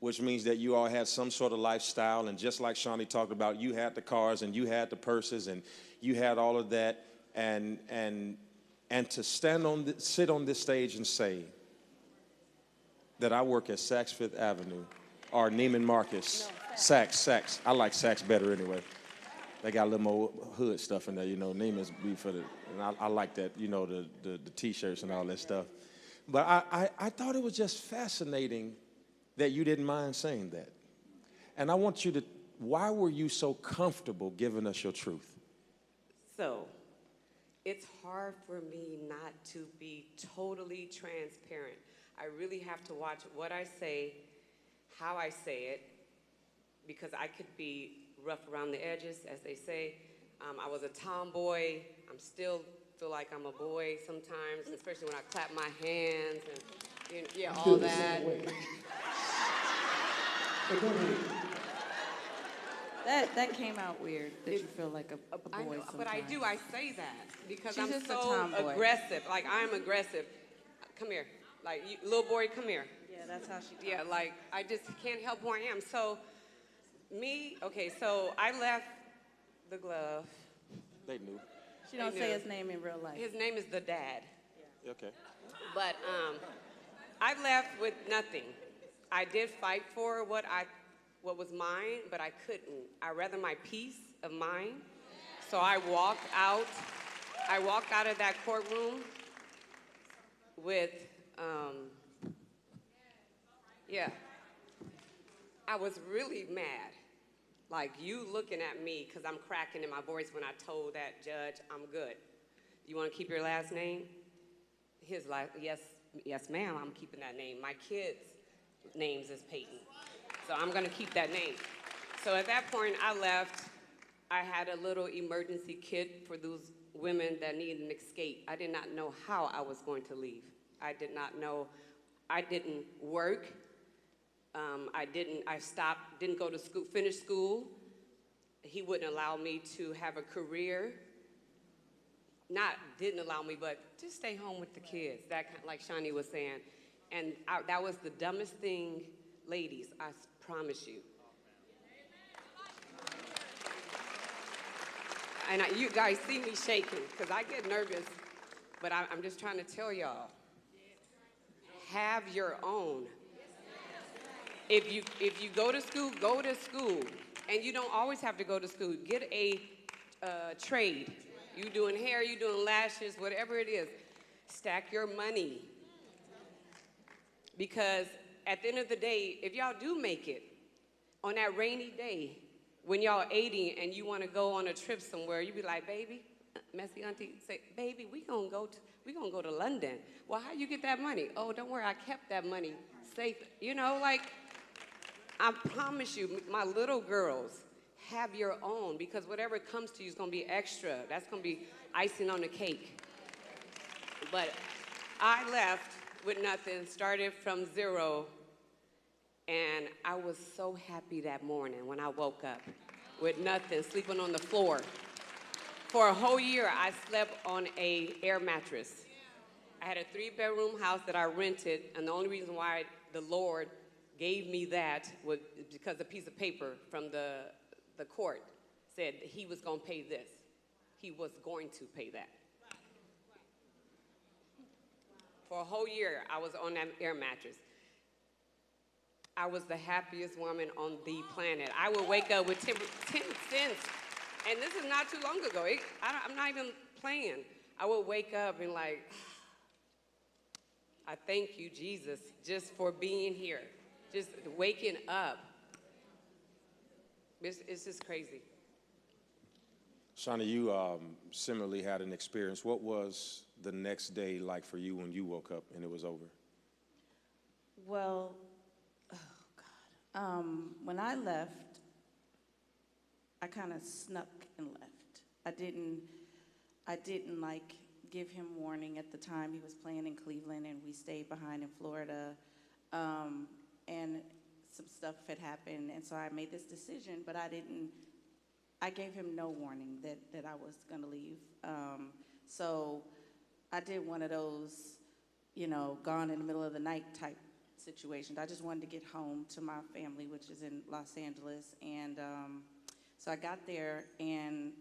which means that you all had some sort of lifestyle, and just like Shawnee talked about, you had the cars and you had the purses and you had all of that, and to sit on this stage and say that I work at Saks Fifth Avenue or Neiman Marcus. Saks. I like Saks better anyway. They got a little more hood stuff in there, you know. Neiman's be for the, and I like that, you know, the T-shirts and all that stuff. But I thought it was just fascinating that you didn't mind saying that. And I want you to, why were you so comfortable giving us your truth?
So, it's hard for me not to be totally transparent. I really have to watch what I say, how I say it, because I could be rough around the edges, as they say. I was a tomboy. I'm still feel like I'm a boy sometimes, especially when I clap my hands and yeah, all that.
That came out weird, that you feel like a boy sometimes.
But I say that because
She's
I'm
just a
so
tomboy.
aggressive. Like, I'm aggressive. Come here. Like, little boy, come here.
Yeah, that's how she talks.
Yeah, like, I just can't help who I am. So, so I left the Glove.
They knew.
She don't say his name in real life.
His name is the Dad.
Yeah. Okay.
But I left with nothing. I did fight for what was mine, but I couldn't. I'd rather my peace of mind. So I walked out of that courtroom with, I was really mad. Like, you looking at me, because I'm cracking in my voice when I told that judge, I'm good. You want to keep your last name? His last, yes, ma'am, I'm keeping that name. My kids' names is Peyton. So I'm going to keep that name. So at that point, I left. I had a little emergency kit for those women that needed an escape. I did not know how I was going to leave. I did not know. I didn't work. I stopped, didn't go to school, finish school. He wouldn't allow me to have a career. Didn't allow me, but just stay home with the kids, like Shawnee was saying. And that was the dumbest thing, ladies, I promise you. And you guys see me shaking, because I get nervous, but I'm just trying to tell y'all, have your own. If you go to school, go to school. And you don't always have to go to school. Get a trade. You doing hair, you doing lashes, whatever it is. Stack your money. Because at the end of the day, if y'all do make it, on that rainy day, when y'all 80 and you want to go on a trip somewhere, you be like, baby, messy auntie, say, baby, we gonna go to London. Well, how you get that money? Oh, don't worry, I kept that money safe. You know, like, I promise you, my little girls, have your own, because whatever comes to you is gonna be extra. That's gonna be icing on the cake. But I left with nothing, started from zero, and I was so happy that morning when I woke up with nothing, sleeping on the floor. For a whole year, I slept on an air mattress. I had a 3-bedroom house that I rented, and the only reason why the Lord gave me that was because a piece of paper from the court said that he was going to pay this. He was going to pay that. For a whole year, I was on that air mattress. I was the happiest woman on the planet. I would wake up with 10 cents. And this is not too long ago. I'm not even playing. I would wake up and like, I thank you, Jesus, just for being here. Just waking up. It's just crazy.
Shawnee, you similarly had an experience. What was the next day like for you when you woke up and it was over?
Well, when I left, I kind of snuck and left. I didn't like give him warning at the time. He was playing in Cleveland and we stayed behind in Florida. And some stuff had happened, and so I made this decision, but I gave him no warning that I was gonna leave. So I did one of those, gone in the middle of the night type situations. I just wanted to get home to my family, which is in Los Angeles. And so I got there and,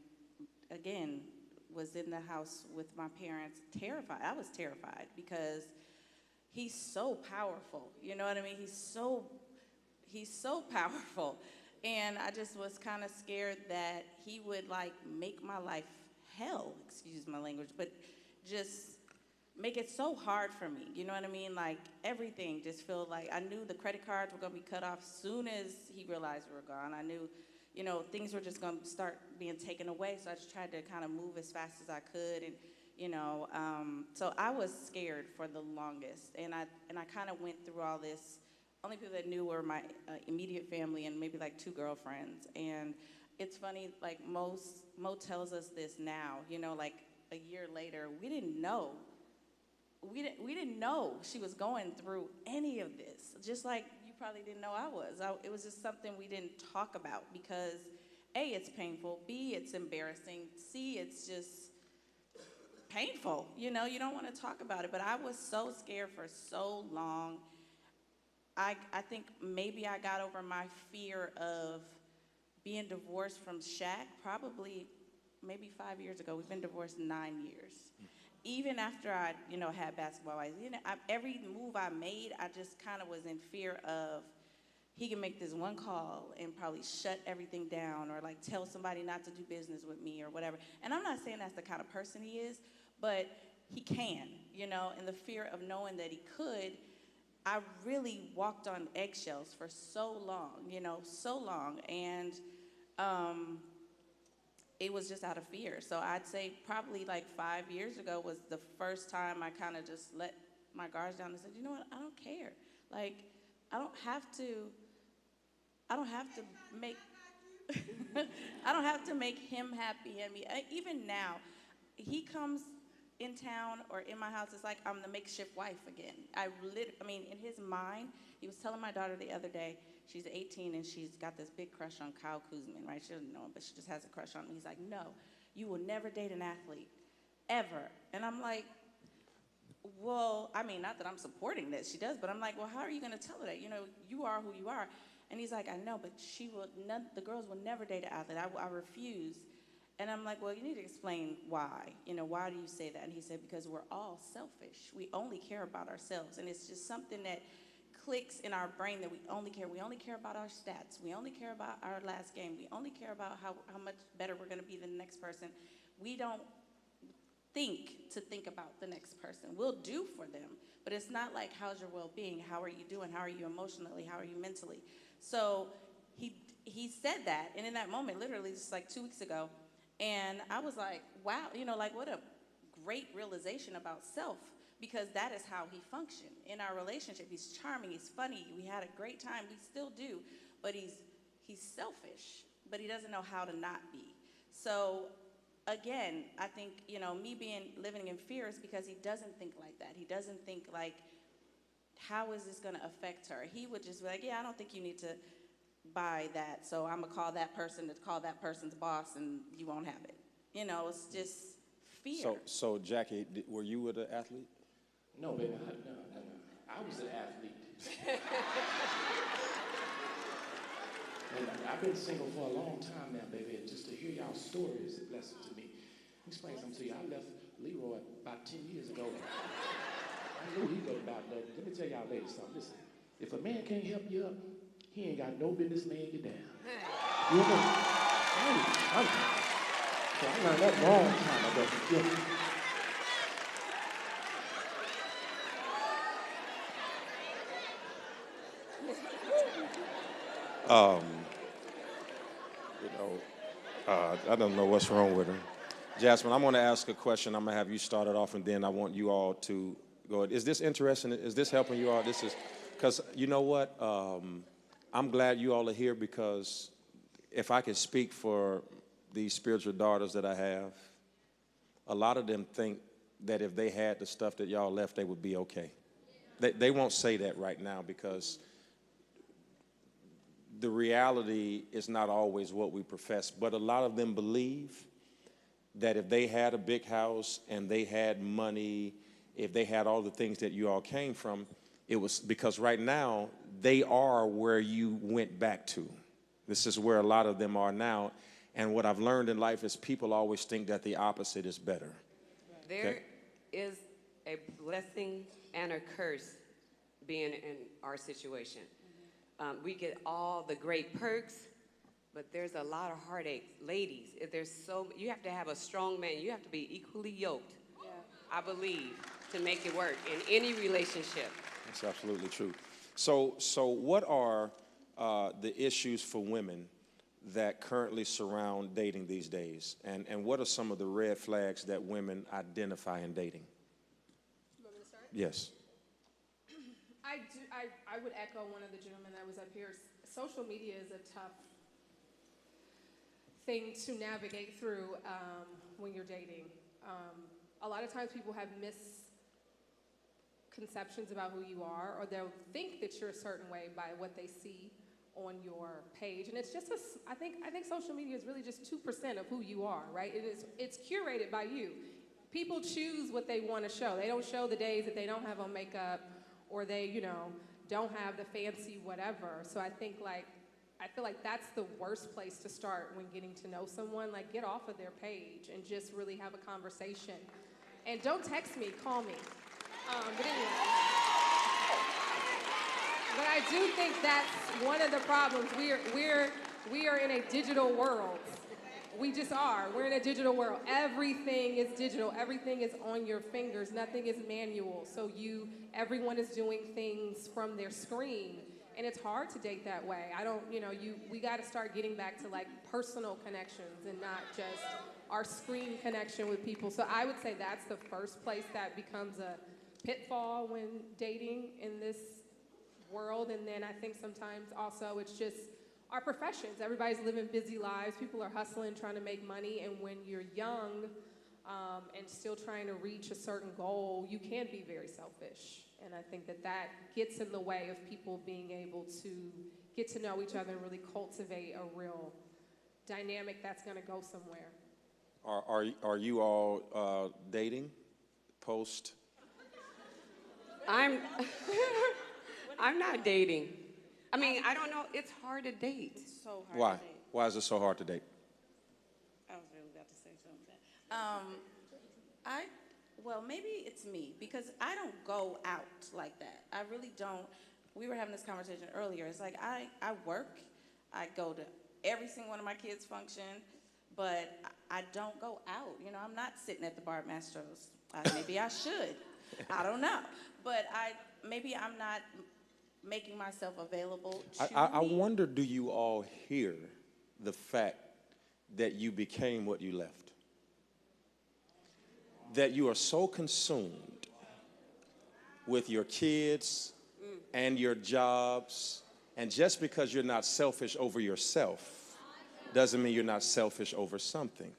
again, was in the house with my parents, terrified. I was terrified because he's so powerful. You know what I mean? He's so powerful. And I just was kind of scared that he would, make my life hell, excuse my language, but just make it so hard for me. You know what I mean? Like, everything just felt like I knew the credit cards were going to be cut off soon as he realized we were gone. I knew, things were just going to start being taken away, so I just tried to kind of move as fast as I could. And, so I was scared for the longest. And I kind of went through all this. Only people that knew were my immediate family and maybe 2 girlfriends. And it's funny, Mo tells us this now, a year later, we didn't know. We didn't know she was going through any of this, just like you probably didn't know I was. It was just something we didn't talk about because A, it's painful, B, it's embarrassing, C, it's just painful. You don't want to talk about it, but I was so scared for so long. I think maybe I got over my fear of being divorced from Shaq probably maybe 5 years ago. We've been divorced 9 years. Even after I, had basketball wives, every move I made, I just kind of was in fear of he can make this one call and probably shut everything down or tell somebody not to do business with me or whatever. And I'm not saying that's the kind of person he is, but he can, and the fear of knowing that he could, I really walked on eggshells for so long, so long. And it was just out of fear. So I'd say probably 5 years ago was the first time I kind of just let my guards down and said, you know what, I don't care. I don't have to make, I don't have to make him happy and me. Even now, he comes in town or in my house, it's like I'm the makeshift wife again. In his mind, he was telling my daughter the other day, she's 18 and she's got this big crush on Kyle Kuzmin, right? She doesn't know him, but she just has a crush on him. He's like, no, you will never date an athlete, ever. And I'm like, well, not that I'm supporting this, she does, but I'm like, well, how are you gonna tell her that? You are who you are. And he's like, I know, but the girls will never date an athlete. I refuse. And I'm like, well, you need to explain why. Why do you say that? And he said, because we're all selfish. We only care about ourselves. And it's just something that clicks in our brain that we only care about our stats. We only care about our last game. We only care about how much better we're going to be than the next person. We don't think about the next person. We'll do for them, but it's not like, how's your well-being? How are you doing? How are you emotionally? How are you mentally? So he said that, and in that moment, literally just like 2 weeks ago, and I was like, wow, like what a great realization about self, because that is how he functioned in our relationship. He's charming, he's funny, we had a great time, we still do, but he's selfish, but he doesn't know how to not be. So again, I think, me living in fear is because he doesn't think like that. He doesn't think like, how is this going to affect her? He would just be like, yeah, I don't think you need to buy that, so I'm gonna call that person to call that person's boss, and you won't have it. It's just fear.
So Jackie, were you with an athlete?
No, baby, no. I was an athlete. And I've been single for a long time now, baby, and just to hear y'all stories is a blessing to me. Let me explain something to you. I left Leroy about 10 years ago. I knew he was about that. Let me tell y'all ladies something. Listen, if a man can't help you up, he ain't got no business laying you down. You know? So I learned that long time ago.
I don't know what's wrong with her. Jasmine, I'm going to ask a question. I'm going to have you start it off, and then I want you all to go. Is this interesting? Is this helping you all? This is, because you know what? I'm glad you all are here, because if I can speak for these spiritual daughters that I have, a lot of them think that if they had the stuff that y'all left, they would be okay. They won't say that right now, because the reality is not always what we profess. But a lot of them believe that if they had a big house and they had money, if they had all the things that you all came from, it was because right now they are where you went back to. This is where a lot of them are now. And what I've learned in life is people always think that the opposite is better.
There is a blessing and a curse being in our situation. We get all the great perks, but there's a lot of heartache. Ladies, you have to have a strong man. You have to be equally yoked, I believe, to make it work in any relationship.
That's absolutely true. So what are the issues for women that currently surround dating these days? And what are some of the red flags that women identify in dating?
You want me to start?
Yes.
I would echo one of the gentlemen that was up here. Social media is a tough thing to navigate through when you're dating. A lot of times people have misconceptions about who you are, or they'll think that you're a certain way by what they see on your page. And it's just I think social media is really just 2% of who you are, right? It's curated by you. People choose what they want to show. They don't show the days that they don't have on makeup, or they, don't have the fancy whatever. So I feel like that's the worst place to start when getting to know someone. Like, get off of their page and just really have a conversation. And don't text me, call me. But anyway. But I do think that's one of the problems. We are in a digital world. We just are. We're in a digital world. Everything is digital. Everything is on your fingers. Nothing is manual. So everyone is doing things from their screen. And it's hard to date that way. We got to start getting back to like personal connections and not just our screen connection with people. So I would say that's the first place that becomes a pitfall when dating in this world. And then I think sometimes also it's just our professions. Everybody's living busy lives. People are hustling, trying to make money. And when you're young and still trying to reach a certain goal, you can be very selfish. And I think that gets in the way of people being able to get to know each other and really cultivate a real dynamic that's going to go somewhere.
Are you all dating post?
I'm not dating. I mean, I don't know. It's hard to date.
It's so hard
Why?
to date.
Why is it so hard to date?
I was really about to say something. Well, maybe it's me, because I don't go out like that. I really don't. we were having this conversation earlier. It's like I work, I go to every single one of my kids' function, but I don't go out. You know, I'm not sitting at the bar at Mastro's. Maybe I should. I don't know. But maybe I'm not making myself available to
I wonder, do you all hear the fact that you became what you left? That you are so consumed with your kids and your jobs, and just because you're not selfish over yourself doesn't mean you're not selfish over something.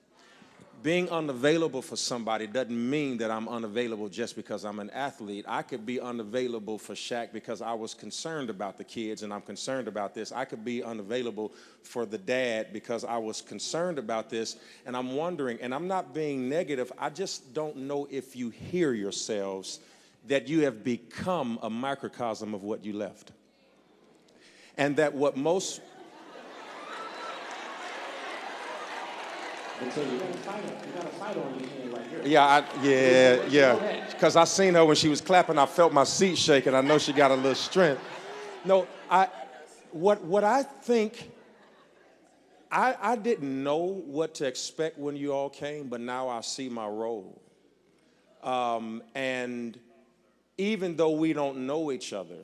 Being unavailable for somebody doesn't mean that I'm unavailable just because I'm an athlete. I could be unavailable for Shaq because I was concerned about the kids and I'm concerned about this. I could be unavailable for the dad because I was concerned about this. And I'm wondering, and I'm not being negative, I just don't know if you hear yourselves that you have become a microcosm of what you left. And that what most...
Until you got a fight on your hand right here.
Yeah. Because I seen her when she was clapping, I felt my seat shaking. I know she got a little strength. No, what I think, I didn't know what to expect when you all came, but now I see my role. And even though we don't know each other,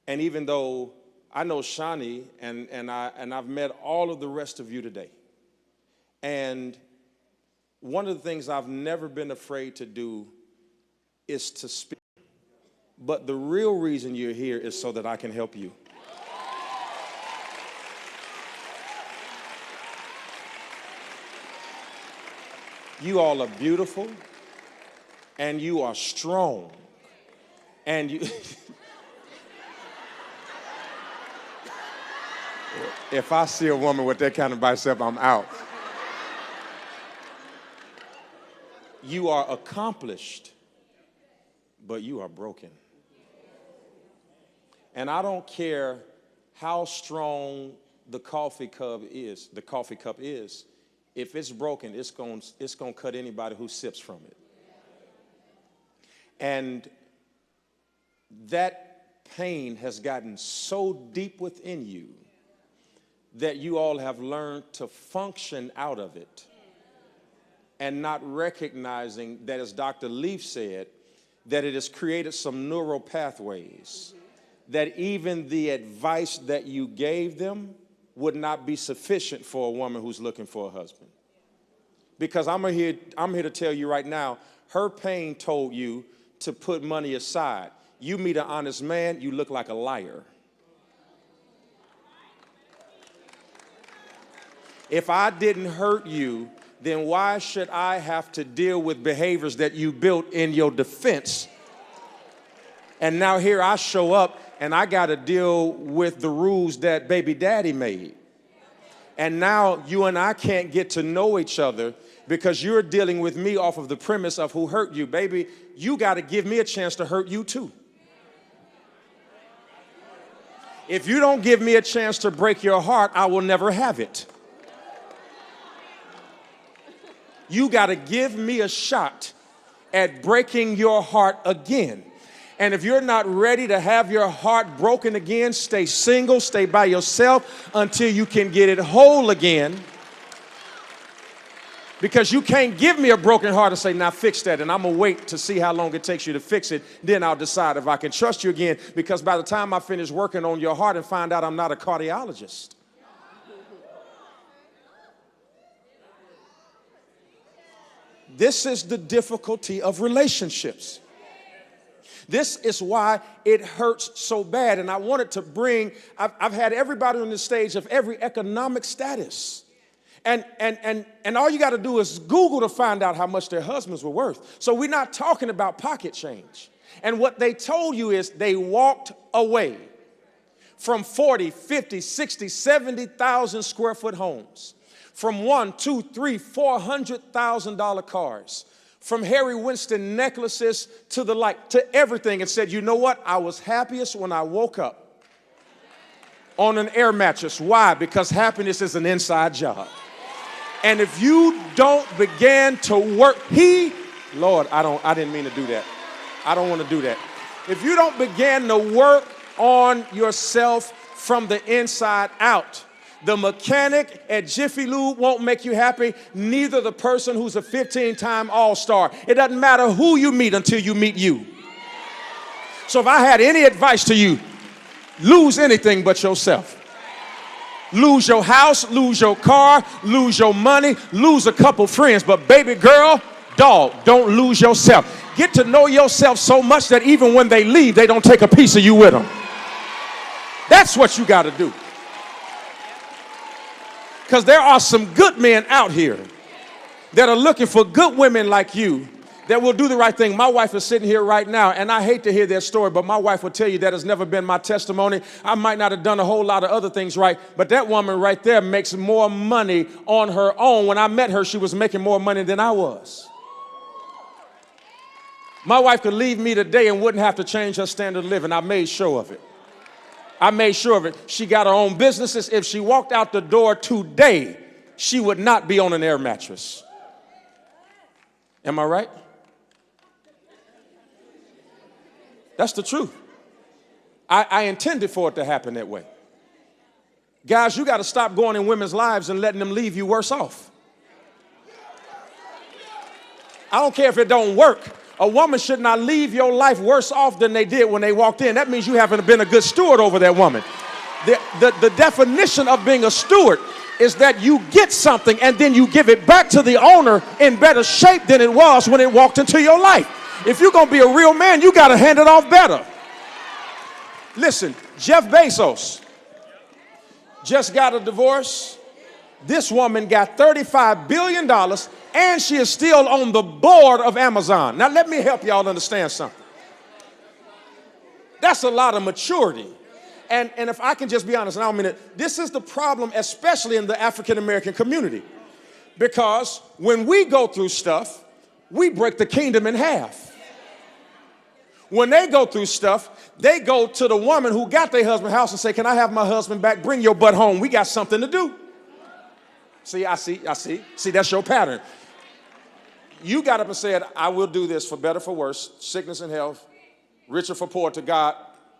and even though I know Shani and I've met all of the rest of you today, and one of the things I've never been afraid to do is to speak. But the real reason you're here is so that I can help you. You all are beautiful, and you are strong, and you... If I see a woman with that kind of bicep, I'm out. You are accomplished, but you are broken. And I don't care how strong the coffee cup is, if it's broken, it's going to cut anybody who sips from it. And that pain has gotten so deep within you that you all have learned to function out of it and not recognizing that, as Dr. Leaf said, that it has created some neural pathways, that even the advice that you gave them would not be sufficient for a woman who's looking for a husband. Because I'm here to tell you right now, her pain told you to put money aside. You meet an honest man, you look like a liar. If I didn't hurt you, then why should I have to deal with behaviors that you built in your defense? And now here I show up and I got to deal with the rules that baby daddy made. And now you and I can't get to know each other because you're dealing with me off of the premise of who hurt you. Baby, you got to give me a chance to hurt you too. If you don't give me a chance to break your heart, I will never have it. You got to give me a shot at breaking your heart again. And if you're not ready to have your heart broken again, stay single, stay by yourself until you can get it whole again. Because you can't give me a broken heart and say, now fix that, and I'm going to wait to see how long it takes you to fix it. Then I'll decide if I can trust you again, because by the time I finish working on your heart and find out I'm not a cardiologist. This is the difficulty of relationships. This is why it hurts so bad. And I wanted to bring, I've had everybody on the stage of every economic status. And all you got to do is Google to find out how much their husbands were worth. So we're not talking about pocket change. And what they told you is they walked away from 40, 50, 60, 70,000 square foot homes. From $100,000, $200,000, $300,000, $400,000 cars, from Harry Winston necklaces to the like, to everything, and said, you know what? I was happiest when I woke up on an air mattress. Why? Because happiness is an inside job. And if you don't begin to work, Lord, I didn't mean to do that. I don't want to do that. If you don't begin to work on yourself from the inside out. The mechanic at Jiffy Lube won't make you happy, neither the person who's a 15-time All-Star. It doesn't matter who you meet until you meet you. So if I had any advice to you, lose anything but yourself. Lose your house, lose your car, lose your money, lose a couple friends. But baby girl, dog, don't lose yourself. Get to know yourself so much that even when they leave, they don't take a piece of you with them. That's what you got to do. Because there are some good men out here that are looking for good women like you that will do the right thing. My wife is sitting here right now, and I hate to hear their story, but my wife will tell you that has never been my testimony. I might not have done a whole lot of other things right, but that woman right there makes more money on her own. When I met her, she was making more money than I was. My wife could leave me today and wouldn't have to change her standard of living. I made sure of it. I made sure of it. She got her own businesses. If she walked out the door today, she would not be on an air mattress. Am I right? That's the truth. I intended for it to happen that way. Guys, you got to stop going in women's lives and letting them leave you worse off. I don't care if it don't work. A woman should not leave your life worse off than they did when they walked in. That means you haven't been a good steward over that woman. The definition of being a steward is that you get something and then you give it back to the owner in better shape than it was when it walked into your life. If you're going to be a real man, you got to hand it off better. Listen, Jeff Bezos just got a divorce. This woman got $35 billion and she is still on the board of Amazon. Now, let me help y'all understand something. That's a lot of maturity. And if I can just be honest, and I don't mean it, this is the problem, especially in the African-American community. Because when we go through stuff, we break the kingdom in half. When they go through stuff, they go to the woman who got their husband's house and say, can I have my husband back? Bring your butt home. We got something to do. See, I see. See, that's your pattern. You got up and said, I will do this for better, for worse, sickness and health, rich or for poor, to God,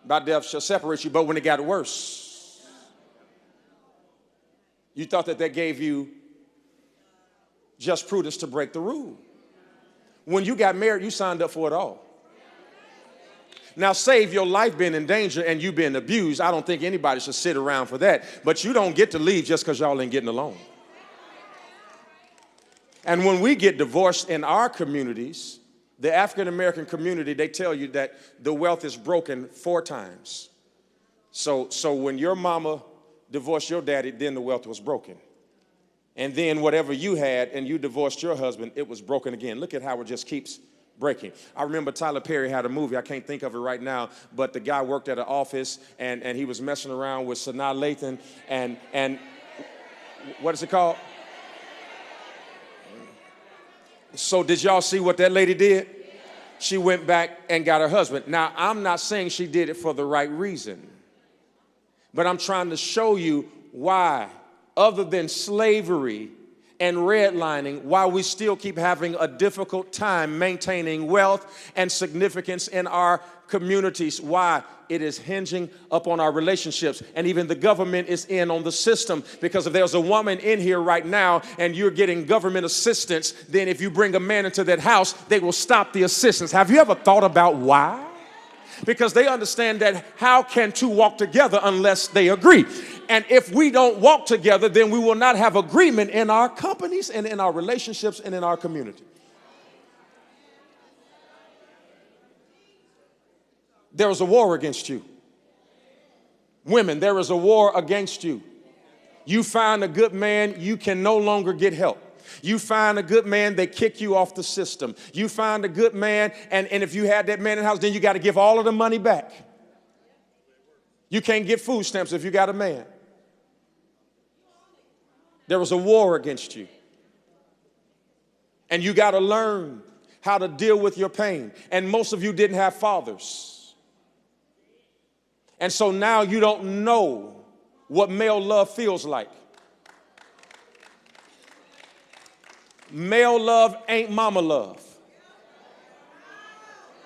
by death shall separate you. But when it got worse, you thought that gave you just prudence to break the rule. When you got married, you signed up for it all. Now, save your life being in danger and you being abused. I don't think anybody should sit around for that. But you don't get to leave just because y'all ain't getting along. And when we get divorced in our communities, the African-American community, they tell you that the wealth is broken 4 times. So when your mama divorced your daddy, then the wealth was broken. And then whatever you had and you divorced your husband, it was broken again. Look at how it just keeps breaking. I remember Tyler Perry had a movie. I can't think of it right now, but the guy worked at an office and he was messing around with Sanaa Lathan and what is it called? So did y'all see what that lady did? She went back and got her husband. Now, I'm not saying she did it for the right reason, but I'm trying to show you why, other than slavery and redlining, why we still keep having a difficult time maintaining wealth and significance in our communities. Why? It is hinging upon our relationships. And even the government is in on the system, because if there's a woman in here right now and you're getting government assistance, then if you bring a man into that house, they will stop the assistance. Have you ever thought about why? Because they understand that how can 2 walk together unless they agree? And if we don't walk together, then we will not have agreement in our companies and in our relationships and in our community. There is a war against you. Women, there is a war against you. You find a good man, you can no longer get help. You find a good man, they kick you off the system. You find a good man, and if you had that man in the house, then you got to give all of the money back. You can't get food stamps if you got a man. There was a war against you. And you got to learn how to deal with your pain. And most of you didn't have fathers. And so now you don't know what male love feels like. Male love ain't mama love.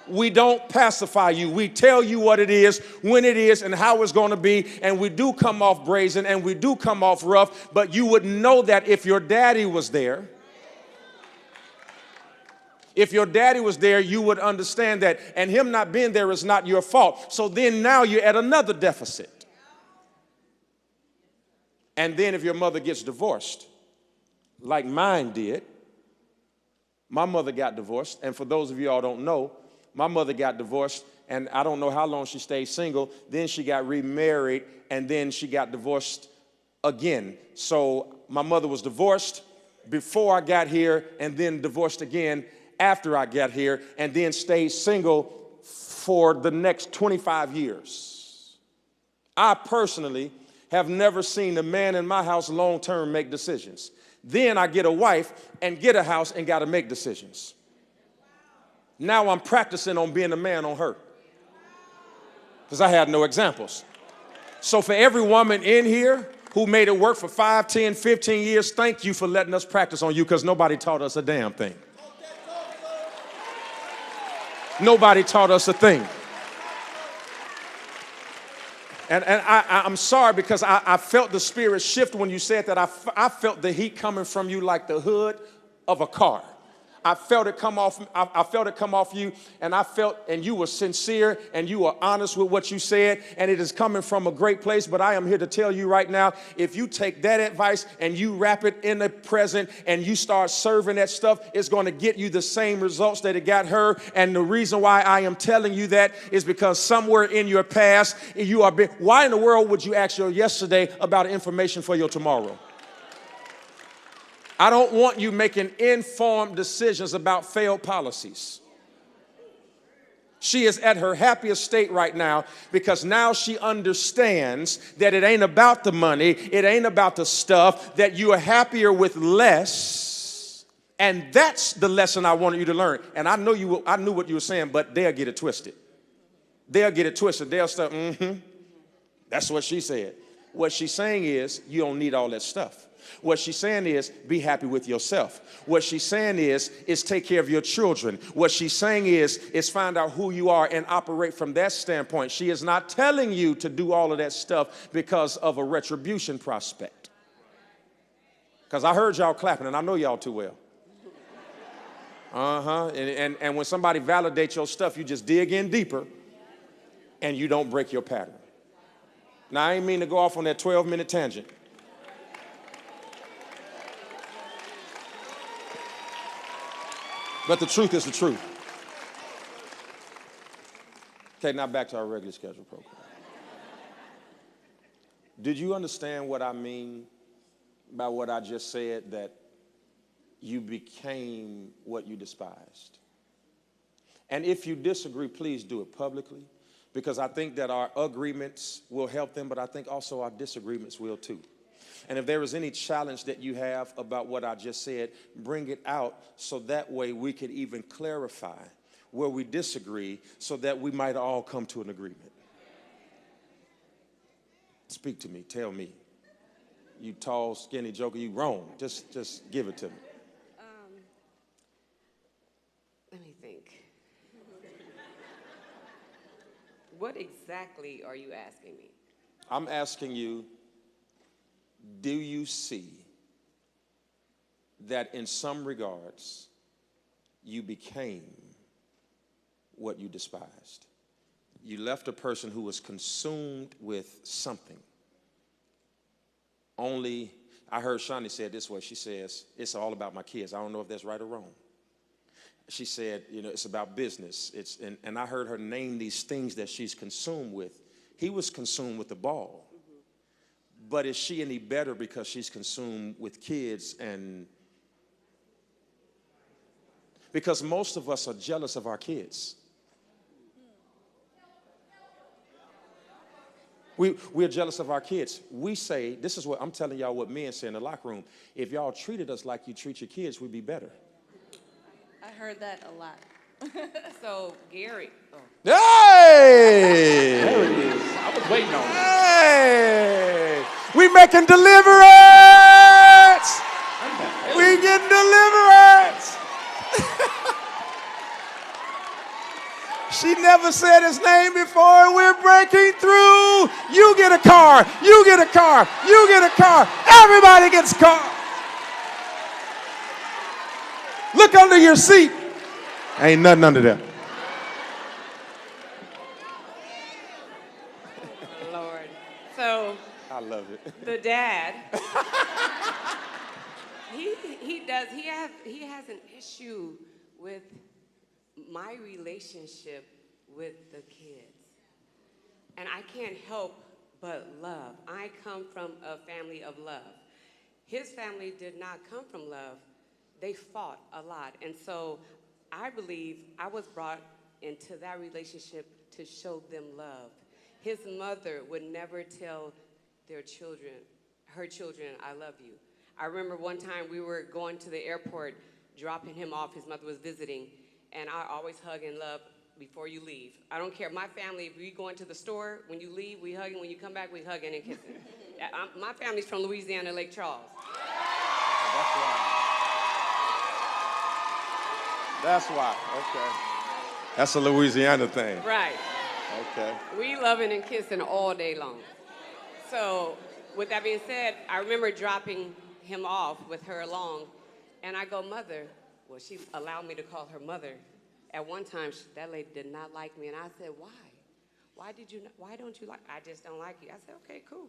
We don't pacify you. We tell you what it is, when it is, and how it's going to be. And we do come off brazen and we do come off rough. But you would know that if your daddy was there. If your daddy was there, you would understand that. And him not being there is not your fault. So then now you're at another deficit. And then if your mother gets divorced, like mine did, my mother got divorced. And for those of you all don't know, my mother got divorced, and I don't know how long she stayed single. Then she got remarried, and then she got divorced again. So my mother was divorced before I got here, and then divorced again after I got here, and then stayed single for the next 25 years. I personally have never seen a man in my house long-term make decisions. Then I get a wife and get a house and got to make decisions. Now I'm practicing on being a man on her because I had no examples. So for every woman in here who made it work for 5, 10, 15 years, thank you for letting us practice on you because nobody taught us a damn thing. Nobody taught us a thing. And I'm sorry because I felt the spirit shift when you said that. I felt the heat coming from you like the hood of a car. I felt it come off. I felt it come off you, and you were sincere and you were honest with what you said, and it is coming from a great place. But I am here to tell you right now, if you take that advice and you wrap it in the present and you start serving that stuff, it's going to get you the same results that it got her. And the reason why I am telling you that is because somewhere in your past you are. Why in the world would you ask your yesterday about information for your tomorrow? I don't want you making informed decisions about failed policies. She is at her happiest state right now because now she understands that it ain't about the money, it ain't about the stuff, that you are happier with less. And that's the lesson I wanted you to learn. And I knew what you were saying, but they'll get it twisted. They'll get it twisted. They'll start, that's what she said. What she's saying is you don't need all that stuff. What she's saying is be happy with yourself. What she's saying is take care of your children. What she's saying is find out who you are and operate from that standpoint. She is not telling you to do all of that stuff because of a retribution prospect. Because I heard y'all clapping, and I know y'all too well. And when somebody validates your stuff, you just dig in deeper, and you don't break your pattern. Now, I ain't mean to go off on that 12-minute tangent. But the truth is the truth. Okay, now back to our regular schedule program. Did you understand what I mean by what I just said, that you became what you despised? And if you disagree, please do it publicly, because I think that our agreements will help them, but I think also our disagreements will too. And if there is any challenge that you have about what I just said, bring it out so that way we could even clarify where we disagree so that we might all come to an agreement. Speak to me. Tell me. You tall, skinny joker, you wrong. Just give it to me.
Let me think. What exactly are you asking me?
I'm asking you, do you see that in some regards you became what you despised? You left a person who was consumed with something. Only, I heard Shani say it this way. She says, it's all about my kids. I don't know if that's right or wrong. She said, it's about business. And I heard her name these things that she's consumed with. He was consumed with the ball. But is she any better because she's consumed with kids? And because most of us are jealous of our kids. We're jealous of our kids. We say, this is what I'm telling y'all what men say in the locker room. If y'all treated us like you treat your kids, we'd be better.
I heard that a lot.
So, Gary. Oh.
Hey!
There it is. I was waiting on it.
Hey! We making deliverance! We getting deliverance! She never said his name before. We're breaking through. You get a car. You get a car. You get a car. Everybody gets a car. Look under your seat. Ain't nothing under there.
Lord. So
I love it.
the dad, he has an issue with my relationship with the kids. And I can't help but love. I come from a family of love. His family did not come from love. They fought a lot. And so I believe I was brought into that relationship to show them love. His mother would never tell her children, I love you. I remember one time we were going to the airport, dropping him off. His mother was visiting. And I always hug and love before you leave. I don't care. My family, if we go into the store, when you leave, we hug, and when you come back, we hugging and kissing. My family's from Louisiana, Lake Charles.
That's why. Okay. That's a Louisiana thing.
Right.
Okay.
We loving and kissing all day long. So with that being said, I remember dropping him off with her along, and I go, Mother. Well, she allowed me to call her mother. At one time, that lady did not like me, and I said, why? Why don't you like? I just don't like you. I said, okay, cool.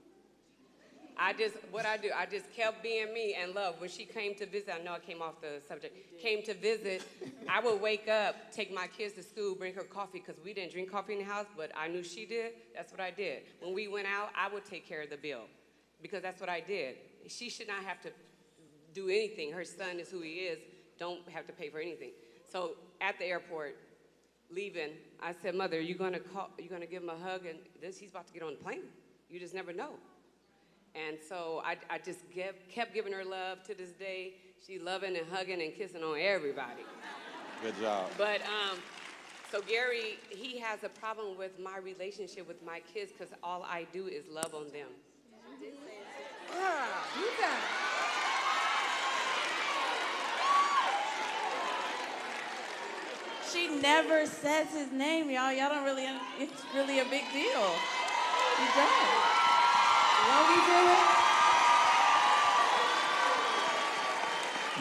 I just kept being me and love. When she came to visit, I know I came off the subject, came to visit, I would wake up, take my kids to school, bring her coffee, because we didn't drink coffee in the house, but I knew she did. That's what I did. When we went out, I would take care of the bill, because that's what I did. She should not have to do anything. Her son is who he is. Don't have to pay for anything. So at the airport, leaving, I said, Mother, you gonna give him a hug, and he's about to get on the plane. You just never know. And so I just kept giving her love to this day. She loving and hugging and kissing on everybody.
Good job.
But so Gary, he has a problem with my relationship with my kids because all I do is love on them.
She never says his name, y'all. Y'all don't really, it's really a big deal. He does. Won't he do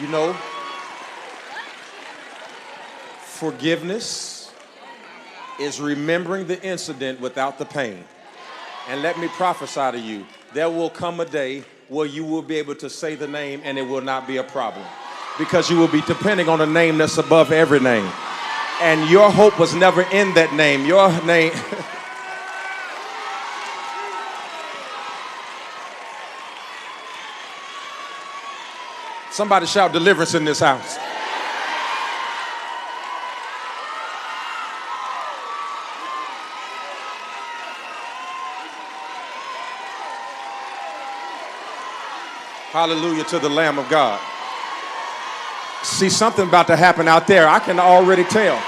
it?
You know, forgiveness is remembering the incident without the pain. And let me prophesy to you, there will come a day where you will be able to say the name and it will not be a problem. Because you will be depending on a name that's above every name. And your hope was never in that name. Your name. Somebody shout deliverance in this house. Hallelujah to the Lamb of God. See, something about to happen out there. I can already tell.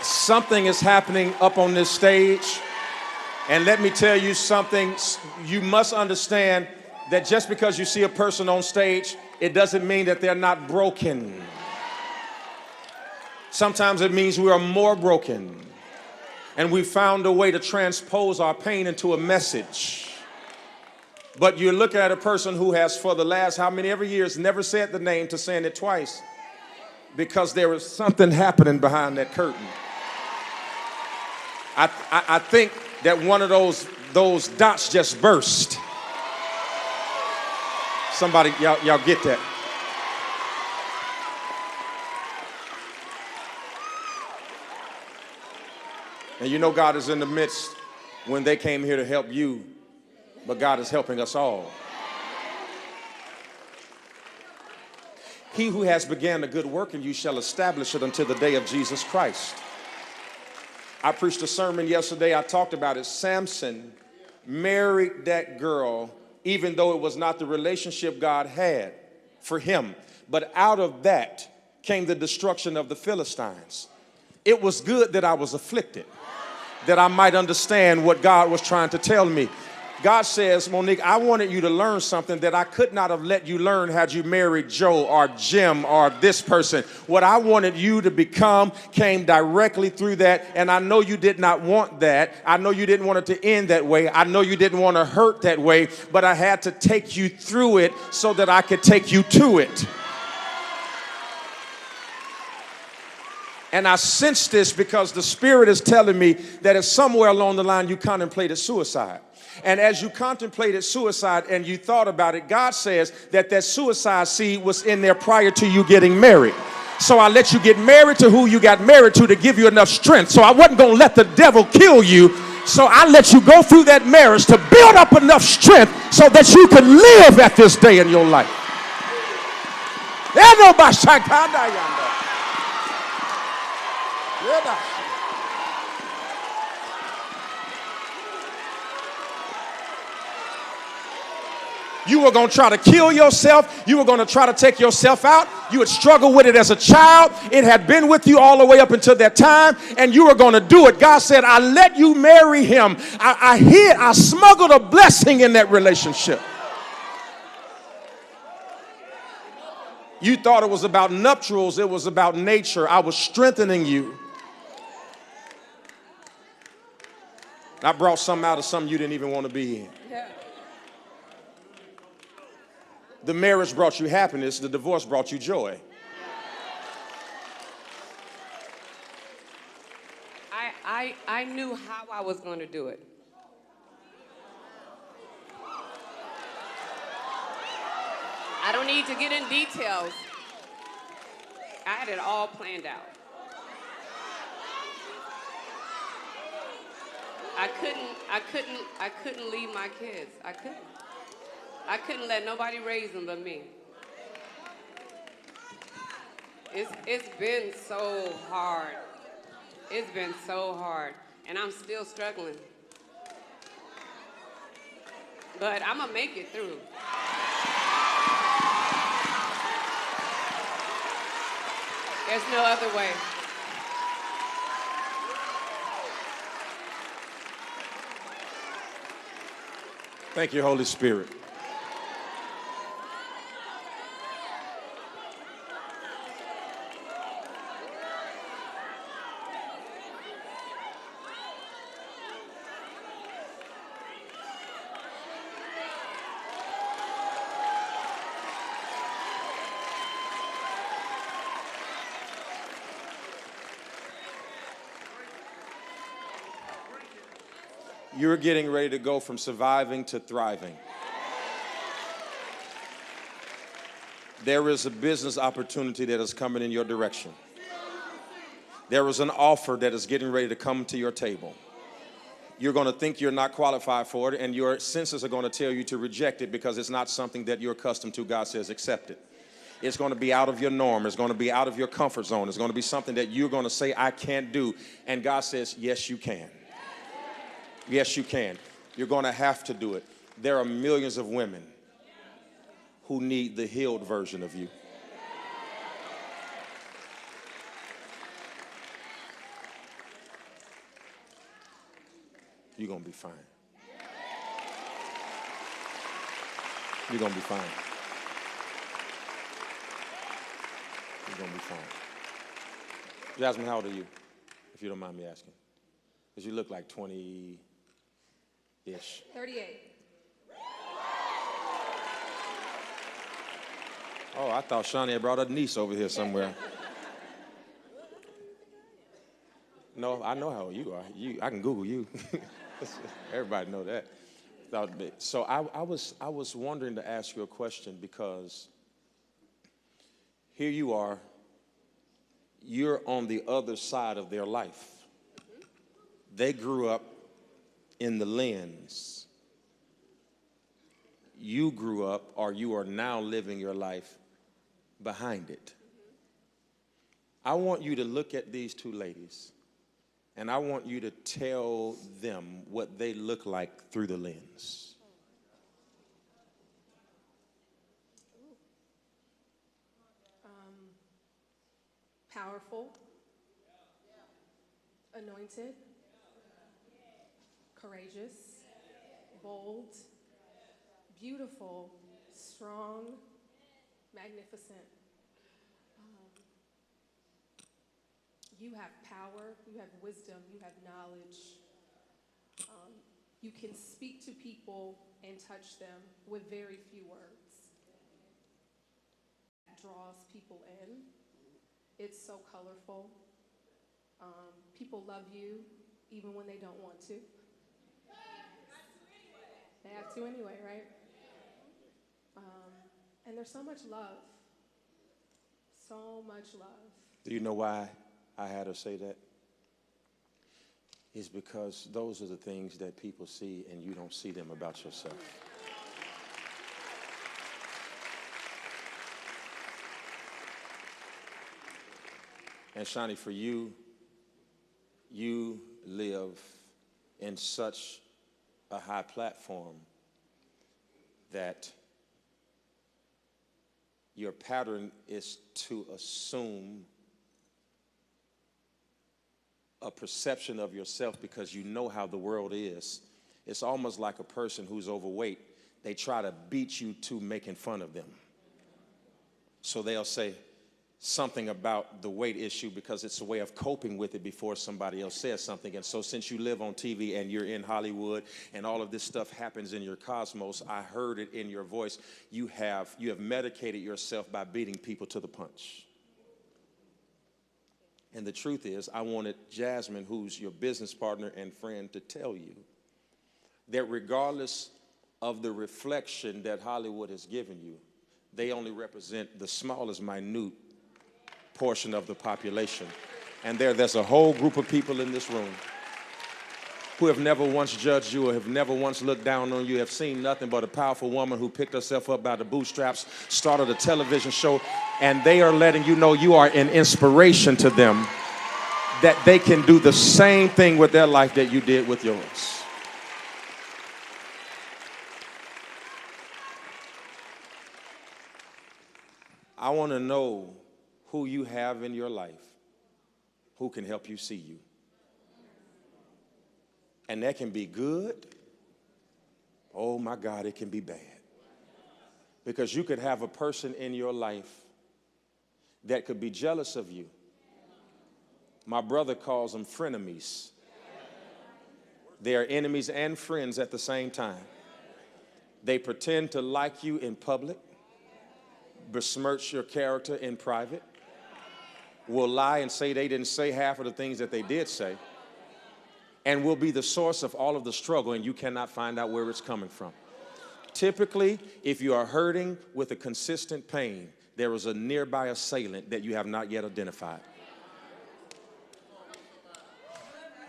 Something is happening up on this stage. And let me tell you something. You must understand that just because you see a person on stage, it doesn't mean that they're not broken. Sometimes it means we are more broken. And we found a way to transpose our pain into a message. But you're looking at a person who has, for the last how many ever years, never said the name to saying it twice. Because there was something happening behind that curtain. I think that one of those dots just burst. Somebody, y'all get that. And you know God is in the midst when they came here to help you, but God is helping us all. He who has began a good work in you shall establish it until the day of Jesus Christ. I preached a sermon yesterday. I talked about it. Samson married that girl, even though it was not the relationship God had for him. But out of that came the destruction of the Philistines. It was good that I was afflicted, that I might understand what God was trying to tell me. God says, Monique, I wanted you to learn something that I could not have let you learn had you married Joe or Jim or this person. What I wanted you to become came directly through that, and I know you did not want that. I know you didn't want it to end that way. I know you didn't want to hurt that way, but I had to take you through it so that I could take you to it. And I sense this because the Spirit is telling me that if somewhere along the line you contemplated suicide. And as you contemplated suicide and you thought about it, God says that that suicide seed was in there prior to you getting married. So I let you get married to who you got married to give you enough strength. So I wasn't going to let the devil kill you. So I let you go through that marriage to build up enough strength so that you could live at this day in your life. You were going to try to kill yourself. You were going to try to take yourself out. You would struggle with it as a child. It had been with you all the way up until that time, and you were going to do it. God said, I let you marry him. I smuggled a blessing in that relationship. You thought it was about nuptials. It was about nature. I was strengthening you. I brought something out of something you didn't even want to be in. The marriage brought you happiness. The divorce brought you joy.
I knew how I was going to do it. I don't need to get in details. I had it all planned out. I couldn't leave my kids. I couldn't let nobody raise them but me. It's been so hard. It's been so hard. And I'm still struggling. But I'm going to make it through. There's no other way.
Thank you, Holy Spirit. You're getting ready to go from surviving to thriving. There is a business opportunity that is coming in your direction. There is an offer that is getting ready to come to your table. You're going to think you're not qualified for it, and your senses are going to tell you to reject it because it's not something that you're accustomed to. God says accept it. It's going to be out of your norm. It's going to be out of your comfort zone. It's going to be something that you're going to say, I can't do. And God says, yes, you can. Yes, you can. You're going to have to do it. There are millions of women who need the healed version of you. You're going to be fine. You're going to be fine. You're going to be fine. Jasmine, how old are you, if you don't mind me asking? Because you look like 20-ish.
38.
Oh, I thought Shawnee had brought a niece over here somewhere. No, I know how old you are. I can Google you. Everybody know that. So I was wondering to ask you a question because here you are. You're on the other side of their life. They grew up in the lens. You grew up, or you are now living your life behind it. I want you to look at these two ladies, and I want you to tell them what they look like through the lens.
Powerful, anointed, courageous, bold, beautiful, strong, magnificent. You have power, you have wisdom, you have knowledge. You can speak to people and touch them with very few words. It draws people in. It's so colorful. People love you even when they don't want to. They have to anyway, right? And there's so much love. So much love.
Do you know why I had her say that? It's because those are the things that people see and you don't see them about yourself. And Shani, for you, you live in such a high platform that your pattern is to assume a perception of yourself because you know how the world is. It's almost like a person who's overweight. They try to beat you to making fun of them. So they'll say something about the weight issue because it's a way of coping with it before somebody else says something. And so since you live on TV and you're in Hollywood and all of this stuff happens in your cosmos, I heard it in your voice. You have medicated yourself by beating people to the punch. And the truth is, I wanted Jasmine, who's your business partner and friend, to tell you that regardless of the reflection that Hollywood has given you, they only represent the smallest, minute portion of the population. And there's a whole group of people in this room who have never once judged you or have never once looked down on you, have seen nothing but a powerful woman who picked herself up by the bootstraps, started a television show, and they are letting you know you are an inspiration to them, that they can do the same thing with their life that you did with yours. I want to know who you have in your life who can help you see you. And that can be good. Oh my God, it can be bad. Because you could have a person in your life that could be jealous of you. My brother calls them frenemies. They are enemies and friends at the same time. They pretend to like you in public, besmirch your character in private, will lie and say they didn't say half of the things that they did say, and will be the source of all of the struggle, and you cannot find out where it's coming from. Typically, if you are hurting with a consistent pain, there is a nearby assailant that you have not yet identified.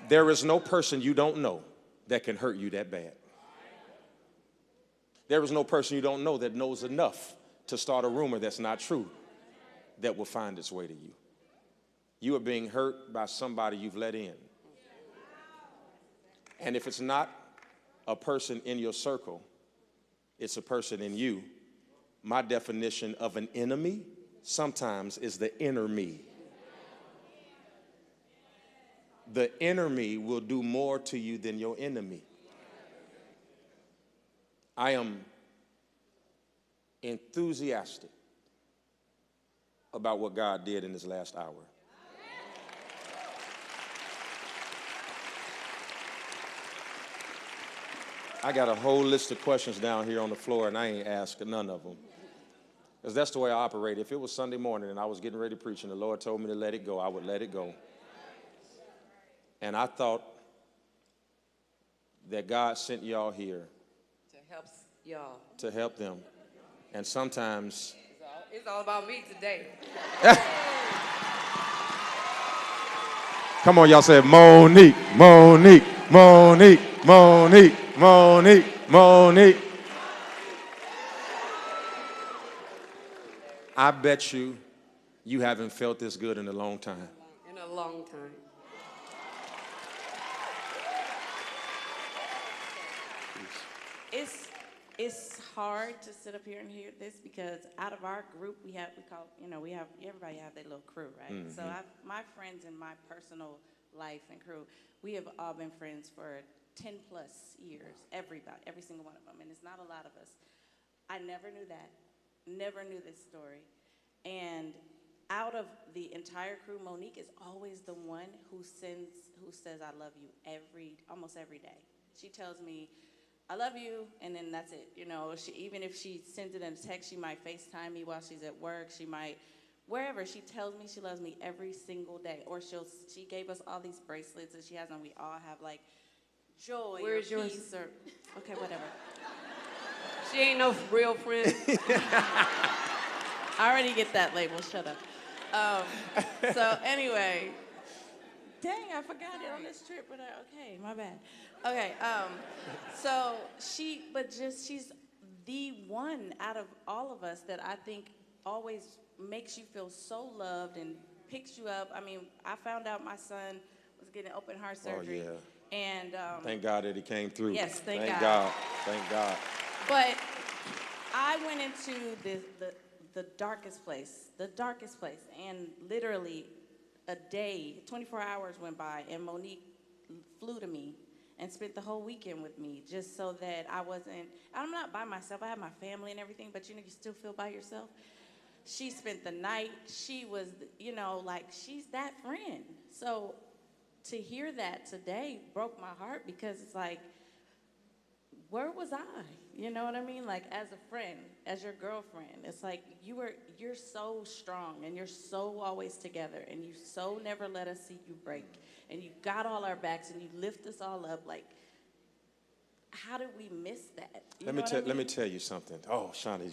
There is no person you don't know that can hurt you that bad. There is no person you don't know that knows enough to start a rumor that's not true that will find its way to you. You are being hurt by somebody you've let in. And if it's not a person in your circle, it's a person in you. My definition of an enemy sometimes is the inner me. The inner me will do more to you than your enemy. I am enthusiastic about what God did in this last hour. I got a whole list of questions down here on the floor, and I ain't asking none of them. Because that's the way I operate. If it was Sunday morning and I was getting ready to preach and the Lord told me to let it go, I would let it go. And I thought that God sent y'all here
To help y'all.
to help them. And sometimes
It's all about me today.
come on, y'all say Monique, Monique, Monique, Monique, Monique, Monique. I bet you haven't felt this good in a long time.
In a long time.
It's hard to sit up here and hear this because out of our group everybody have their little crew, right?
Mm-hmm.
So my friends in my personal life and crew, we have all been friends for 10 plus years, everybody, every single one of them, and it's not a lot of us. I never knew that, never knew this story. And out of the entire crew, Monique is always the one who says I love you almost every day. She tells me, I love you, and then that's it. You know, even if she sends it in a text, she might FaceTime me while she's at work. She might, wherever, she tells me she loves me every single day. Or she gave us all these bracelets that she has, and we all have like joy
Where's
or
yours?
peace or, okay, whatever.
She ain't no real friend.
I already get that label, shut up. So anyway, dang, I forgot it on this trip, but okay, my bad. Okay, so she's the one out of all of us that I think always makes you feel so loved and picks you up. I mean, I found out my son was getting open heart surgery.
Oh, yeah.
And
thank God that he came through.
Yes, thank
God. Thank God.
But I went into the darkest place, and literally a day, 24 hours went by, and Monique flew to me and spent the whole weekend with me, just so that I'm not by myself. I have my family and everything, but you still feel by yourself. She spent the night. She was, like, she's that friend. So to hear that today broke my heart, because it's like, where was I? You know what I mean? Like, as a friend, as your girlfriend, it's like you're so strong, and you're so always together, and you so never let us see you break, and you got all our backs, and you lift us all up. Like, how did we miss that?
Let me tell you something. Oh, Shawnee,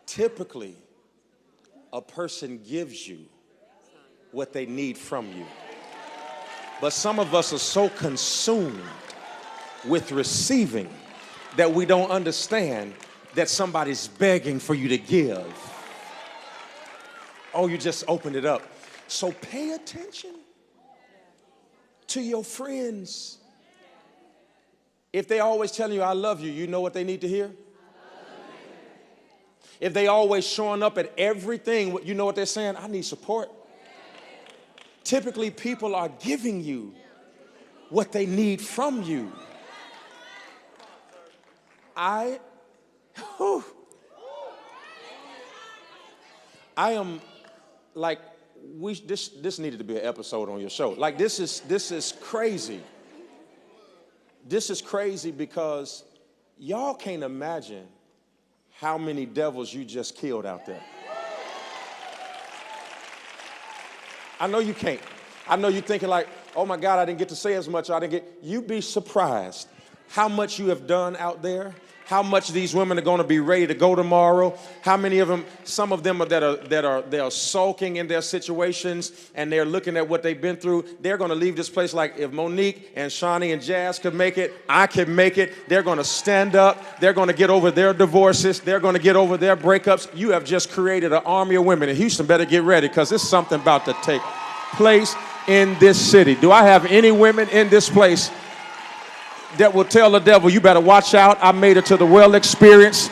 typically, a person gives you what they need from you. But some of us are so consumed with receiving that we don't understand that somebody's begging for you to give. Oh, you just opened it up. So pay attention to your friends. If they always telling you, I love you, you know what they need to hear? If they always showing up at everything, you know what they're saying? I need support. Typically, people are giving you what they need from you. I am like, this needed to be an episode on your show. Like, this is crazy. This is crazy because y'all can't imagine how many devils you just killed out there. I know you can't. I know you're thinking like, oh my God, I didn't get to say as much. You'd be surprised how much you have done out there, how much these women are going to be ready to go tomorrow, how many of them, some of them that are sulking in their situations, and they're looking at what they've been through. They're going to leave this place like, if Monique and Shawnee and Jazz could make it, I can make it. They're going to stand up. They're going to get over their divorces. They're going to get over their breakups. You have just created an army of women, and Houston better get ready, because there's something about to take place in this city. Do I have any women in this place that will tell the devil, you better watch out? I made it to the well experience.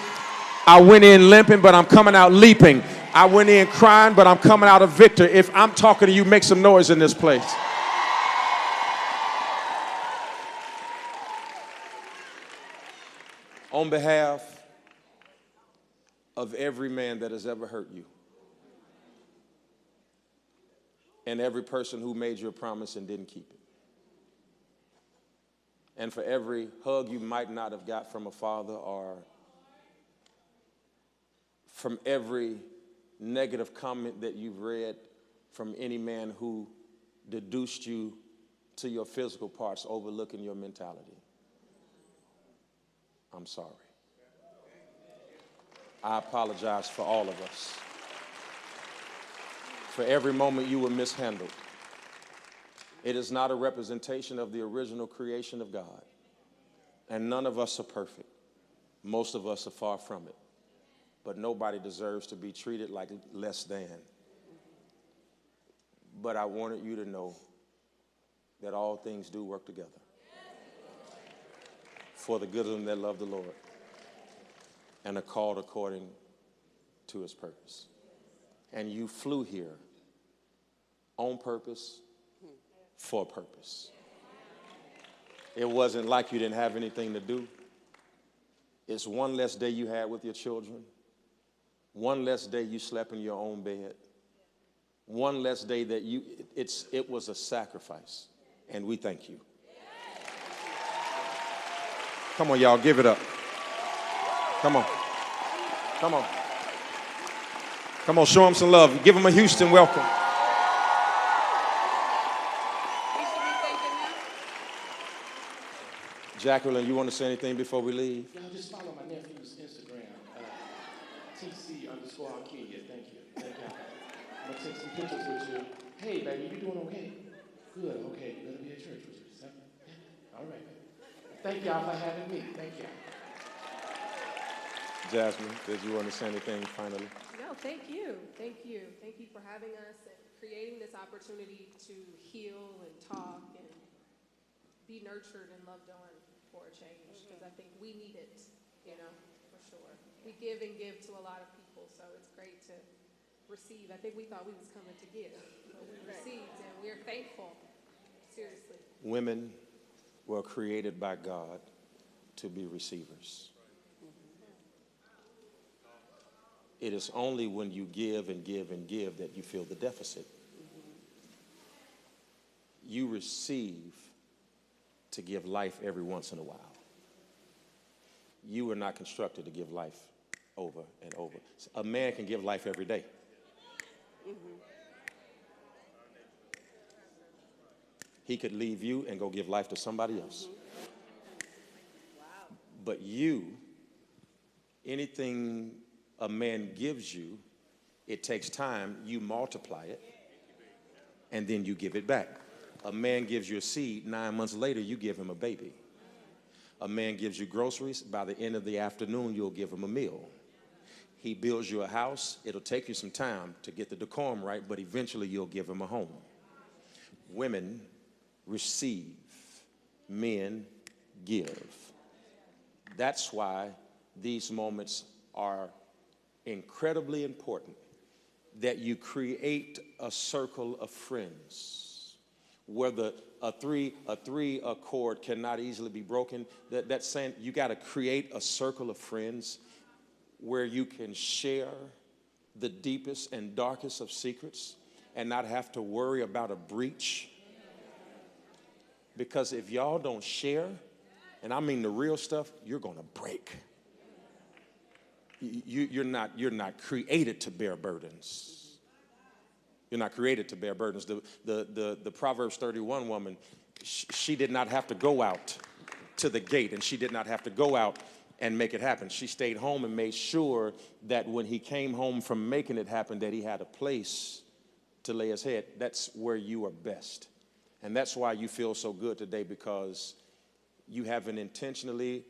I went in limping, but I'm coming out leaping. I went in crying, but I'm coming out a victor. If I'm talking to you, make some noise in this place. On behalf of every man that has ever hurt you, and every person who made you a promise and didn't keep it, and for every hug you might not have got from a father, or from every negative comment that you've read from any man who deduced you to your physical parts, overlooking your mentality, I'm sorry. I apologize for all of us. For every moment you were mishandled. It is not a representation of the original creation of God. And none of us are perfect. Most of us are far from it. But nobody deserves to be treated like less than. But I wanted you to know that all things do work together for the good of them that love the Lord and are called according to his purpose. And you flew here on purpose, for purpose. It wasn't like you didn't have anything to do. It's one less day you had with your children, one less day you slept in your own bed, one less day that it was a sacrifice, and we thank you. Come on, y'all, give it up. Come on. Come on. Come on, show them some love. Give them a Houston welcome. Jacqueline, you want to say anything before we leave?
Y'all just follow my nephew's Instagram, TC_Keion. Thank you. Thank y'all. I'm going to take some pictures with you. Hey, baby, you doing okay? Good, okay. You better be at church with you. All right, baby. Thank y'all for having me. Thank y'all.
Jasmine, did you want to say anything finally?
No, thank you. Thank you. Thank you for having us and creating this opportunity to heal and talk and be nurtured and loved on for a change, because I think we need it, for sure. We give and give to a lot of people, so it's great to receive. I think we thought we was coming to give, but we received, and we're thankful, seriously.
Women were created by God to be receivers. It is only when you give and give and give that you feel the deficit. You receive to give life every once in a while. You were not constructed to give life over and over. A man can give life every day. He could leave you and go give life to somebody else. But you, anything a man gives you, it takes time, you multiply it, and then you give it back. A man gives you a seed, 9 months later, you give him a baby. A man gives you groceries, by the end of the afternoon, you'll give him a meal. He builds you a house, it'll take you some time to get the decorum right, but eventually you'll give him a home. Women receive, men give. That's why these moments are incredibly important, that you create a circle of friends where a three chord cannot easily be broken. That's saying you got to create a circle of friends where you can share the deepest and darkest of secrets and not have to worry about a breach. Because if y'all don't share, and I mean the real stuff, you're going to break. You're not created to bear burdens. You're not created to bear burdens. The Proverbs 31 woman, she did not have to go out to the gate, and she did not have to go out and make it happen. She stayed home and made sure that when he came home from making it happen, that he had a place to lay his head. That's where you are best. And that's why you feel so good today, because you haven't intentionally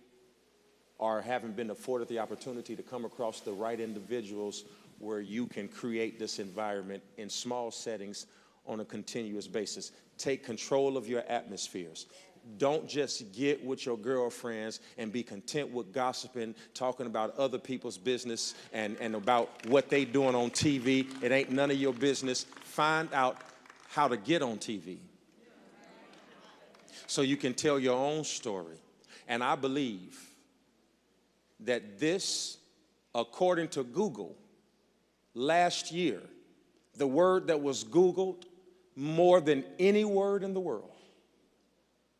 or haven't been afforded the opportunity to come across the right individuals where you can create this environment in small settings on a continuous basis. Take control of your atmospheres. Don't just get with your girlfriends and be content with gossiping, talking about other people's business and about what they doing on TV. It ain't none of your business. Find out how to get on TV so you can tell your own story. And I believe that this, according to Google, last year, the word that was Googled more than any word in the world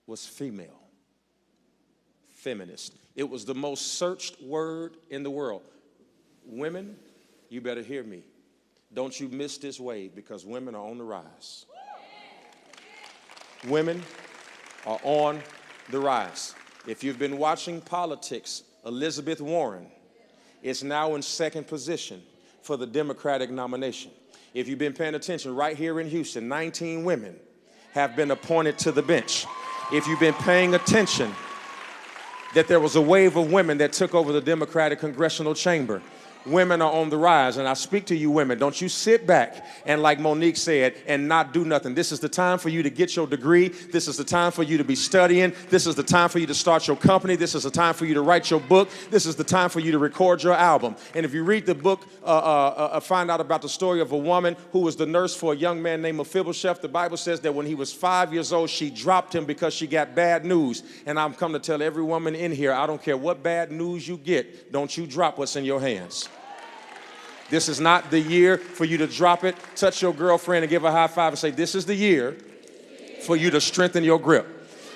was female, feminist. It was the most searched word in the world. Women, you better hear me. Don't you miss this wave, because women are on the rise. Women are on the rise. If you've been watching politics, Elizabeth Warren is now in second position for the Democratic nomination. If you've been paying attention, right here in Houston, 19 women have been appointed to the bench. If you've been paying attention, that there was a wave of women that took over the Democratic congressional chamber. Women are on the rise, and I speak to you women. Don't you sit back and, like Monique said, and not do nothing. This is the time for you to get your degree. This is the time for you to be studying. This is the time for you to start your company. This is the time for you to write your book. This is the time for you to record your album. And if you read the book, find out about the story of a woman who was the nurse for a young man named Mephibosheth. The Bible says that when he was 5 years old, she dropped him because she got bad news. And I'm come to tell every woman in here, I don't care what bad news you get, don't you drop what's in your hands. This is not the year for you to drop it. Touch your girlfriend and give her a high five and say, this is the year for you to strengthen your grip.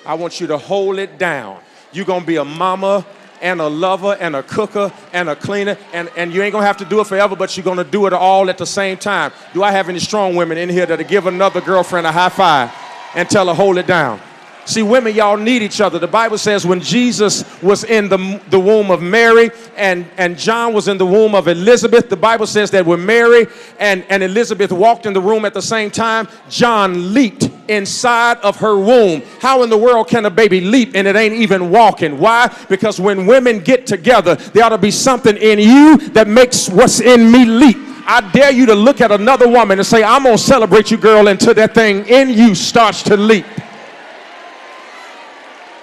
I want you to hold it down. You're going to be a mama and a lover and a cooker and a cleaner, and you ain't going to have to do it forever, but you're going to do it all at the same time. Do I have any strong women in here that'll give another girlfriend a high five and tell her hold it down? See, women, y'all need each other. The Bible says when Jesus was in the womb of Mary and John was in the womb of Elizabeth, the Bible says that when Mary and Elizabeth walked in the room at the same time, John leaped inside of her womb. How in the world can a baby leap and it ain't even walking? Why? Because when women get together, there ought to be something in you that makes what's in me leap. I dare you to look at another woman and say, I'm going to celebrate you, girl, until that thing in you starts to leap.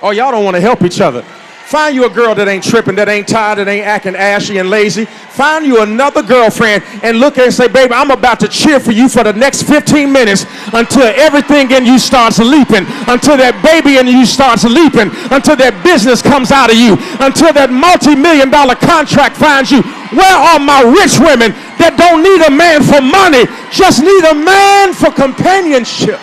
Oh, y'all don't want to help each other. Find you a girl that ain't tripping, that ain't tired, that ain't acting ashy and lazy. Find you another girlfriend and look at her and say, baby, I'm about to cheer for you for the next 15 minutes until everything in you starts leaping, until that baby in you starts leaping, until that business comes out of you, until that multi-million-dollar contract finds you. Where are my rich women that don't need a man for money, just need a man for companionship?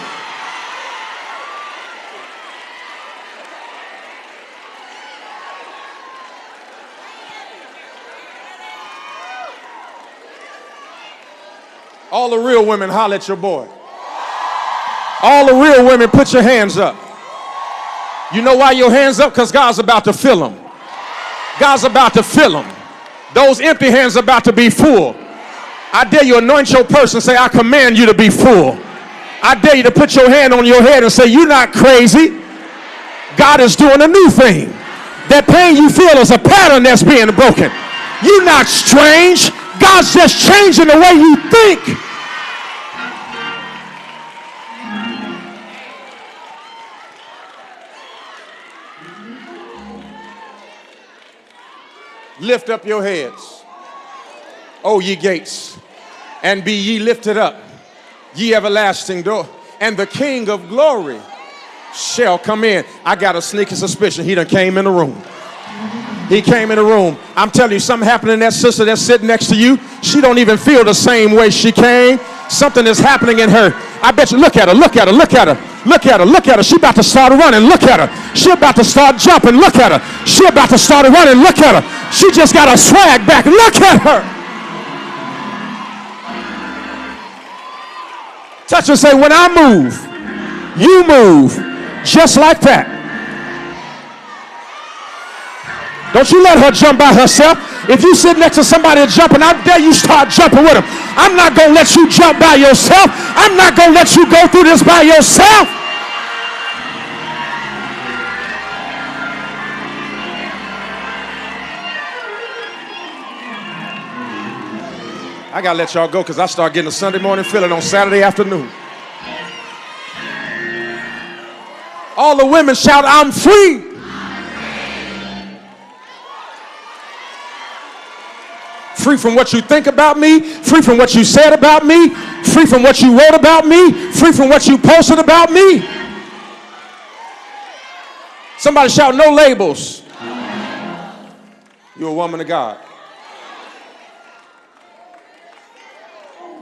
All the real women, holler at your boy. All the real women, put your hands up. You know why your hands up? Because God's about to fill them. God's about to fill them. Those empty hands are about to be full. I dare you anoint your person, say, I command you to be full. I dare you to put your hand on your head and say, you're not crazy. God is doing a new thing. That pain you feel is a pattern that's being broken. You're not strange. God's just changing the way you think. Lift up your heads, O ye gates, and be ye lifted up, ye everlasting door, and the King of glory shall come in. I got a sneaky suspicion he done came in the room. He came in the room. I'm telling you, something happened to that sister that's sitting next to you. She don't even feel the same way she came. Something is happening in her. I bet you, look at her, look at her, look at her, look at her, look at her. She about to start running, look at her. She about to start jumping, look at her. She about to start running, look at her. She just got her swag back, look at her. Touch her and say, when I move, you move just like that. Don't you let her jump by herself. If you sit next to somebody jumping, I dare you start jumping with them. I'm not going to let you jump by yourself. I'm not going to let you go through this by yourself. I got to let y'all go because I start getting a Sunday morning feeling on Saturday afternoon. All the women shout, I'm free. Free from what you think about me, free from what you said about me, free from what you wrote about me, free from what you posted about me. Somebody shout, no labels. You're a woman of God.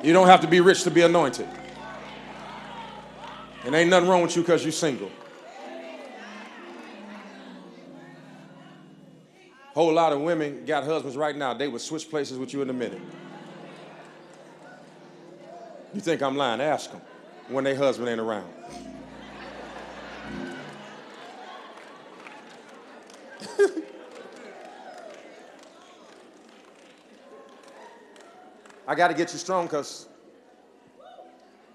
You don't have to be rich to be anointed. And ain't nothing wrong with you because you're single. Whole lot of women got husbands right now. They would switch places with you in a minute. You think I'm lying? Ask them when their husband ain't around. I got to get you strong because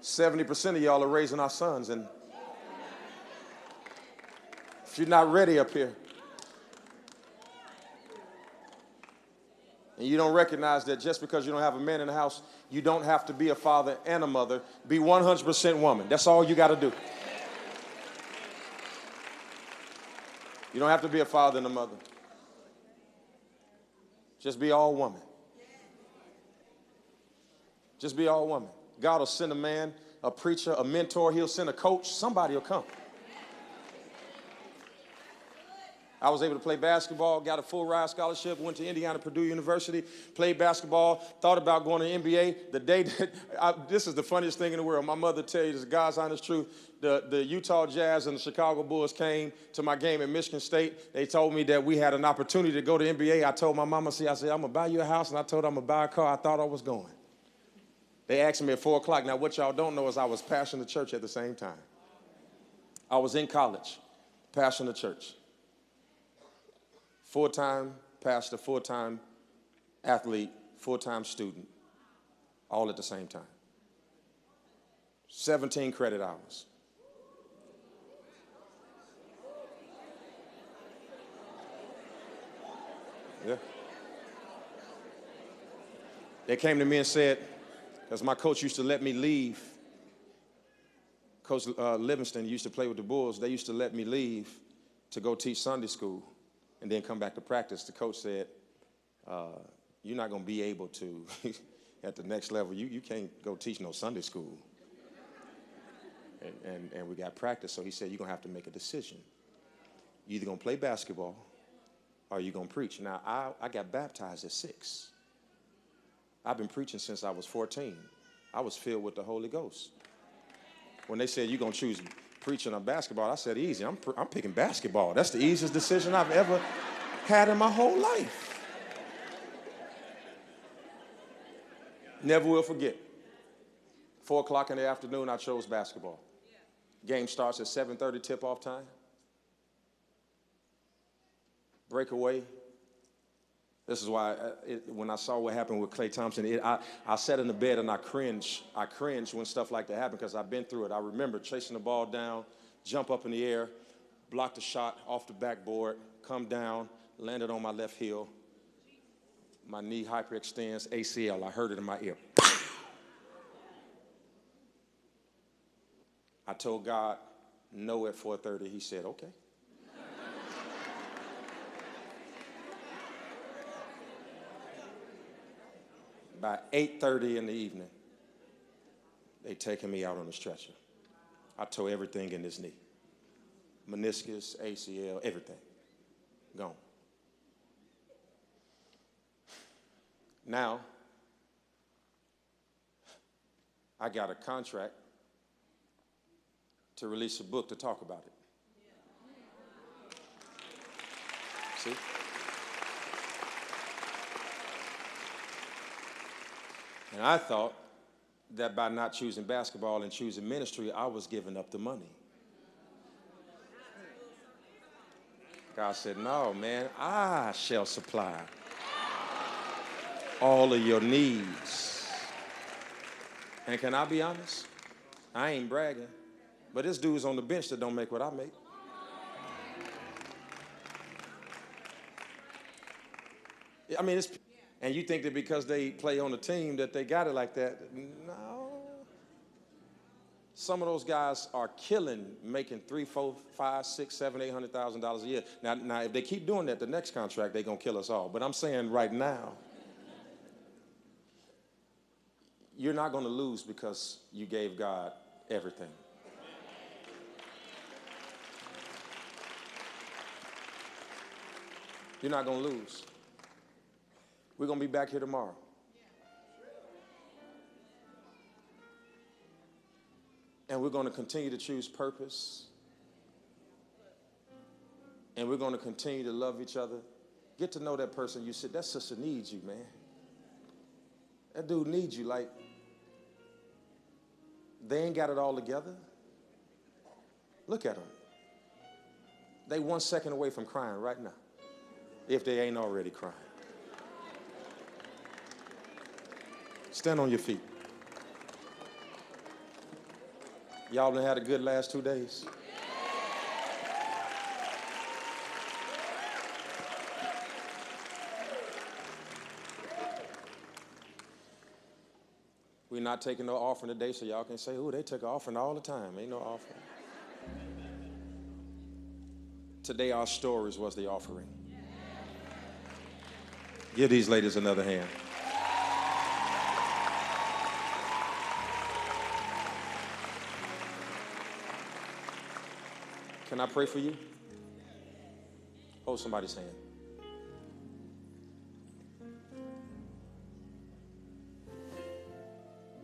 70% of y'all are raising our sons. And if you're not ready up here, And you don't recognize that just because you don't have a man in the house, you don't have to be a father and a mother. Be 100% woman. That's all you got to do. You don't have to be a father and a mother. Just be all woman. Just be all woman. God will send a man, a preacher, a mentor. He'll send a coach. Somebody will come. I was able to play basketball, got a full ride scholarship, went to Indiana, Purdue University, played basketball, thought about going to NBA. The day that, this is the funniest thing in the world. My mother tell you this is God's honest truth. The Utah Jazz and the Chicago Bulls came to my game at Michigan State. They told me that we had an opportunity to go to NBA. I told my mama, I said, I'm going to buy you a house, and I told her I'm going to buy a car. I thought I was going. They asked me at 4 o'clock. Now, what y'all don't know is I was pastoring the church at the same time. I was in college, pastoring the church. Full-time pastor, full-time athlete, full-time student, all at the same time. 17 credit hours. Yeah. They came to me and said, because my coach used to let me leave, Coach Livingston used to play with the Bulls, they used to let me leave to go teach Sunday school and then come back to practice. The coach said, you're not going to be able to, at the next level, you can't go teach no Sunday school. And we got practice, so he said, you're going to have to make a decision. You're either going to play basketball or you're going to preach. Now, I got baptized at 6. I've been preaching since I was 14. I was filled with the Holy Ghost. When they said, you're going to choose preaching or basketball, I said, easy, I'm picking basketball. That's the easiest decision I've ever had in my whole life. Never will forget. 4 o'clock in the afternoon, I chose basketball. Game starts at 7:30 tip-off time. Breakaway. This is why when I saw what happened with Klay Thompson, I sat in the bed and I cringed. I cringe when stuff like that happens because I've been through it. I remember chasing the ball down, jump up in the air, block the shot off the backboard, come down, landed on my left heel. My knee hyperextends, ACL. I heard it in my ear. I told God no at 4:30. He said, okay. By 8:30 in the evening, they taking me out on the stretcher. I tore everything in this knee. Meniscus, ACL, everything. Gone. Now, I got a contract to release a book to talk about it. See? And I thought that by not choosing basketball and choosing ministry, I was giving up the money. God said, no, man, I shall supply all of your needs. And can I be honest? I ain't bragging, but this dude's on the bench that don't make what I make. I mean, it's... And you think that because they play on the team that they got it like that. No. Some of those guys are killing, making $3, $4, $5, $6, $7, $800,000 a year. Now, if they keep doing that, the next contract, they're going to kill us all. But I'm saying right now, you're not going to lose because you gave God everything. You're not going to lose. We're going to be back here tomorrow. And we're going to continue to choose purpose. And we're going to continue to love each other. Get to know that person you said, that sister needs you, man. That dude needs you. Like, they ain't got it all together. Look at them. They 1 second away from crying right now, if they ain't already crying. Stand on your feet. Y'all done had a good last 2 days. We're not taking no offering today, so y'all can say, "Ooh, they took an offering all the time." Ain't no offering. Today, our stories was the offering. Give these ladies another hand. Can I pray for you? Hold somebody's hand.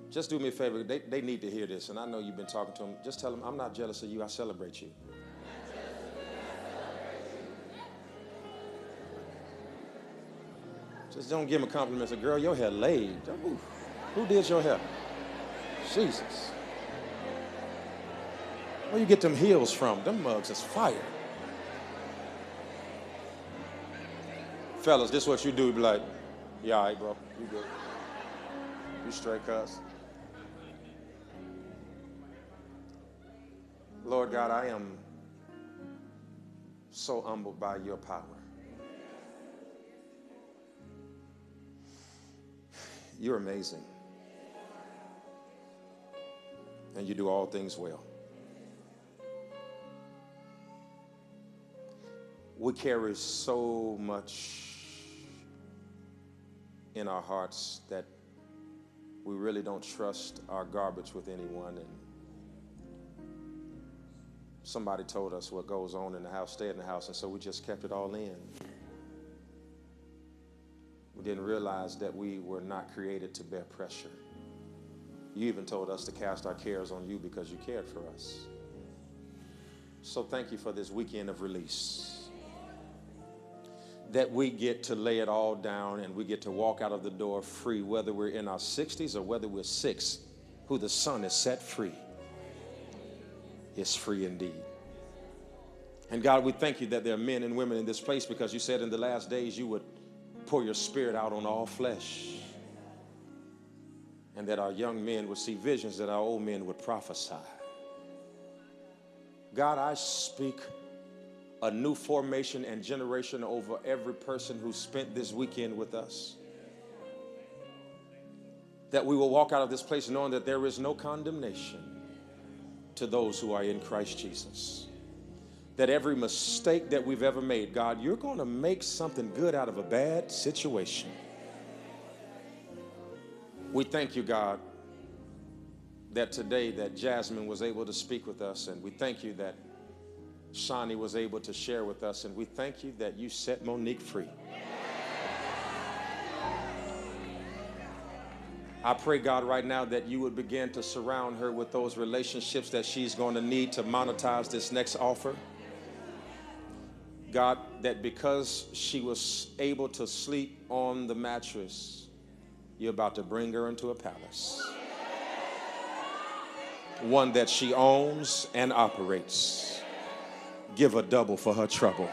Just do me a favor. They need to hear this, and I know you've been talking to them. Just tell them, I'm not jealous of you. I celebrate you. Just don't give them a compliment. Say, "Girl, your hair laid." Who did your hair? Jesus. Where you get them heels from? Them mugs is fire. Fellas, this is what you do. You be like, "Yeah, all right, bro. You good. You straight, cuz." Lord God, I am so humbled by your power. You're amazing. And you do all things well. We carry so much in our hearts that we really don't trust our garbage with anyone. And somebody told us what goes on in the house, stay in the house, and so we just kept it all in. We didn't realize that we were not created to bear pressure. You even told us to cast our cares on you because you cared for us. So thank you for this weekend of release. That we get to lay it all down and we get to walk out of the door free, whether we're in our 60s or whether we're 6, who the Son has set free is free indeed. And God, we thank you that there are men and women in this place because you said in the last days you would pour your spirit out on all flesh, and that our young men would see visions, that our old men would prophesy. God, I speak a new formation and generation over every person who spent this weekend with us. That we will walk out of this place knowing that there is no condemnation to those who are in Christ Jesus. That every mistake that we've ever made, God, you're going to make something good out of a bad situation. We thank you, God, that today that Jasmine was able to speak with us, and we thank you that Shani was able to share with us, and we thank you that you set Monique free. I pray, God, right now that you would begin to surround her with those relationships that she's going to need to monetize this next offer. God, that because she was able to sleep on the mattress, you're about to bring her into a palace. One that she owns and operates. Give her double for her trouble.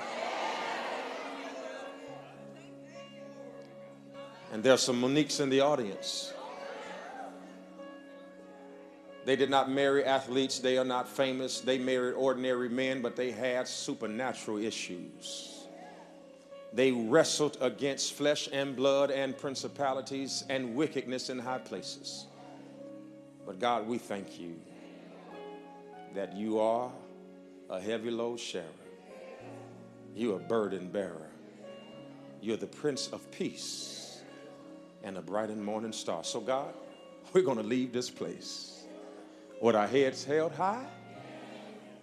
And there's some Moniques in the audience. They did not marry athletes. They are not famous. They married ordinary men, but they had supernatural issues. They wrestled against flesh and blood and principalities and wickedness in high places. But God, we thank you that you are a heavy load sharer. You're a burden bearer. You're the Prince of Peace and a bright and morning star. So God, we're going to leave this place with our heads held high,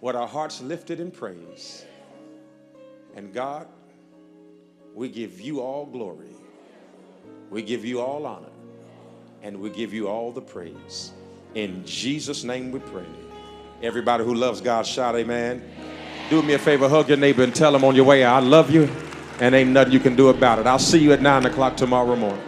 with our hearts lifted in praise. And God, we give you all glory. We give you all honor. And we give you all the praise. In Jesus' name we pray. Everybody who loves God, shout amen. Do me a favor, hug your neighbor and tell them on your way, I love you, and ain't nothing you can do about it. I'll see you at 9 o'clock tomorrow morning.